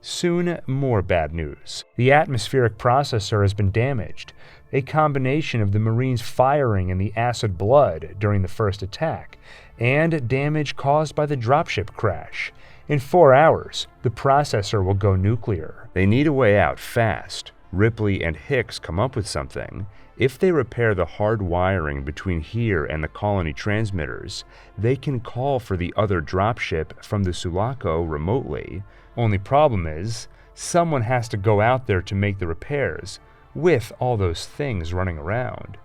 Speaker 1: Soon, more bad news. The atmospheric processor has been damaged, a combination of the Marines firing and the acid blood during the first attack, and damage caused by the dropship crash. In 4 hours, the processor will go nuclear. They need a way out fast. Ripley and Hicks come up with something. If they repair the hard wiring between here and the colony transmitters, they can call for the other dropship from the Sulaco remotely. Only problem is, someone has to go out there to make the repairs, with all those things running around.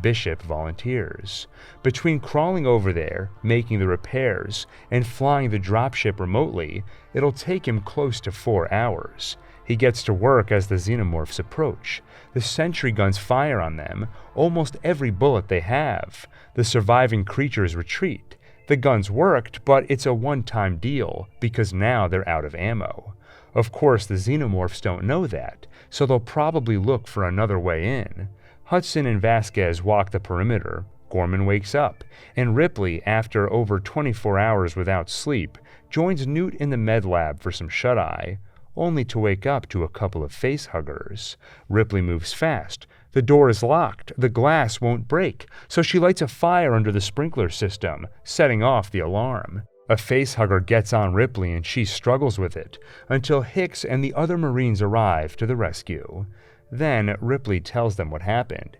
Speaker 1: Bishop volunteers. Between crawling over there, making the repairs, and flying the dropship remotely, it'll take him close to 4 hours. He gets to work as the xenomorphs approach. The sentry guns fire on them, almost every bullet they have. The surviving creatures retreat. The guns worked, but it's a one-time deal, because now they're out of ammo. Of course, the xenomorphs don't know that, so they'll probably look for another way in. Hudson and Vasquez walk the perimeter. Gorman wakes up, and Ripley, after over 24 hours without sleep, joins Newt in the med lab for some shut-eye, only to wake up to a couple of facehuggers. Ripley moves fast. The door is locked. The glass won't break, so she lights a fire under the sprinkler system, setting off the alarm. A facehugger gets on Ripley and she struggles with it, until Hicks and the other Marines arrive to the rescue. Then Ripley tells them what happened.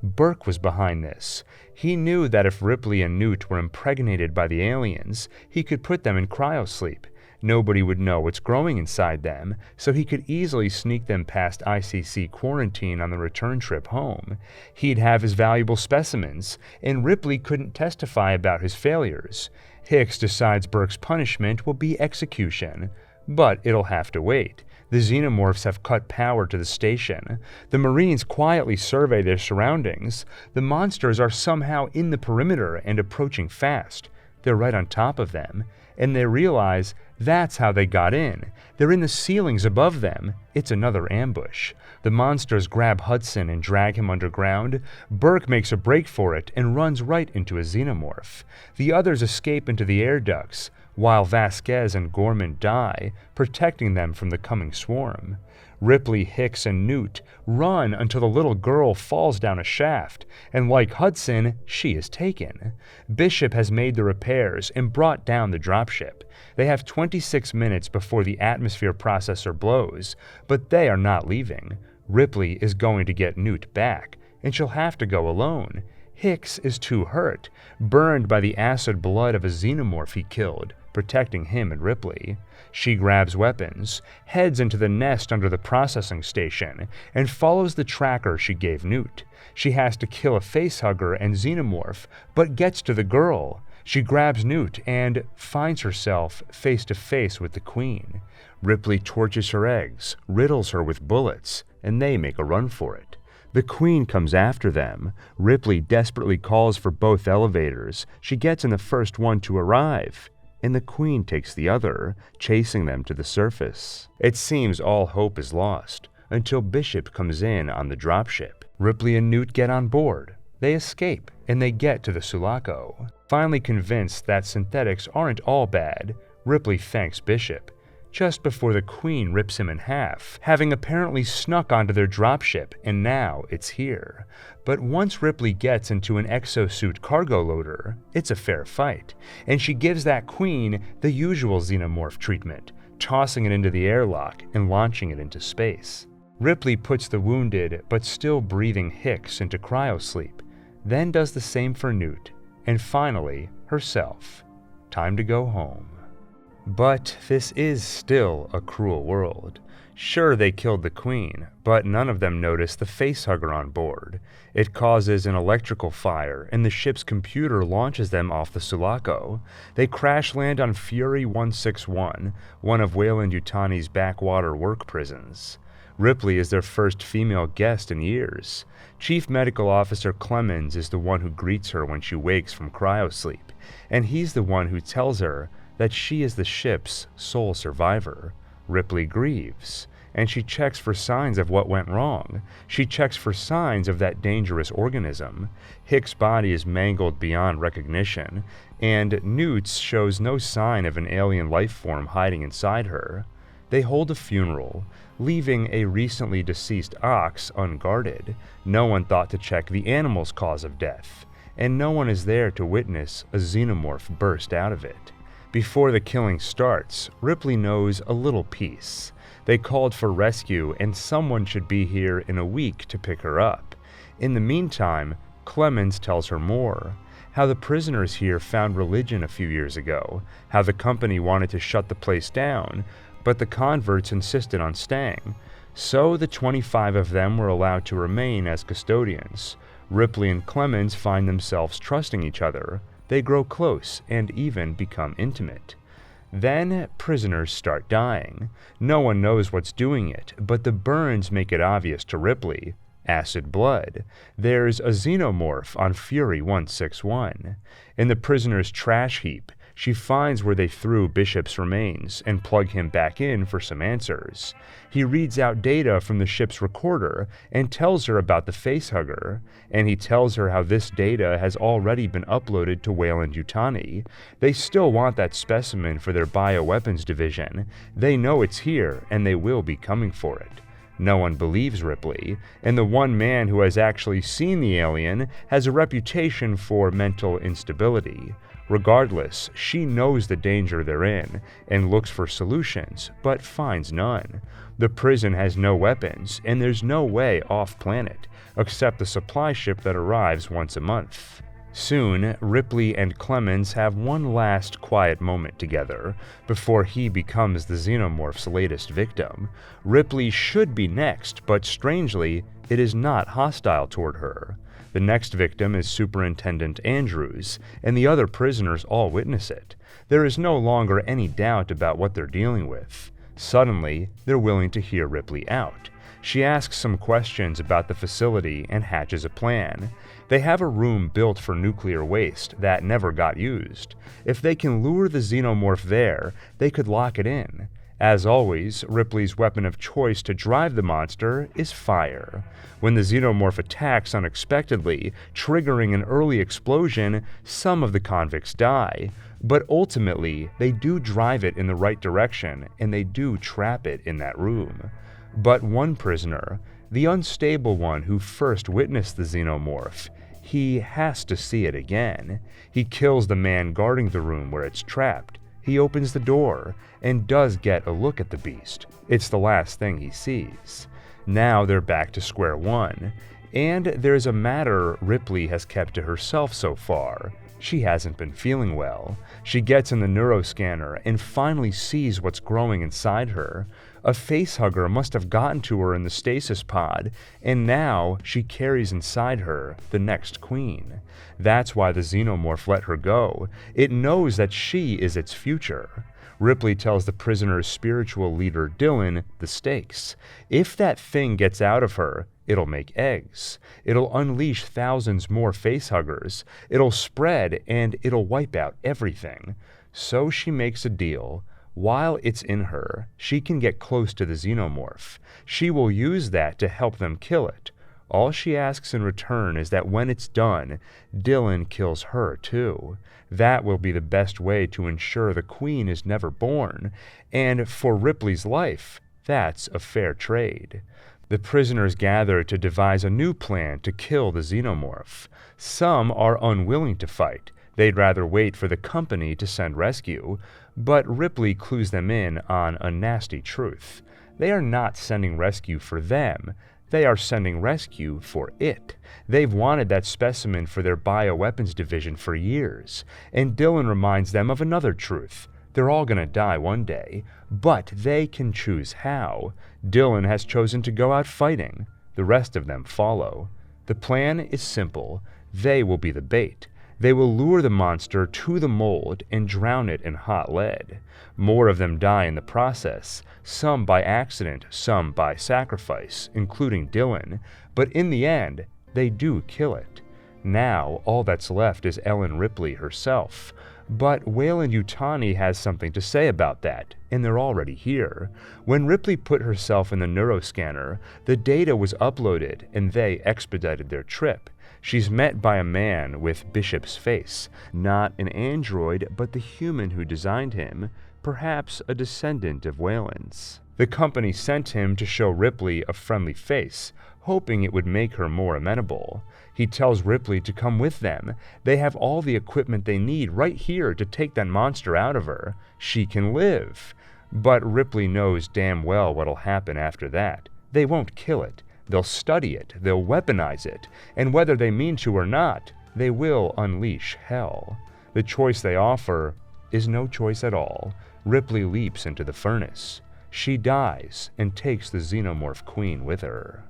Speaker 1: Burke was behind this. He knew that if Ripley and Newt were impregnated by the aliens, he could put them in cryosleep. Nobody would know what's growing inside them, so he could easily sneak them past ICC quarantine on the return trip home. He'd have his valuable specimens, and Ripley couldn't testify about his failures. Hicks decides Burke's punishment will be execution, but it'll have to wait. The xenomorphs have cut power to the station. The Marines quietly survey their surroundings. The monsters are somehow in the perimeter and approaching fast. They're right on top of them, and they realize that's how they got in. They're in the ceilings above them. It's another ambush. The monsters grab Hudson and drag him underground. Burke makes a break for it and runs right into a xenomorph. The others escape into the air ducts, while Vasquez and Gorman die, protecting them from the coming swarm. Ripley, Hicks, and Newt run until the little girl falls down a shaft, and like Hudson, she is taken. Bishop has made the repairs and brought down the dropship. They have 26 minutes before the atmosphere processor blows, but they are not leaving. Ripley is going to get Newt back, and she'll have to go alone. Hicks is too hurt, burned by the acid blood of a xenomorph he killed, protecting him and Ripley. She grabs weapons, heads into the nest under the processing station, and follows the tracker she gave Newt. She has to kill a facehugger and xenomorph, but gets to the girl. She grabs Newt and finds herself face to face with the Queen. Ripley torches her eggs, riddles her with bullets, and they make a run for it. The Queen comes after them. Ripley desperately calls for both elevators. She gets in the first one to arrive, and the Queen takes the other, chasing them to the surface. It seems all hope is lost, until Bishop comes in on the dropship. Ripley and Newt get on board. They escape, and they get to the Sulaco. Finally convinced that synthetics aren't all bad, Ripley thanks Bishop, just before the Queen rips him in half, having apparently snuck onto their dropship, and now it's here. But once Ripley gets into an exosuit cargo loader, it's a fair fight, and she gives that Queen the usual xenomorph treatment, tossing it into the airlock and launching it into space. Ripley puts the wounded but still breathing Hicks into cryosleep, then does the same for Newt, and finally herself. Time to go home. But this is still a cruel world. Sure, they killed the Queen, but none of them noticed the facehugger on board. It causes an electrical fire, and the ship's computer launches them off the Sulaco. They crash land on Fury 161, one of Weyland-Yutani's backwater work prisons. Ripley is their first female guest in years. Chief Medical Officer Clemens is the one who greets her when she wakes from cryosleep, and he's the one who tells her that she is the ship's sole survivor. Ripley grieves, and she checks for signs of what went wrong. She checks for signs of that dangerous organism. Hicks' body is mangled beyond recognition, and Newt's shows no sign of an alien life form hiding inside her. They hold a funeral, leaving a recently deceased ox unguarded. No one thought to check the animal's cause of death, and no one is there to witness a xenomorph burst out of it. Before the killing starts, Ripley knows a little piece. They called for rescue, and someone should be here in a week to pick her up. In the meantime, Clemens tells her more. How the prisoners here found religion a few years ago. How the company wanted to shut the place down, but the converts insisted on staying. So the 25 of them were allowed to remain as custodians. Ripley and Clemens find themselves trusting each other. They grow close and even become intimate. Then prisoners start dying. No one knows what's doing it, but the burns make it obvious to Ripley. Acid blood. There's a xenomorph on Fury 161. In the prisoners' trash heap, She finds where they threw Bishop's remains and plug him back in for some answers. He reads out data from the ship's recorder and tells her about the facehugger, and he tells her how this data has already been uploaded to Weyland Yutani. They still want that specimen for their bioweapons division. They know it's here, and they will be coming for it. No one believes Ripley, and the one man who has actually seen the alien has a reputation for mental instability. Regardless, she knows the danger they're in and looks for solutions, but finds none. The prison has no weapons, and there's no way off-planet, except the supply ship that arrives once a month. Soon, Ripley and Clemens have one last quiet moment together before he becomes the xenomorph's latest victim. Ripley should be next, but strangely, it is not hostile toward her. The next victim is Superintendent Andrews, and the other prisoners all witness it. There is no longer any doubt about what they're dealing with. Suddenly, they're willing to hear Ripley out. She asks some questions about the facility and hatches a plan. They have a room built for nuclear waste that never got used. If they can lure the xenomorph there, they could lock it in. As always, Ripley's weapon of choice to drive the monster is fire. When the xenomorph attacks unexpectedly, triggering an early explosion, some of the convicts die. But ultimately, they do drive it in the right direction, and they do trap it in that room. But one prisoner, the unstable one who first witnessed the xenomorph, he has to see it again. He kills the man guarding the room where it's trapped. He opens the door and does get a look at the beast. It's the last thing he sees. Now they're back to square one, and there's a matter Ripley has kept to herself so far. She hasn't been feeling well. She gets in the neuroscanner and finally sees what's growing inside her. A facehugger must have gotten to her in the stasis pod, and now she carries inside her the next queen. That's why the xenomorph let her go. It knows that she is its future. Ripley tells the prisoner's spiritual leader, Dylan, the stakes. If that thing gets out of her, it'll make eggs. It'll unleash thousands more facehuggers. It'll spread, and it'll wipe out everything. So she makes a deal. While it's in her, she can get close to the xenomorph. She will use that to help them kill it. All she asks in return is that when it's done, Dylan kills her too. That will be the best way to ensure the queen is never born, and for Ripley's life, that's a fair trade. The prisoners gather to devise a new plan to kill the xenomorph. Some are unwilling to fight. They'd rather wait for the company to send rescue, but Ripley clues them in on a nasty truth. They are not sending rescue for them. They are sending rescue for it. They've wanted that specimen for their bioweapons division for years, and Dylan reminds them of another truth. They're all gonna die one day, but they can choose how. Dylan has chosen to go out fighting. The rest of them follow. The plan is simple. They will be the bait. They will lure the monster to the mold and drown it in hot lead. More of them die in the process, some by accident, some by sacrifice, including Dylan, but in the end, they do kill it. Now, all that's left is Ellen Ripley herself. But Weyland Yutani has something to say about that, and they're already here. When Ripley put herself in the neuroscanner, the data was uploaded and they expedited their trip. She's met by a man with Bishop's face, not an android, but the human who designed him, perhaps a descendant of Weyland's. The company sent him to show Ripley a friendly face, hoping it would make her more amenable. He tells Ripley to come with them. They have all the equipment they need right here to take that monster out of her. She can live. But Ripley knows damn well what'll happen after that. They won't kill it. They'll study it, they'll weaponize it, and whether they mean to or not, they will unleash hell. The choice they offer is no choice at all. Ripley leaps into the furnace. She dies and takes the xenomorph queen with her.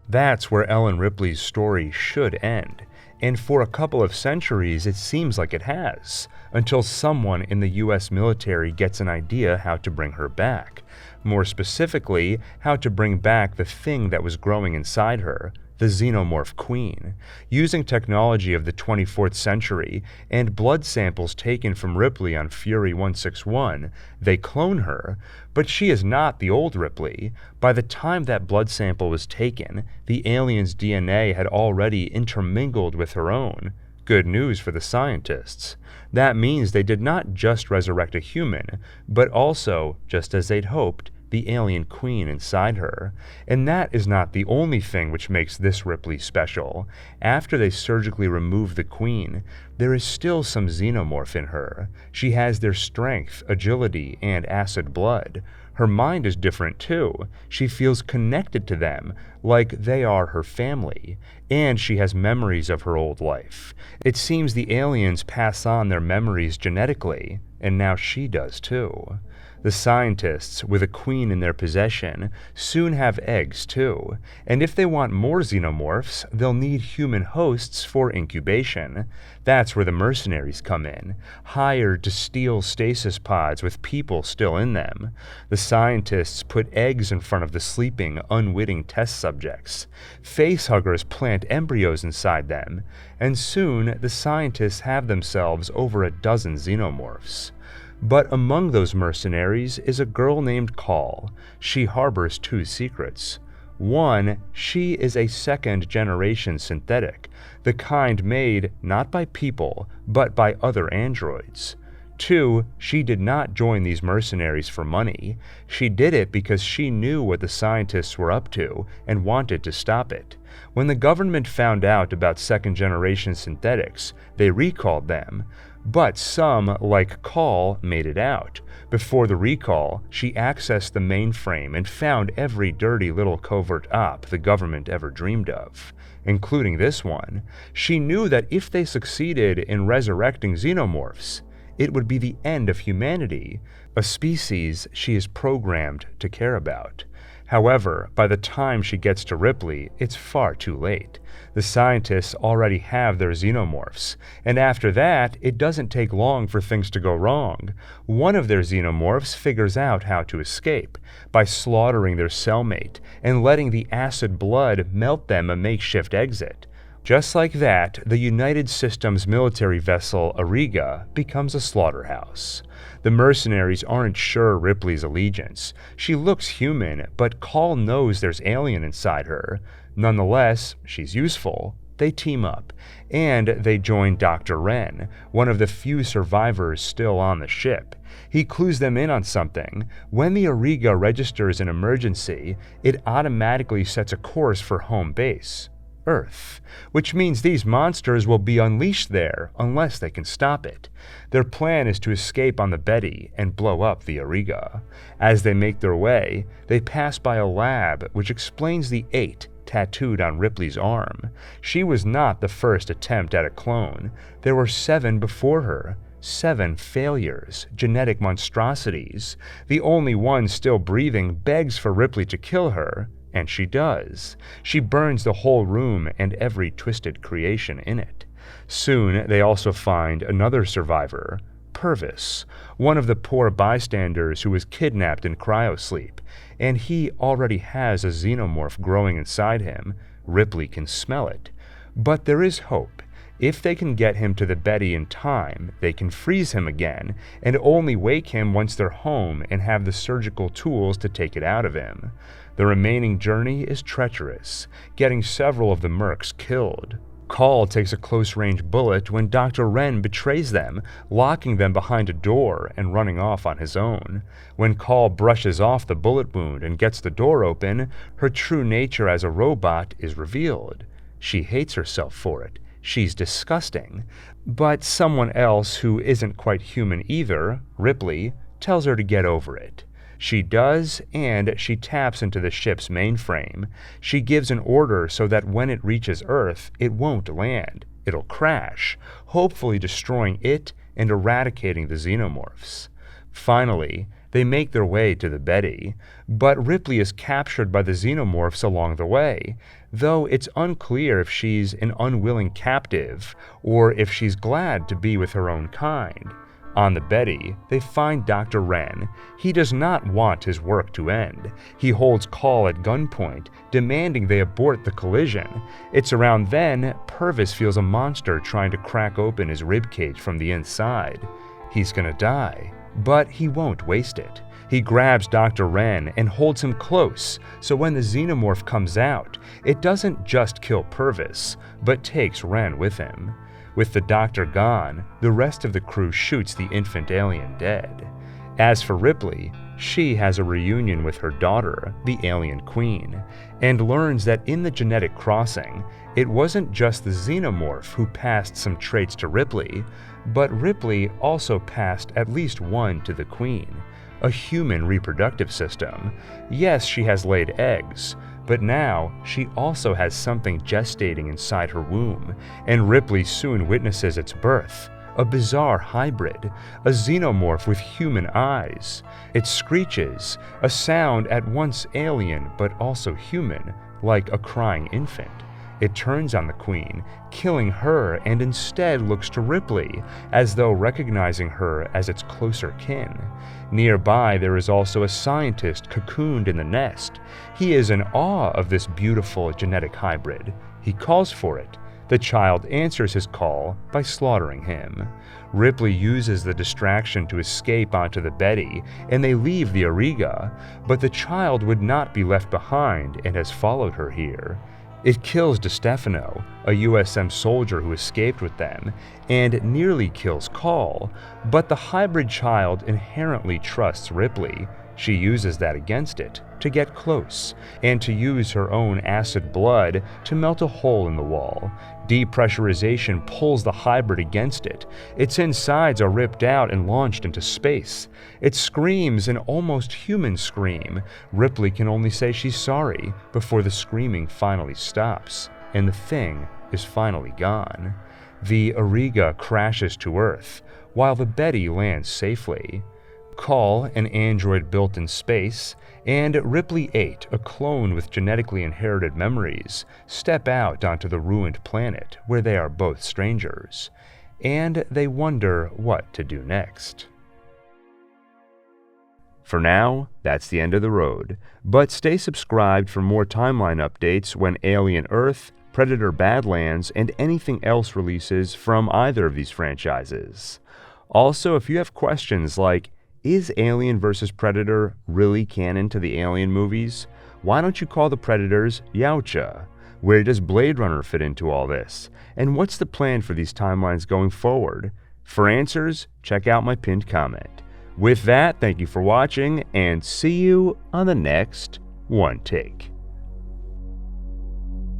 Speaker 1: That's where Ellen Ripley's story should end, and for a couple of centuries it seems like it has, until someone in the US military gets an idea how to bring her back. More specifically, how to bring back the thing that was growing inside her, the Xenomorph Queen. Using technology of the 24th century and blood samples taken from Ripley on Fury 161, they clone her, but she is not the old Ripley. By the time that blood sample was taken, the alien's DNA had already intermingled with her own. Good news for the scientists. That means they did not just resurrect a human, but also, just as they'd hoped, the alien queen inside her. And that is not the only thing which makes this Ripley special. After they surgically remove the queen, there is still some xenomorph in her. She has their strength, agility, and acid blood. Her mind is different too. She feels connected to them, like they are her family. And she has memories of her old life. It seems the aliens pass on their memories genetically, and now she does too. The scientists, with a queen in their possession, soon have eggs too, and if they want more xenomorphs, they'll need human hosts for incubation. That's where the mercenaries come in, hired to steal stasis pods with people still in them. The scientists put eggs in front of the sleeping, unwitting test subjects. Facehuggers plant embryos inside them, and soon the scientists have themselves over a dozen xenomorphs. But among those mercenaries is a girl named Call. She harbors two secrets. One, she is a second-generation synthetic, the kind made not by people, but by other androids. Two, she did not join these mercenaries for money. She did it because she knew what the scientists were up to and wanted to stop it. When the government found out about second-generation synthetics, they recalled them. But some, like Call, made it out. Before the recall, she accessed the mainframe and found every dirty little covert op the government ever dreamed of, including this one. She knew that if they succeeded in resurrecting xenomorphs, it would be the end of humanity, a species she is programmed to care about. However, by the time she gets to Ripley, it's far too late. The scientists already have their xenomorphs, and after that, it doesn't take long for things to go wrong. One of their xenomorphs figures out how to escape by slaughtering their cellmate and letting the acid blood melt them a makeshift exit. Just like that, the United Systems military vessel Auriga becomes a slaughterhouse. The mercenaries aren't sure Ripley's allegiance. She looks human, but Call knows there's alien inside her. Nonetheless, she's useful. They team up, and they join Dr. Wren, one of the few survivors still on the ship. He clues them in on something. When the Auriga registers an emergency, it automatically sets a course for home base, Earth, which means these monsters will be unleashed there unless they can stop it. Their plan is to escape on the Betty and blow up the Auriga. As they make their way, they pass by a lab which explains the 8 tattooed on Ripley's arm. She was not the first attempt at a clone. There were 7 before her. 7 failures, genetic monstrosities. The only one still breathing begs for Ripley to kill her. And she does. She burns the whole room and every twisted creation in it. Soon they also find another survivor, Purvis, one of the poor bystanders who was kidnapped in cryosleep, and he already has a xenomorph growing inside him. Ripley can smell it. But there is hope. If they can get him to the Betty in time, they can freeze him again, and only wake him once they're home and have the surgical tools to take it out of him. The remaining journey is treacherous, getting several of the mercs killed. Call takes a close-range bullet when Dr. Wren betrays them, locking them behind a door and running off on his own. When Call brushes off the bullet wound and gets the door open, her true nature as a robot is revealed. She hates herself for it. She's disgusting. But someone else who isn't quite human either, Ripley, tells her to get over it. She does, and she taps into the ship's mainframe. She gives an order so that when it reaches Earth, it won't land. It'll crash, hopefully destroying it and eradicating the xenomorphs. Finally, they make their way to the Betty, but Ripley is captured by the xenomorphs along the way, though it's unclear if she's an unwilling captive or if she's glad to be with her own kind. On the Betty, they find Dr. Wren. He does not want his work to end. He holds Call at gunpoint, demanding they abort the collision. It's around then Purvis feels a monster trying to crack open his ribcage from the inside. He's gonna die, but he won't waste it. He grabs Dr. Wren and holds him close, so when the xenomorph comes out, it doesn't just kill Purvis, but takes Wren with him. With the doctor gone, the rest of the crew shoots the infant alien dead. As for Ripley, she has a reunion with her daughter, the alien queen, and learns that in the genetic crossing, it wasn't just the xenomorph who passed some traits to Ripley, but Ripley also passed at least one to the queen, a human reproductive system. Yes, she has laid eggs, but now she also has something gestating inside her womb, and Ripley soon witnesses its birth, a bizarre hybrid, a xenomorph with human eyes. It screeches, a sound at once alien but also human, like a crying infant. It turns on the queen, killing her, and instead looks to Ripley, as though recognizing her as its closer kin. Nearby, there is also a scientist cocooned in the nest. He is in awe of this beautiful genetic hybrid. He calls for it. The child answers his call by slaughtering him. Ripley uses the distraction to escape onto the Betty, and they leave the Auriga, but the child would not be left behind and has followed her here. It kills DeStefano, a USM soldier who escaped with them, and nearly kills Call, but the hybrid child inherently trusts Ripley. She uses that against it, to get close, and to use her own acid blood to melt a hole in the wall. Depressurization pulls the hybrid against it. Its insides are ripped out and launched into space. It screams an almost human scream. Ripley can only say she's sorry before the screaming finally stops, and the thing is finally gone. The Auriga crashes to Earth, while the Betty lands safely. Call, an android built in space, and Ripley 8, a clone with genetically inherited memories, step out onto the ruined planet where they are both strangers, and they wonder what to do next. For now, that's the end of the road, but stay subscribed for more timeline updates when Alien Earth, Predator Badlands, and anything else releases from either of these franchises. Also, if you have questions like, is Alien vs. Predator really canon to the Alien movies? Why don't you call the Predators Yautja? Where does Blade Runner fit into all this? And what's the plan for these timelines going forward? For answers, check out my pinned comment. With that, thank you for watching, and see you on the next One Take.